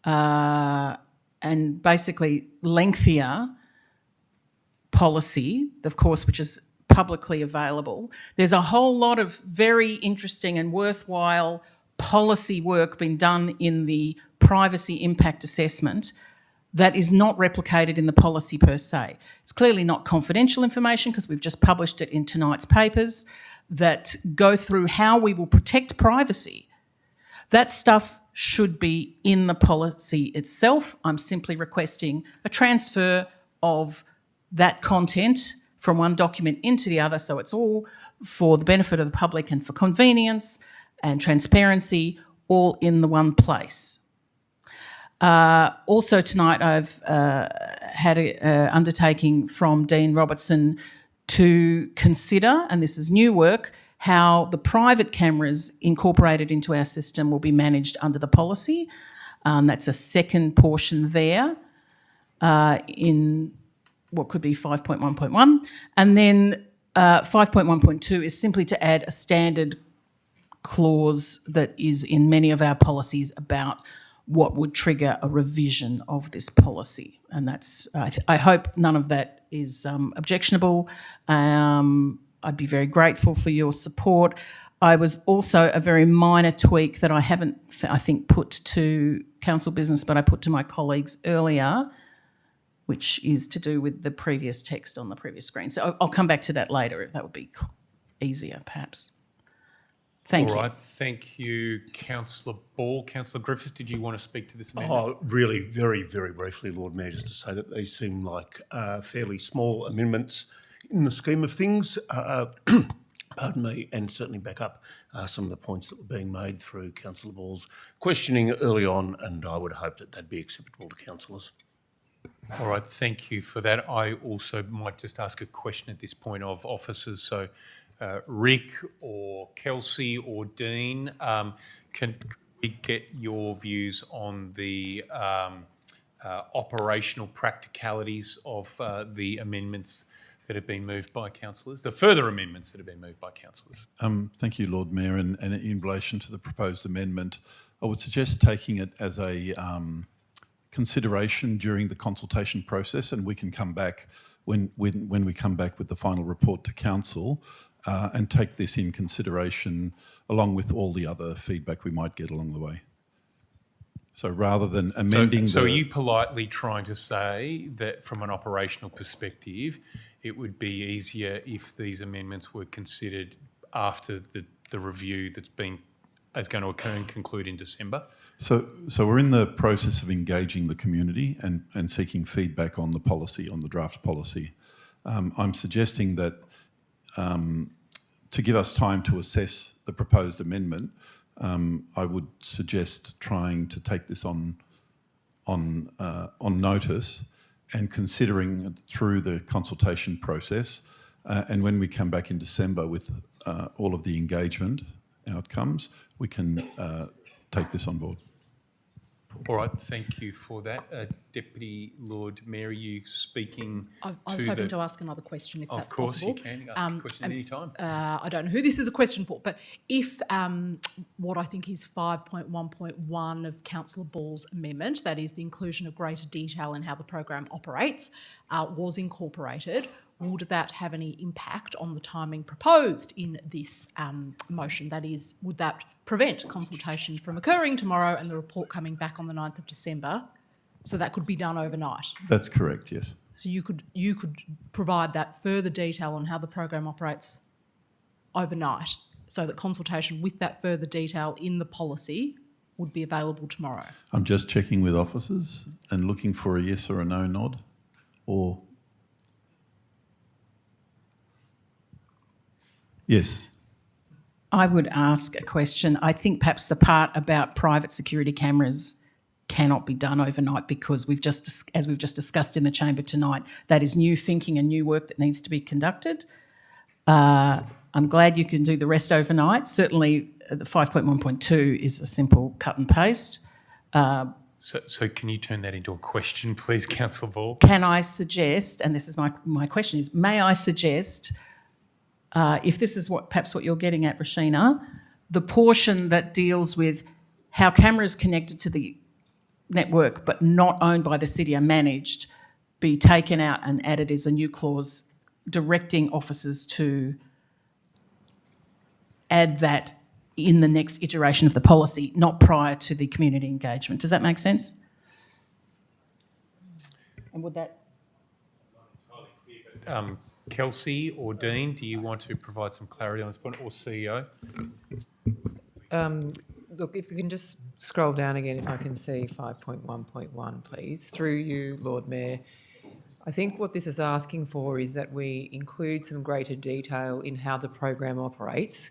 and basically lengthier policy, of course, which is publicly available. There's a whole lot of very interesting and worthwhile policy work being done in the privacy impact assessment that is not replicated in the policy per se. It's clearly not confidential information because we've just published it in tonight's papers that go through how we will protect privacy. That stuff should be in the policy itself. I'm simply requesting a transfer of that content from one document into the other, so it's all for the benefit of the public and for convenience and transparency, all in the one place. Also tonight I've had an undertaking from Dean Robertson to consider, and this is new work, how the private cameras incorporated into our system will be managed under the policy. That's a second portion there in what could be 5.1.1. And then 5.1.2 is simply to add a standard clause that is in many of our policies about what would trigger a revision of this policy. And that's, I hope none of that is objectionable. I'd be very grateful for your support. I was also a very minor tweak that I haven't, I think, put to council business, but I put to my colleagues earlier, which is to do with the previous text on the previous screen. So I'll come back to that later if that would be easier, perhaps. Thank you. All right, thank you, Councillor Ball. Councillor Griffiths, did you want to speak to this amendment? Oh, really, very, very briefly, Lord Mayor, just to say that these seem like fairly small amendments in the scheme of things. Pardon me, and certainly back up some of the points that were being made through Councillor Ball's questioning early on, and I would hope that that'd be acceptable to councillors. All right, thank you for that. I also might just ask a question at this point of officers. So Rick or Kelsey or Dean, can we get your views on the operational practicalities of the amendments that have been moved by councillors, the further amendments that have been moved by councillors? Thank you, Lord Mayor. And in relation to the proposed amendment, I would suggest taking it as a consideration during the consultation process, and we can come back when we come back with the final report to council and take this in consideration along with all the other feedback we might get along the way. So rather than amending So are you politely trying to say that from an operational perspective, it would be easier if these amendments were considered after the review is going to occur and conclude in December? So we're in the process of engaging the community and seeking feedback on the policy, on the draft policy. I'm suggesting that to give us time to assess the proposed amendment, I would suggest trying to take this on notice and considering it through the consultation process. And when we come back in December with all of the engagement outcomes, we can take this on board. All right, thank you for that. Deputy Lord Mayor, are you speaking I was hoping to ask another question, if that's possible. Of course you can. Ask a question at any time. I don't know who this is a question for, but if what I think is 5.1.1 of Councillor Ball's amendment, that is the inclusion of greater detail in how the program operates, was incorporated, would that have any impact on the timing proposed in this motion? That is, would that prevent consultation from occurring tomorrow and the report coming back on the 9th of December? So that could be done overnight. That's correct, yes. So you could provide that further detail on how the program operates overnight, so that consultation with that further detail in the policy would be available tomorrow. I'm just checking with officers and looking for a yes or a no nod, or yes. I would ask a question. I think perhaps the part about private security cameras cannot be done overnight because as we've just discussed in the chamber tonight, that is new thinking and new work that needs to be conducted. I'm glad you can do the rest overnight. Certainly the 5.1.2 is a simple cut and paste. So can you turn that into a question, please, Councillor Ball? Can I suggest, and this is my question is, may I suggest, if this is perhaps what you're getting at, Rashina, the portion that deals with how cameras connected to the network but not owned by the city are managed be taken out and added as a new clause directing officers to add that in the next iteration of the policy, not prior to the community engagement. Does that make sense? And would that... Kelsey or Dean, do you want to provide some clarity on this point, or CEO? Look, if you can just scroll down again, if I can see 5.1.1, please, through you, Lord Mayor. I think what this is asking for is that we include some greater detail in how the program operates,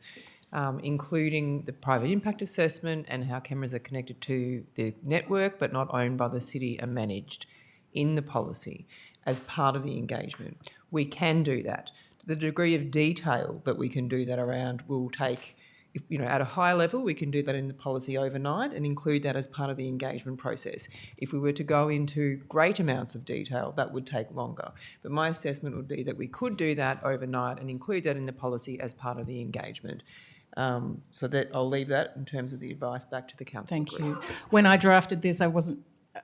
including the private impact assessment and how cameras are connected to the network but not owned by the city are managed in the policy as part of the engagement. We can do that. The degree of detail that we can do that around will take, at a high level, we can do that in the policy overnight and include that as part of the engagement process. If we were to go into great amounts of detail, that would take longer. But my assessment would be that we could do that overnight and include that in the policy as part of the engagement. So that I'll leave that in terms of the advice back to the council. Thank you. When I drafted this,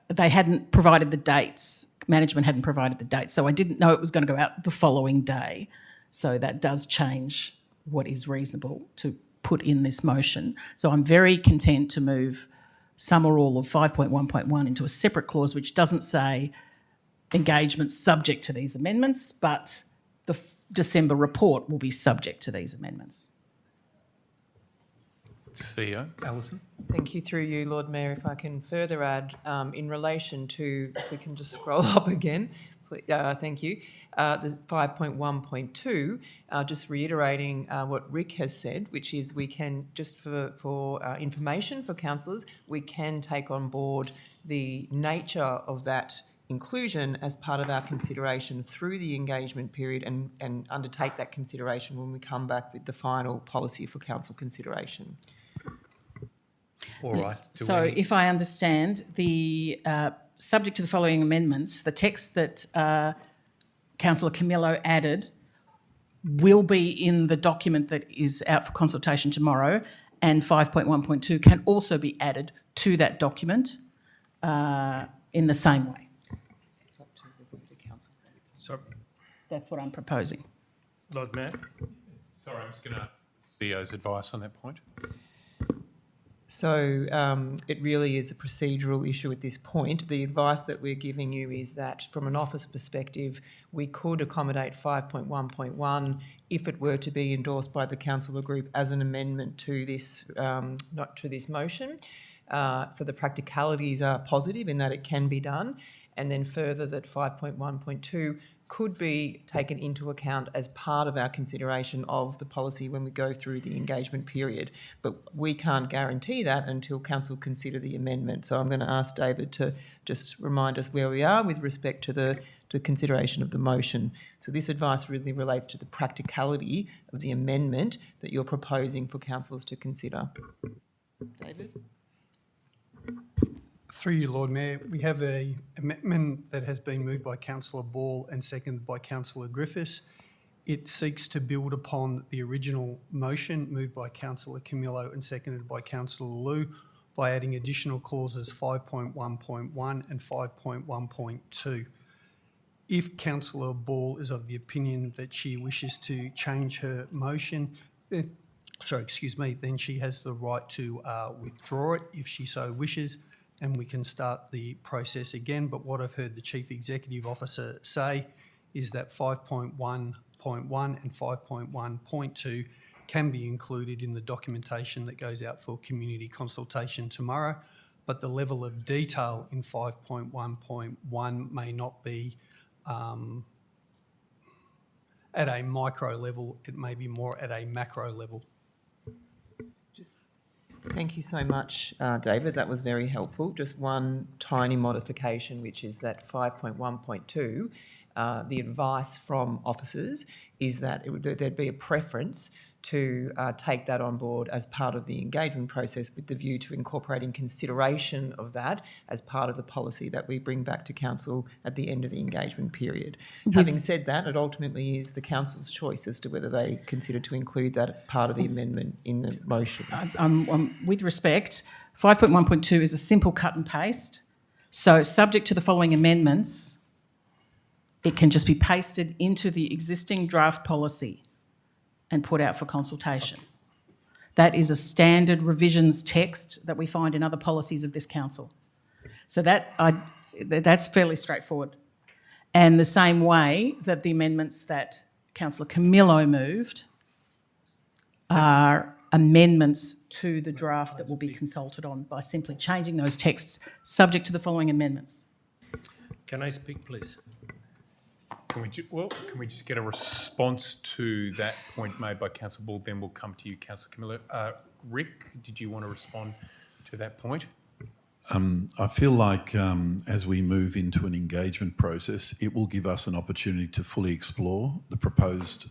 they hadn't provided the dates. Management hadn't provided the dates, so I didn't know it was going to go out the following day. So that does change what is reasonable to put in this motion. So I'm very content to move some or all of 5.1.1 into a separate clause which doesn't say engagement subject to these amendments, but the December report will be subject to these amendments. CEO, Alison. Thank you, through you, Lord Mayor. If I can further add, in relation to, if we can just scroll up again, thank you, the 5.1.2, just reiterating what Rick has said, which is we can, just for information for councillors, we can take on board the nature of that inclusion as part of our consideration through the engagement period and undertake that consideration when we come back with the final policy for council consideration. All right. Yes. So if I understand, the subject to the following amendments, the text that Councillor Camillo added will be in the document that is out for consultation tomorrow, and 5.1.2 can also be added to that document in the same way. It's up to the council. So, That's what I'm proposing. Lord Mayor. Sorry, I'm just going to ask the CEO's advice on that point. So it really is a procedural issue at this point. The advice that we're giving you is that from an office perspective, we could accommodate 5.1.1 if it were to be endorsed by the councillor group as an amendment to this, not to this motion. So the practicalities are positive in that it can be done. And then further that 5.1.2 could be taken into account as part of our consideration of the policy when we go through the engagement period. But we can't guarantee that until council consider the amendment. So I'm going to ask David to just remind us where we are with respect to the consideration of the motion. So this advice really relates to the practicality of the amendment that you're proposing for councillors to consider. David? Through you, Lord Mayor, we have an amendment that has been moved by Councillor Ball and seconded by Councillor Griffiths. It seeks to build upon the original motion moved by Councillor Camillo and seconded by Councillor Liu by adding additional clauses 5.1.1 and 5.1.2. If Councillor Ball is of the opinion that she wishes to change her motion, then she has the right to withdraw it if she so wishes, and we can start the process again. But what I've heard the Chief Executive Officer say is that 5.1.1 and 5.1.2 can be included in the documentation that goes out for community consultation tomorrow, but the level of detail in 5.1.1 may not be at a micro level, it may be more at a macro level. Thank you so much, David. That was very helpful. Just one tiny modification, which is that 5.1.2, the advice from officers is that there'd be a preference to take that on board as part of the engagement process with the view to incorporating consideration of that as part of the policy that we bring back to council at the end of the engagement period. Having said that, it ultimately is the council's choice as to whether they consider to include that part of the amendment in the motion. With respect, 5.1.2 is a simple cut and paste. So subject to the following amendments, it can just be pasted into the existing draft policy and put out for consultation. That is a standard revisions text that we find in other policies of this council. So that's fairly straightforward. And the same way that the amendments that Councillor Camillo moved are amendments to the draft that will be consulted on by simply changing those texts subject to the following amendments. Can I speak, please? Can we just get a response to that point made by Councillor Ball? Then we'll come to you, Councillor Camillo. Rick, did you want to respond to that point? I feel like as we move into an engagement process, it will give us an opportunity to fully explore the proposed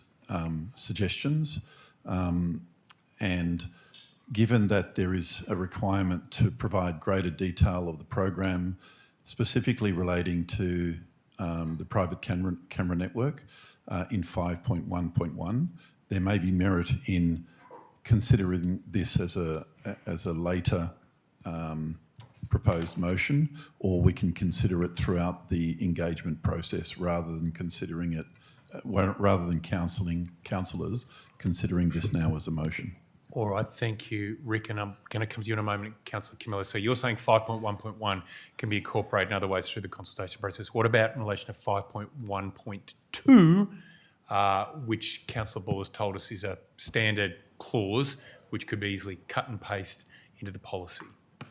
suggestions. And given that there is a requirement to provide greater detail of the program, specifically relating to the private camera network in 5.1.1, there may be merit in considering this as a later proposed motion, or we can consider it throughout the engagement process rather than considering it, rather than councillors considering this now as a motion. All right, thank you, Rick, and I'm going to come to you in a moment, Councillor Camillo. So you're saying 5.1.1 can be incorporated in other ways through the consultation process. What about in relation to 5.1.2, which Councillor Ball has told us is a standard clause which could be easily cut and paste into the policy? Do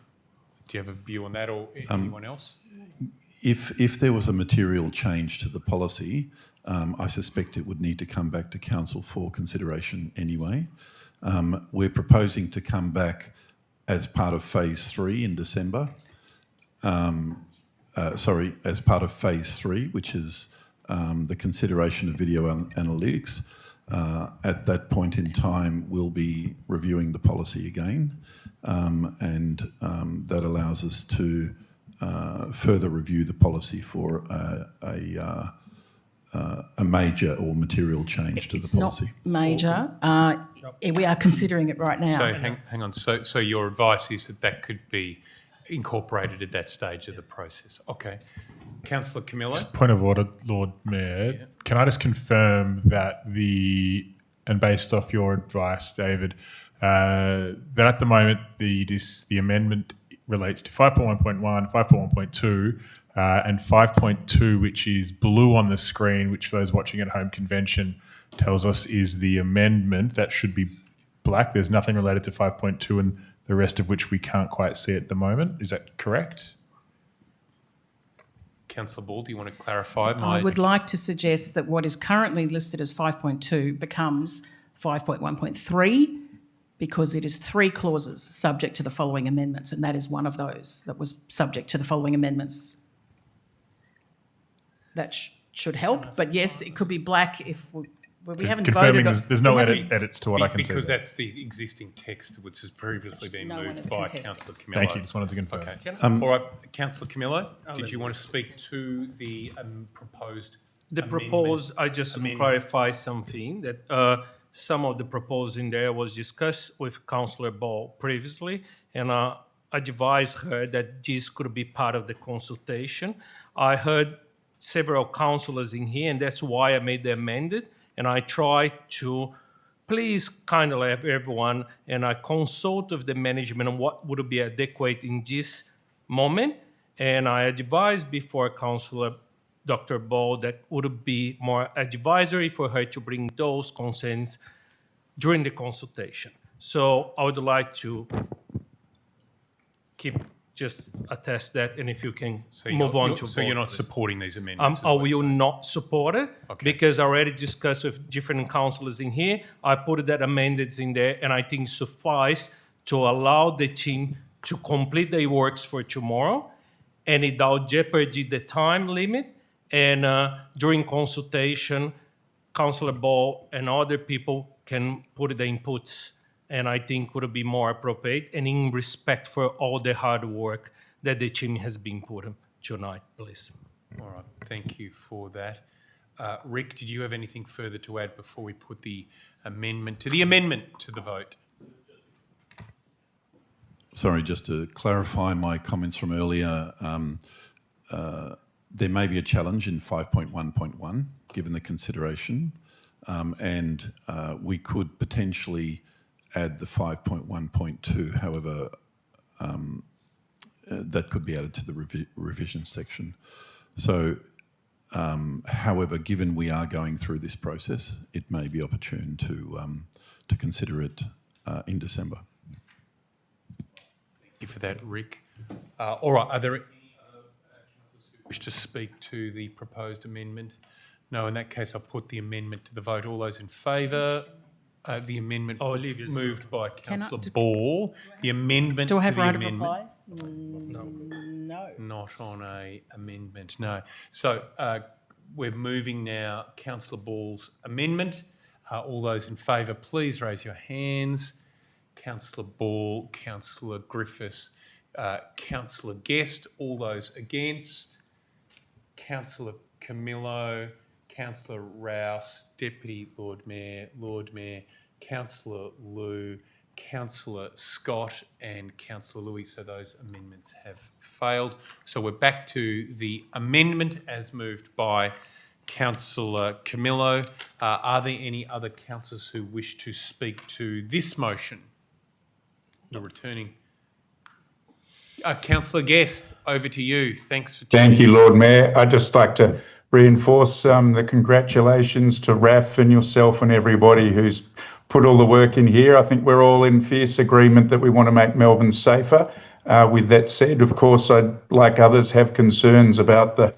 you have a view on that, or anyone else? If there was a material change to the policy, I suspect it would need to come back to council for consideration anyway. We're proposing to come back as part of phase 3 in December. As part of phase 3, which is the consideration of video analytics. At that point in time, we'll be reviewing the policy again, and that allows us to further review the policy for a major or material change to the policy. It's not major. We are considering it right now. So hang on. So your advice is that could be incorporated at that stage of the process. Okay. Councillor Camillo. Just point of order, Lord Mayor. Yeah. Can I just confirm that and based off your advice, David, that at the moment the amendment relates to 5.1.1, 5.1.2, and 5.2, which is blue on the screen, which for those watching at home convention tells us is the amendment. That should be black. There's nothing related to 5.2 and the rest of which we can't quite see at the moment. Is that correct? Councillor Ball, do you want to clarify? I would like to suggest that what is currently listed as 5.2 becomes 5.1.3 because it is 3 clauses subject to the following amendments, and that is one of those that was subject to the following amendments. That should help, but yes, it could be black if we haven't voted. There's no edits to what I can see. Because that's the existing text which has previously been moved by Councillor Camillo. Thank you. Just wanted to confirm. Okay. All right, Councillor Camillo, did you want to speak to the proposed? I just want to clarify something that some of the proposed in there was discussed with Councillor Ball previously, and I advised her that this could be part of the consultation. I heard several councillors in here, and that's why I made the amended. And I try to please kindly have everyone, and I consult with the management on what would be adequate in this moment. And I advised before Councillor Dr. Ball that would be more advisory for her to bring those concerns during the consultation. So I would like to just attest that, and if you can move on to. So you're not supporting these amendments? I will not support it because I already discussed with different councillors in here. I put that amendments in there, and I think suffice to allow the team to complete their works for tomorrow, and without jeopardy the time limit. And during consultation, Councillor Ball and other people can put the inputs, and I think would be more appropriate and in respect for all the hard work that the team has been putting tonight, please. All right, thank you for that. Rick, did you have anything further to add before we put the amendment to the vote? Sorry, just to clarify my comments from earlier, there may be a challenge in 5.1.1, given the consideration, and we could potentially add the 5.1.2. However, that could be added to the revision section. So, however, given we are going through this process, it may be opportune to consider it in December. Thank you for that, Rick. All right, are there any other councillors who wish to speak to the proposed amendment? No, in that case, I'll put the amendment to the vote. All those in favour? The amendment moved by Councillor Ball. The amendment Do I have to the right of amendment. reply? No. Not on a amendment, no. So we're moving now Councillor Ball's amendment. All those in favour, please raise your hands. Councillor Ball, Councillor Griffiths, Councillor Guest. All those against. Councillor Camillo, Councillor Rouse, Deputy Lord Mayor, Councillor Liu, Councillor Scott and Councillor Louis. So those amendments have failed. So we're back to the amendment as moved by Councillor Camillo. Are there any other councillors who wish to speak to this motion? You're returning. Councillor Guest, over to you. Thanks for... Thank you, Lord Mayor. I'd just like to reinforce the congratulations to RAF and yourself and everybody who's put all the work in here. I think we're all in fierce agreement that we want to make Melbourne safer. With that said, of course, I'd, like others, have concerns about the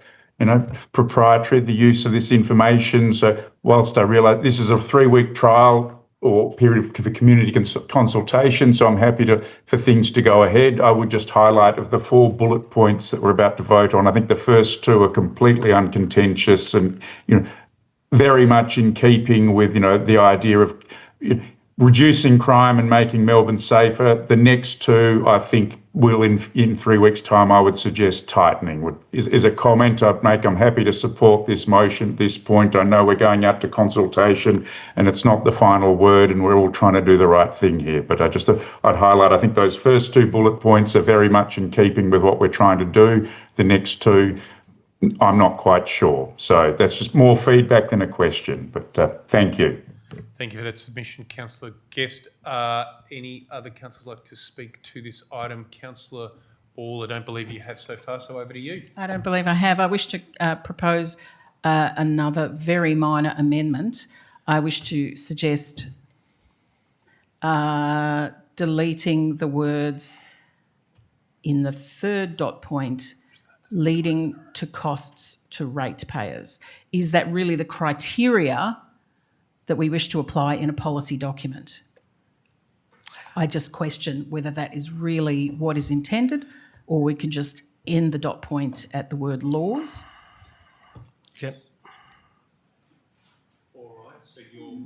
proprietary, the use of this information. So whilst I realise this is a 3-week trial or period for community consultation, so I'm happy for things to go ahead. I would just highlight of the 4 bullet points that we're about to vote on, I think the first 2 are completely uncontentious and very much in keeping with the idea of reducing crime and making Melbourne safer. The next 2, I think, will in 3 weeks' time, I would suggest tightening. Is a comment I'd make. I'm happy to support this motion at this point. I know we're going out to consultation and it's not the final word and we're all trying to do the right thing here. But I'd highlight, I think those first 2 bullet points are very much in keeping with what we're trying to do. The next 2, I'm not quite sure. So that's just more feedback than a question. But thank you. Thank you for that submission, Councillor Guest. Any other councillors like to speak to this item? Councillor Ball, I don't believe you have so far, so over to you. I don't believe I have. I wish to propose another very minor amendment. I wish to suggest deleting the words in the 3rd dot point, leading to costs to ratepayers. Is that really the criteria that we wish to apply in a policy document? I just question whether that is really what is intended, or we can just end the dot point at the word laws. Okay.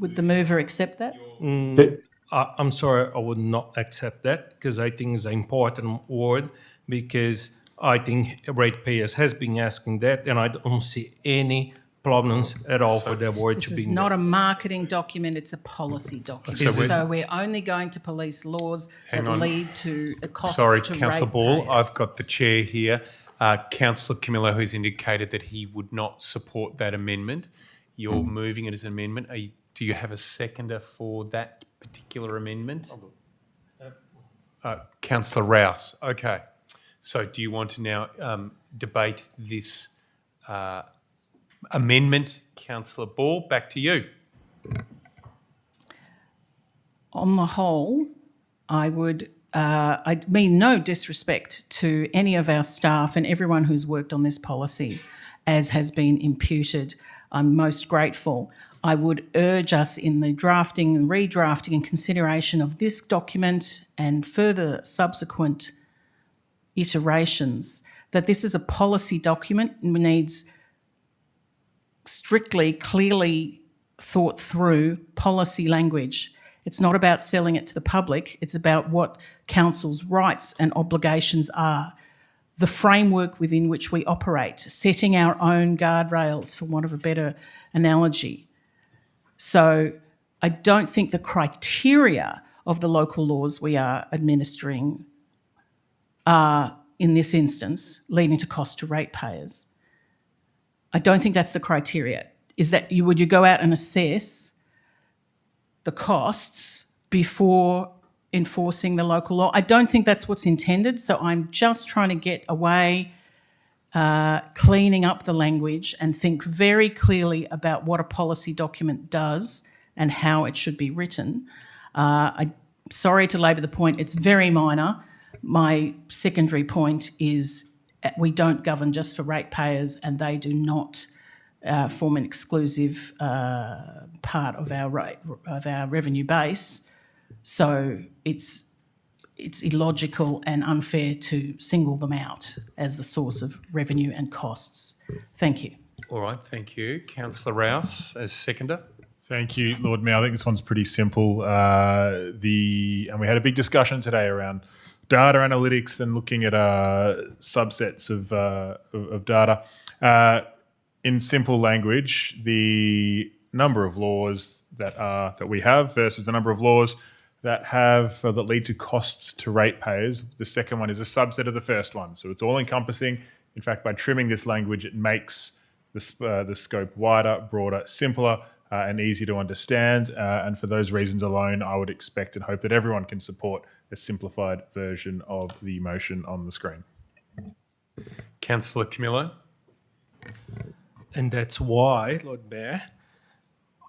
Would the mover accept that? I'm sorry, I would not accept that because I think it's an important word, because I think ratepayers has been asking that and I don't see any problems at all for that word to be... This is not a marketing document, it's a policy document. So we're only going to police laws that lead to costs to ratepayers. Sorry, Councillor Ball, I've got the chair here. Councillor Camillo has indicated that he would not support that amendment. You're moving it as an amendment. Do you have a seconder for that particular amendment? Councillor Rouse. Okay. So do you want to now debate this amendment? Councillor Ball, back to you. On the whole, I mean no disrespect to any of our staff and everyone who's worked on this policy, as has been imputed. I'm most grateful. I would urge us in the drafting and redrafting and consideration of this document and further subsequent iterations that this is a policy document and needs strictly, clearly thought through policy language. It's not about selling it to the public. It's about what council's rights and obligations are, the framework within which we operate, setting our own guardrails, for want of a better analogy. So I don't think the criteria of the local laws we are administering are, in this instance, leading to cost to ratepayers. I don't think that's the criteria. Is that would you go out and assess the costs before enforcing the local law? I don't think that's what's intended, so I'm just trying to get away, cleaning up the language and think very clearly about what a policy document does and how it should be written. I'm sorry to labour the point, it's very minor. My secondary point is we don't govern just for ratepayers, and they do not form an exclusive part of our revenue base. So it's illogical and unfair to single them out as the source of revenue and costs. Thank you. All right, thank you. Councillor Rouse as seconder. Thank you, Lord Mayor. I think this one's pretty simple. And we had a big discussion today around data analytics and looking at subsets of data. In simple language, the number of laws that we have versus the number of laws that lead to costs to ratepayers. The second one is a subset of the first one, so it's all encompassing. In fact, by trimming this language, it makes the scope wider, broader, simpler, and easier to understand. And for those reasons alone, I would expect and hope that everyone can support a simplified version of the motion on the screen. Councillor Camillo. And that's why, Lord Mayor,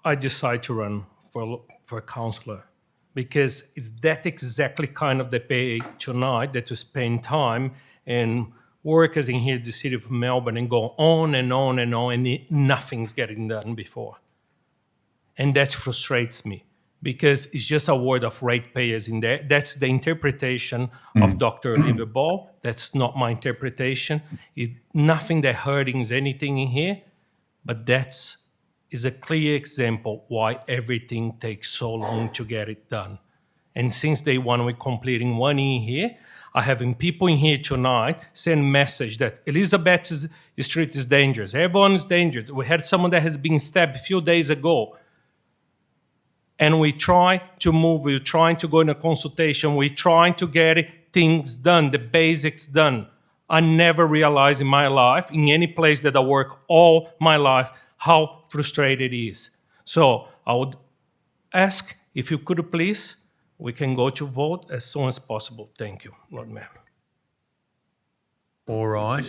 I decided to run for councillor, because it's that exactly kind of debate tonight that to spend time and workers in here, the city of Melbourne, and go on and on and on, and nothing's getting done before. And that frustrates me, because it's just a word of ratepayers in there. That's the interpretation of Dr. Olivia Ball. That's not my interpretation. Nothing that hurting is anything in here, but is a clear example why everything takes so long to get it done. And since day one, we're completing 1 year here. I having people in here tonight send message that Elizabeth Street is dangerous. Everyone is dangerous. We had someone that has been stabbed a few days ago. And we try to move, we're trying to go in a consultation, we're trying to get things done, the basics done. I never realized in my life, in any place that I work all my life, how frustrated it is. So I would ask if you could please, we can go to vote as soon as possible. Thank you, Lord Mayor. All right.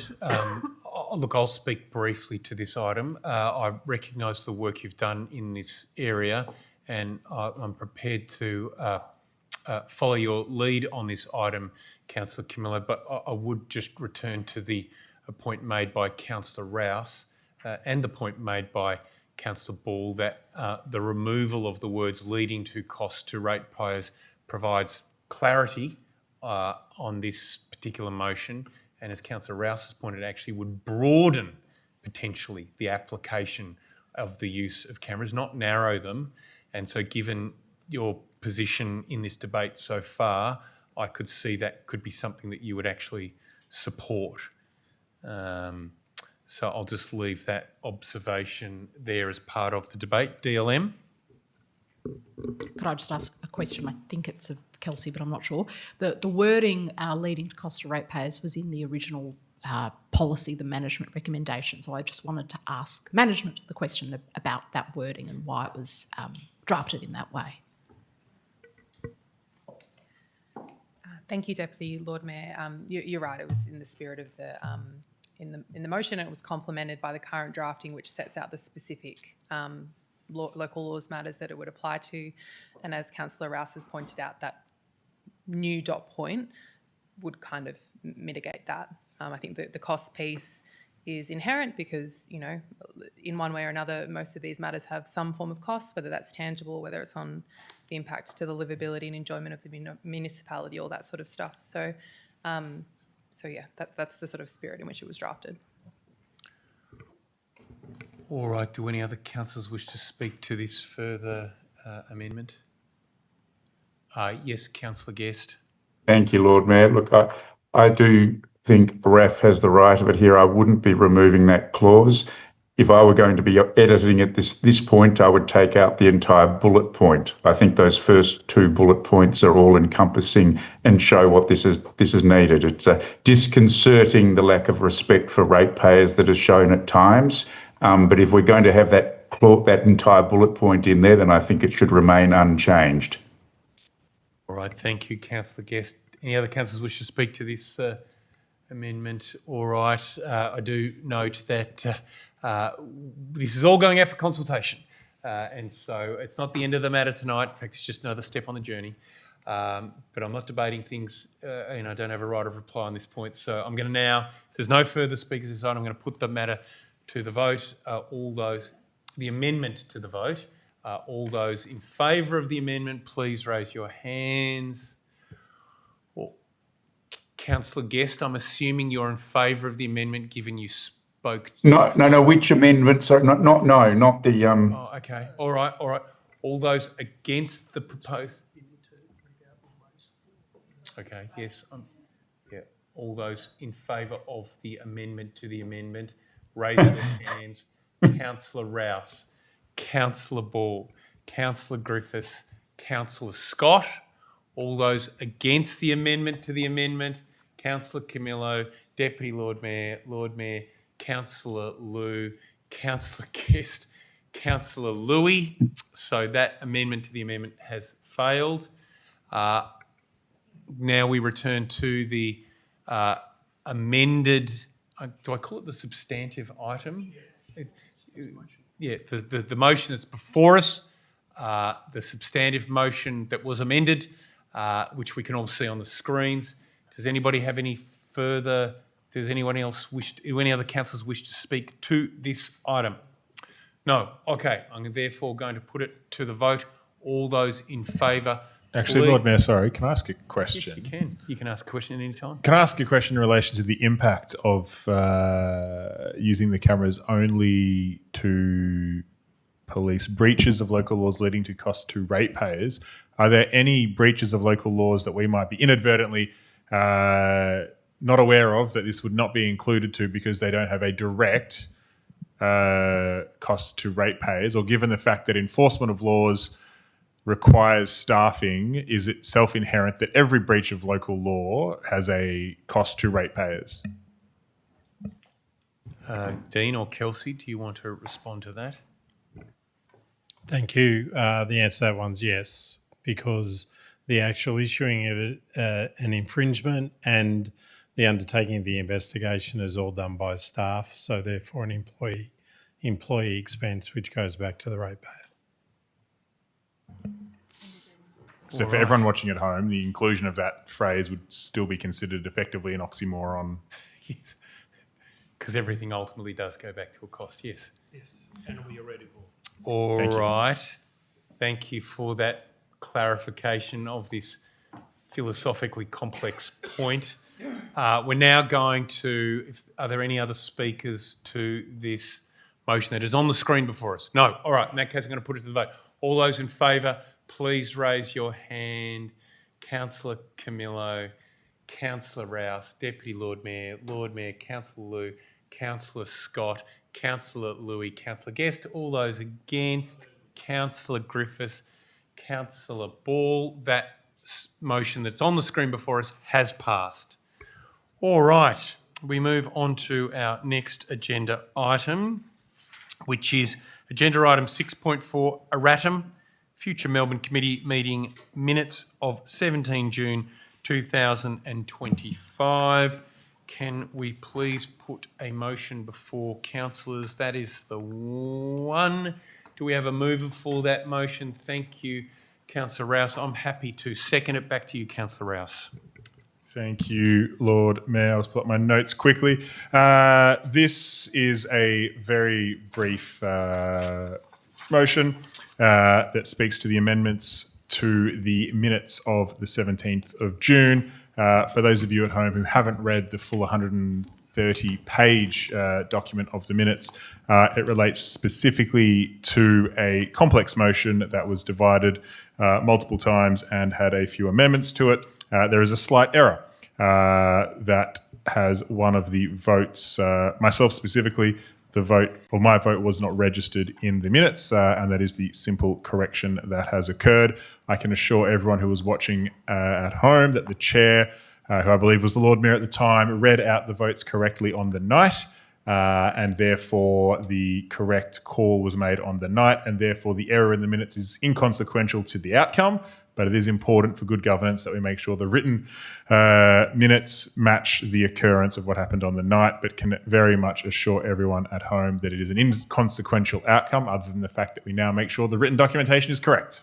Look, I'll speak briefly to this item. I recognise the work you've done in this area, and I'm prepared to follow your lead on this item, Councillor Camillo, but I would just return to the point made by Councillor Rouse and the point made by Councillor Ball that the removal of the words leading to costs to ratepayers provides clarity on this particular motion, and as Councillor Rouse has pointed, actually would broaden potentially the application of the use of cameras, not narrow them. And so given your position in this debate so far, I could see that could be something that you would actually support. So I'll just leave that observation there as part of the debate. DLM? Could I just ask a question? I think it's of Kelsey, but I'm not sure. The wording leading to cost to ratepayers was in the original policy, the management recommendation. So I just wanted to ask management the question about that wording and why it was drafted in that way. Thank you, Deputy Lord Mayor. You're right. It was in the spirit of the in the motion. It was complemented by the current drafting, which sets out the specific local laws matters that it would apply to. And as Councillor Rouse has pointed out, that new dot point would kind of mitigate that. I think that the cost piece is inherent because, you know, in one way or another, most of these matters have some form of cost, whether that's tangible, whether it's on the impact to the livability and enjoyment of the municipality, all that sort of stuff. So, yeah, that's the sort of spirit in which it was drafted. All right, do any other councillors wish to speak to this further amendment? Yes, Councillor Guest. Thank you, Lord Mayor. Look, I do think RAF has the right of it here. I wouldn't be removing that clause. If I were going to be editing at this point, I would take out the entire bullet point. I think those first 2 bullet points are all encompassing and show what this is needed. It's disconcerting the lack of respect for ratepayers that is shown at times. But if we're going to have that entire bullet point in there, then I think it should remain unchanged. All right, thank you, Councillor Guest. Any other councillors wish to speak to this amendment? All right, I do note that this is all going out for consultation, and so it's not the end of the matter tonight. In fact, it's just another step on the journey. But I'm not debating things, and I don't have a right of reply on this point. So I'm going to now, if there's no further speakers this item, I'm going to put the matter to the vote. The amendment to the vote. All those in favour of the amendment, please raise your hands. Councillor Guest, I'm assuming you're in favour of the amendment, given you spoke. No. Which amendment? Sorry, not the. Oh, okay. All right. All those against the proposed. Okay. Yes. Yeah. All those in favour of the amendment to the amendment, raise your hands. Councillor Rouse, Councillor Ball, Councillor Griffiths, Councillor Scott. All those against the amendment to the amendment, Councillor Camillo, Deputy Lord Mayor, Councillor Liu, Councillor Guest, Councillor Louis. So that amendment to the amendment has failed. Now we return to the amended, do I call it the substantive item? Yes. Yeah, the motion that's before us, the substantive motion that was amended, which we can all see on the screens. Does anybody have any further? Does anyone else do any other councillors wish to speak to this item? No. Okay. I'm therefore going to put it to the vote. All those in favour. Actually, Lord Mayor, sorry, can I ask a question? Yes, you can. You can ask a question at any time. Can I ask a question in relation to the impact of using the cameras only to police breaches of local laws leading to costs to ratepayers? Are there any breaches of local laws that we might be inadvertently not aware of that this would not be included to because they don't have a direct cost to ratepayers, or given the fact that enforcement of laws requires staffing, is it self-inherent that every breach of local law has a cost to ratepayers? Dean or Kelsey, do you want to respond to that? Thank you. The answer to that one's yes, because the actual issuing of an infringement and the undertaking of the investigation is all done by staff, so therefore an employee expense, which goes back to the ratepayer. So for everyone watching at home, the inclusion of that phrase would still be considered effectively an oxymoron. Yes. Because everything ultimately does go back to a cost, yes. Yes, and we are ready for. All right. Thank you for that clarification of this philosophically complex point. We're now going to, are there any other speakers to this motion that is on the screen before us? No. All right. In that case, I'm going to put it to the vote. All those in favour, please raise your hand. Councillor Camillo, Councillor Rouse, Deputy Lord Mayor, Councillor Liu, Councillor Scott, Councillor Louis, Councillor Guest. All those against, Councillor Griffiths, Councillor Ball. That motion that's on the screen before us has passed. All right, we move on to our next agenda item, which is agenda item 6.4, erratum, future Melbourne Committee meeting minutes of 17 June 2025. Can we please put a motion before councillors? That is the one. Do we have a mover for that motion? Thank you, Councillor Rouse. I'm happy to second it. Back to you, Councillor Rouse. Thank you, Lord Mayor. I'll just pull up my notes quickly. This is a very brief motion that speaks to the amendments to the minutes of the 17th of June. For those of you at home who haven't read the full 30-page document of the minutes. It relates specifically to a complex motion that was divided multiple times and had a few amendments to it. There is a slight error that has one of the votes, myself specifically, my vote was not registered in the minutes, and that is the simple correction that has occurred. I can assure everyone who was watching at home that the chair, who I believe was the Lord Mayor at the time, read out the votes correctly on the night, and therefore the correct call was made on the night, and therefore the error in the minutes is inconsequential to the outcome. But it is important for good governance that we make sure the written minutes match the occurrence of what happened on the night, but can very much assure everyone at home that it is an inconsequential outcome, other than the fact that we now make sure the written documentation is correct.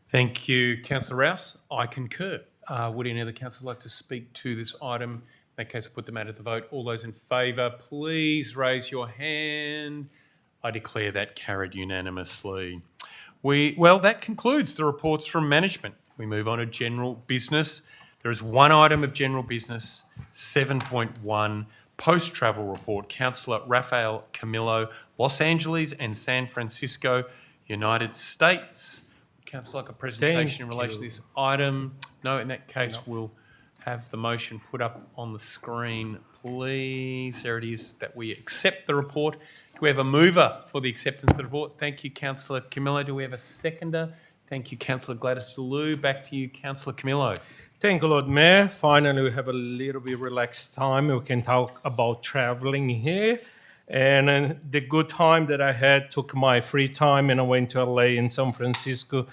Thank you, Councillor Rouse. I concur. Would any other councillors like to speak to this item? In that case, I'll put the matter to the vote. All those in favour, please raise your hand. I declare that carried unanimously. Well, that concludes the reports from management. We move on to general business. There is one item of general business, 7.1, post-travel report. Councillor Rafael Camillo, Los Angeles and San Francisco, United States. Councillor, like a presentation in relation to this item? No, in that case, we'll have the motion put up on the screen, please. There it is, that we accept the report. Do we have a mover for the acceptance of the report? Thank you, Councillor Camillo. Do we have a seconder? Thank you, Councillor Gladys Delou. Back to you, Councillor Camillo. Thank you, Lord Mayor. Finally, we have a little bit relaxed time. We can talk about traveling here. And the good time that I had, took my free time and I went to LA and San Francisco,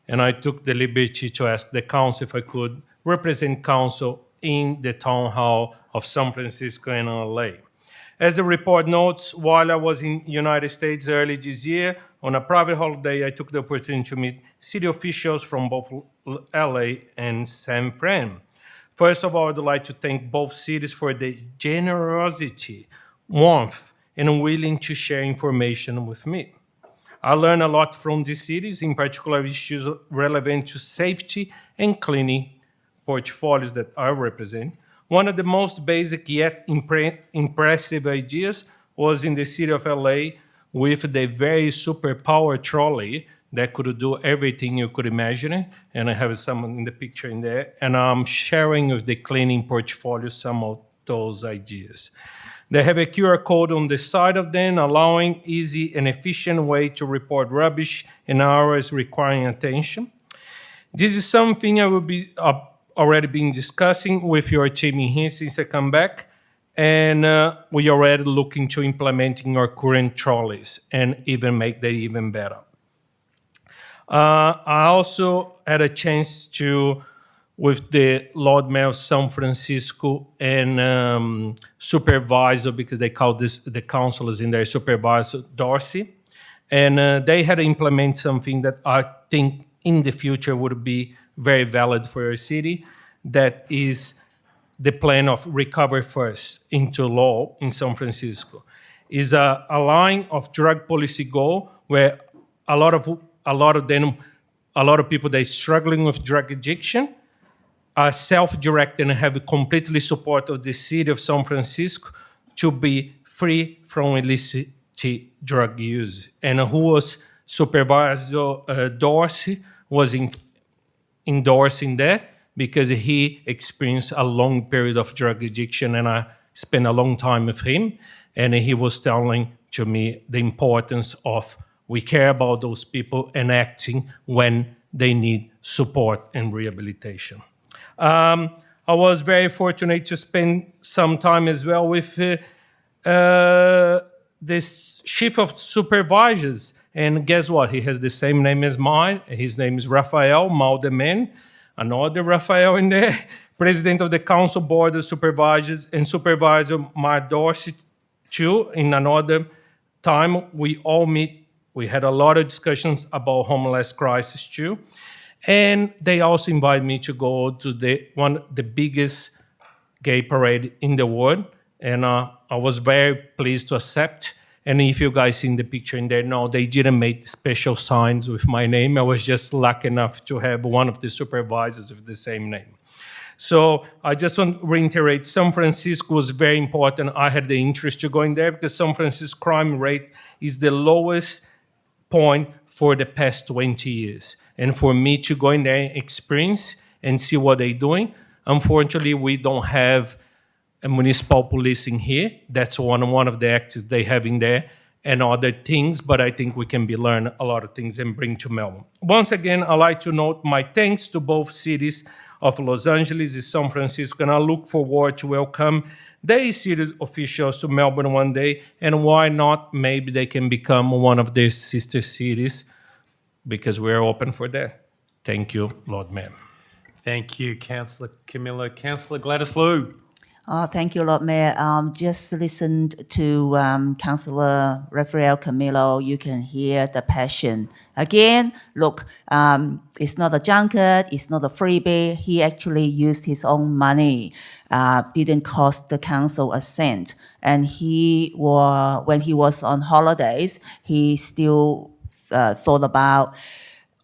and I took the liberty to ask the council if I could represent council in the town hall of San Francisco and LA. As the report notes, while I was in the United States early this year, on a private holiday, I took the opportunity to meet city officials from both LA and San Fran. First of all, I'd like to thank both cities for the generosity, warmth, and willing to share information with me. I learned a lot from these cities, in particular issues relevant to safety and cleaning portfolios that I represent. One of the most basic yet impressive ideas was in the city of LA with the very superpower trolley that could do everything you could imagine. And I have someone in the picture in there. And I'm sharing with the cleaning portfolio some of those ideas. They have a QR code on the side of them, allowing easy and efficient way to report rubbish and hours requiring attention. This is something I will be already been discussing with your team in here since I come back, and we already looking to implementing our current trolleys and even make them even better. I also had a chance to, with the Lord Mayor of San Francisco and supervisor, because they call this the councilors in there, Supervisor Dorsey, and they had to implement something that I think in the future would be very valid for your city. That is the plan of Recover First into law in San Francisco. Is a line of drug policy goal where a lot of people that are struggling with drug addiction are self-directed and have completely support of the city of San Francisco to be free from illicit drug use. And who was Supervisor Dorsey was endorsing that because he experienced a long period of drug addiction, and I spent a long time with him, and he was telling to me the importance of we care about those people and acting when they need support and rehabilitation. I was very fortunate to spend some time as well with this chief of supervisors. And guess what? He has the same name as mine. His name is Rafael Maldeman. Another Rafael in there, president of the council board of supervisors, and Supervisor Mark Dorsey too. In another time, we all meet. We had a lot of discussions about homeless crisis too. And they also invited me to go to the biggest gay parade in the world. And I was very pleased to accept. And if you guys see in the picture in there, no, they didn't make special signs with my name. I was just lucky enough to have one of the supervisors with the same name. So I just want to reiterate, San Francisco was very important. I had the interest to going there because San Francisco crime rate is the lowest point for the past 20 years. And for me to go in there and experience and see what they're doing, unfortunately, we don't have a municipal policing here. That's one of the acts they have in there and other things, but I think we can learn a lot of things and bring to Melbourne. Once again, I'd like to note my thanks to both cities of Los Angeles and San Francisco, and I look forward to welcome their city officials to Melbourne one day, and why not, maybe they can become one of their sister cities, because we're open for that. Thank you, Lord Mayor. Thank you, Councillor Camillo. Councillor Gladys Liu. Thank you, Lord Mayor. Just listened to Councillor Raphael Camillo. You can hear the passion. Again, look, it's not a junket, it's not a freebie. He actually used his own money. Didn't cost the council a cent. And when he was on holidays, he still thought about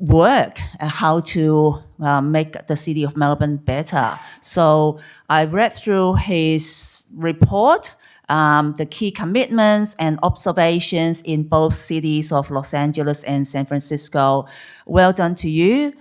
work and how to make the city of Melbourne better. So I read through his report, the key commitments and observations in both cities of Los Angeles and San Francisco. Well done to you.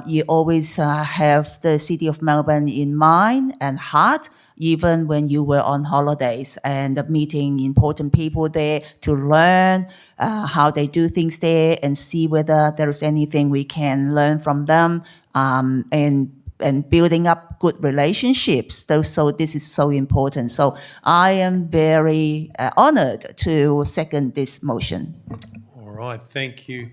You always have the city of Melbourne in mind and heart, even when you were on holidays and meeting important people there to learn how they do things there and see whether there's anything we can learn from them, and building up good relationships. So this is so important. So I am very honored to second this motion. All right, thank you,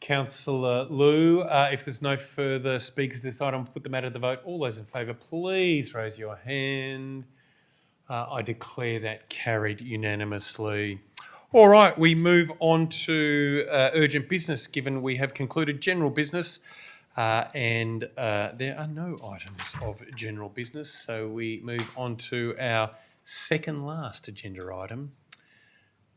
Councillor Liu. If there's no further speakers to this item, put the matter to the vote. All those in favour, please raise your hand. I declare that carried unanimously. All right, we move on to urgent business, given we have concluded general business. And there are no items of general business, so we move on to our second last agenda item,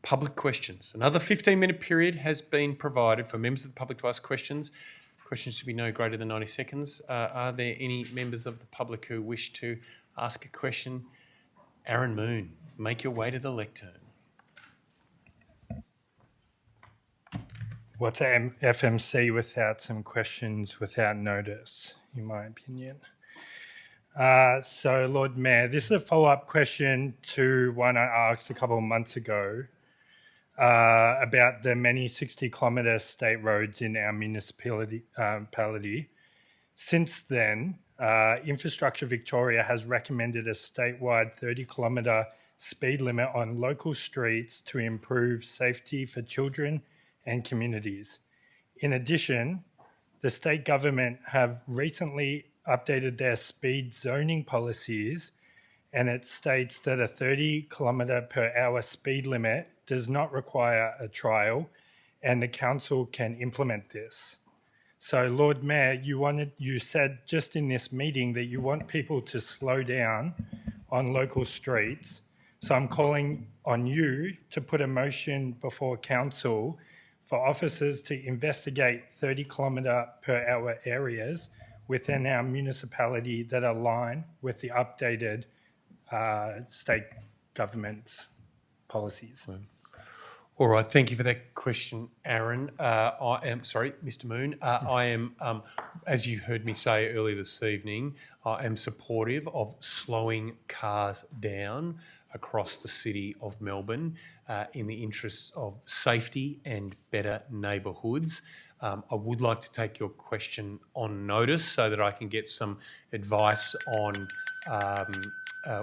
public questions. Another 15-minute period has been provided for members of the public to ask questions. Questions should be no greater than 90 seconds. Are there any members of the public who wish to ask a question? Aaron Moon, make your way to the lectern. What's an FMC without some questions without notice, in my opinion? So, Lord Mayor, this is a follow-up question to one I asked a couple of months ago about the many 60-kilometre state roads in our municipality. Since then, Infrastructure Victoria has recommended a statewide 30-kilometre speed limit on local streets to improve safety for children and communities. In addition, the state government have recently updated their speed zoning policies, and it states that a 30-kilometre per hour speed limit does not require a trial, and the council can implement this. So, Lord Mayor, you said just in this meeting that you want people to slow down on local streets. So I'm calling on you to put a motion before council for officers to investigate 30-kilometre per hour areas within our municipality that align with the updated state government's policies. All right, thank you for that question, Aaron. Mr. Moon. I am, as you heard me say earlier this evening, I am supportive of slowing cars down across the city of Melbourne in the interests of safety and better neighbourhoods. I would like to take your question on notice so that I can get some advice on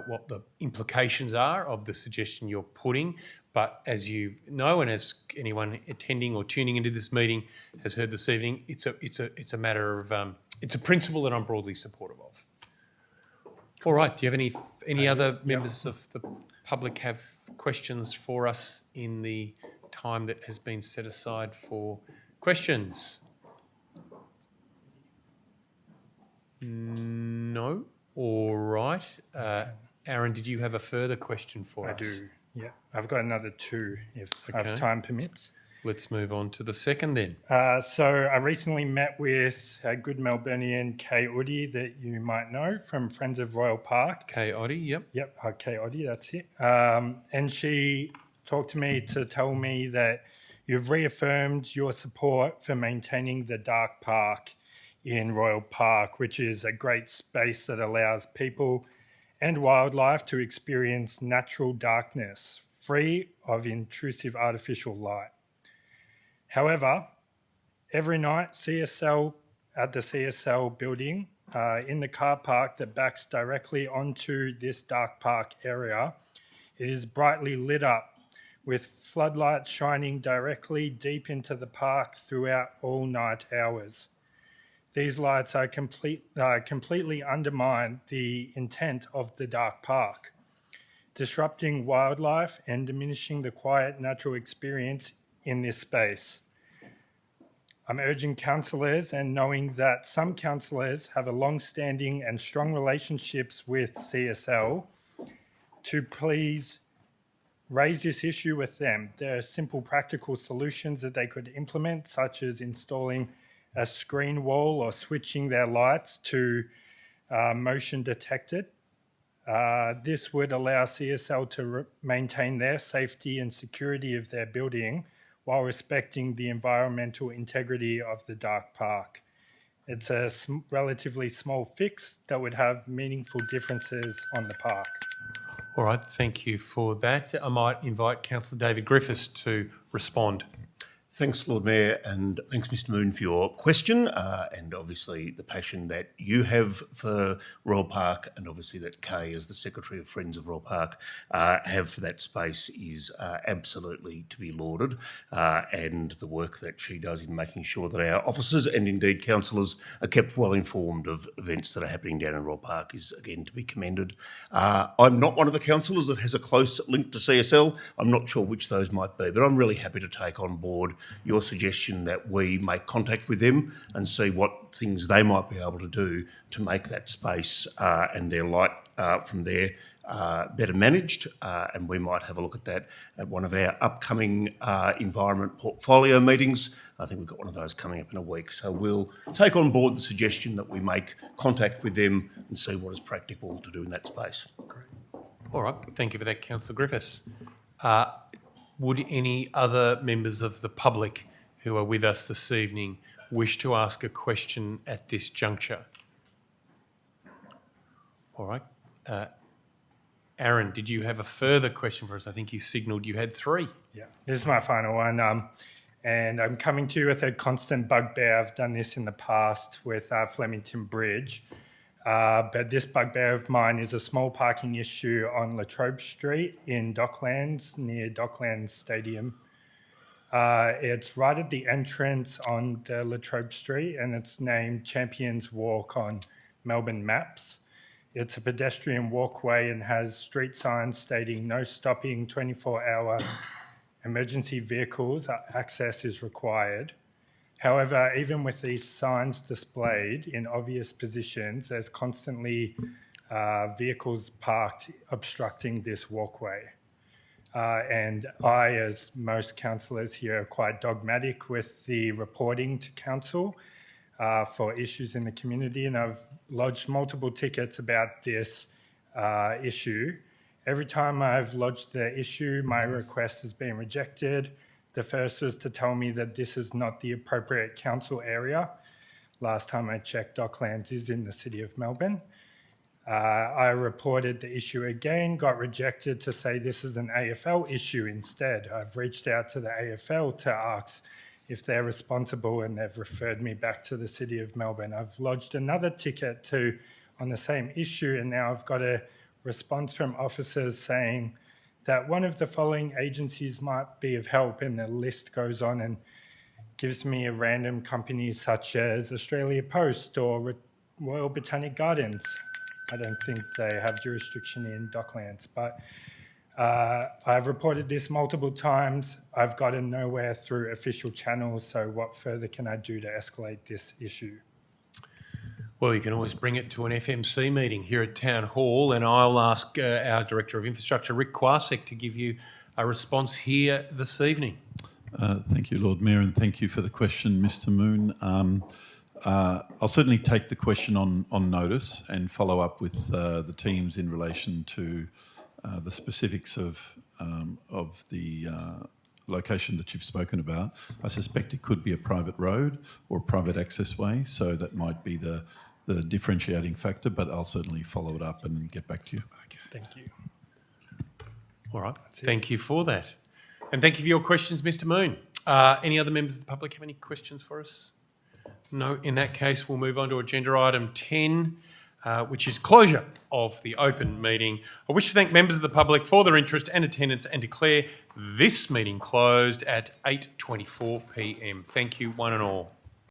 what the implications are of the suggestion you're putting. But as you know, and as anyone attending or tuning into this meeting has heard this evening, it's a matter of it's a principle that I'm broadly supportive of. All right. Do you have any other members of the public have questions for us in the time that has been set aside for questions? No. All right. Aaron, did you have a further question for us? I do. Yeah, I've got another two if time permits. Let's move on to the second then. So I recently met with a good Melburnian, Kay Uddy, that you might know from Friends of Royal Park. Kay Uddy, yep. Yep, Kay Uddy, that's it. And she talked to me to tell me that you've reaffirmed your support for maintaining the dark park in Royal Park, which is a great space that allows people and wildlife to experience natural darkness, free of intrusive artificial light. However, every night at the CSL building, in the car park that backs directly onto this dark park area, it is brightly lit up with floodlights shining directly deep into the park throughout all night hours. These lights are completely undermine the intent of the dark park, disrupting wildlife and diminishing the quiet natural experience in this space. I'm urging councillors, and knowing that some councillors have a long-standing and strong relationships with CSL, to please raise this issue with them. There are simple practical solutions that they could implement, such as installing a screen wall or switching their lights to motion detected. This would allow CSL to maintain their safety and security of their building while respecting the environmental integrity of the dark park. It's a relatively small fix that would have meaningful differences on the park. All right, thank you for that. I might invite Councillor David Griffiths to respond. Thanks, Lord Mayor, and thanks, Mr Moon, for your question and obviously the passion that you have for Royal Park, and obviously that Kay, as the Secretary of Friends of Royal Park, have for that space is absolutely to be lauded, and the work that she does in making sure that our officers and indeed councillors are kept well informed of events that are happening down in Royal Park is again to be commended. I'm not one of the councillors that has a close link to CSL. I'm not sure which those might be, but I'm really happy to take on board your suggestion that we make contact with them and see what things they might be able to do to make that space and their light from there better managed. And we might have a look at that at one of our upcoming environment portfolio meetings. I think we've got one of those coming up in a week. So we'll take on board the suggestion that we make contact with them and see what is practical to do in that space. Great. All right, thank you for that, Councillor Griffiths. Would any other members of the public who are with us this evening wish to ask a question at this juncture? All right. Aaron, did you have a further question for us? I think you signalled you had three. Yeah, this is my final one. And I'm coming to you with a constant bugbear. I've done this in the past with Flemington Bridge. But this bugbear of mine is a small parking issue on Latrobe Street in Docklands, near Docklands Stadium. It's right at the entrance on the Latrobe Street, and it's named Champions Walk on Melbourne Maps. It's a pedestrian walkway and has street signs stating no stopping, 24-hour emergency vehicles access is required. However, even with these signs displayed in obvious positions, there's constantly vehicles parked obstructing this walkway. And I, as most councillors here, are quite dogmatic with the reporting to council for issues in the community, and I've lodged multiple tickets about this issue. Every time I've lodged the issue, my request has been rejected. The first was to tell me that this is not the appropriate council area. Last time I checked, Docklands is in the City of Melbourne. I reported the issue again, got rejected to say this is an AFL issue instead. I've reached out to the AFL to ask if they're responsible, and they've referred me back to the City of Melbourne. I've lodged another ticket on the same issue, and now I've got a response from officers saying that one of the following agencies might be of help, and the list goes on and gives me a random company such as Australia Post or Royal Botanic Gardens. I don't think they have jurisdiction in Docklands, but I've reported this multiple times. I've gotten nowhere through official channels, so what further can I do to escalate this issue? Well, you can always bring it to an FMC meeting here at Town Hall, and I'll ask our Director of Infrastructure, Rick Kwasek, to give you a response here this evening. Thank you, Lord Mayor, and thank you for the question, Mr. Moon. I'll certainly take the question on notice and follow up with the teams in relation to the specifics of the location that you've spoken about. I suspect it could be a private road or a private access way, so that might be the differentiating factor, but I'll certainly follow it up and get back to you. Thank you. All right. Thank you for that. And thank you for your questions, Mr. Moon. Any other members of the public have any questions for us? No. In that case, we'll move on to agenda item 10, which is closure of the open meeting. I wish to thank members of the public for their interest and attendance and declare this meeting closed at 8:24 p.m. Thank you, one and all.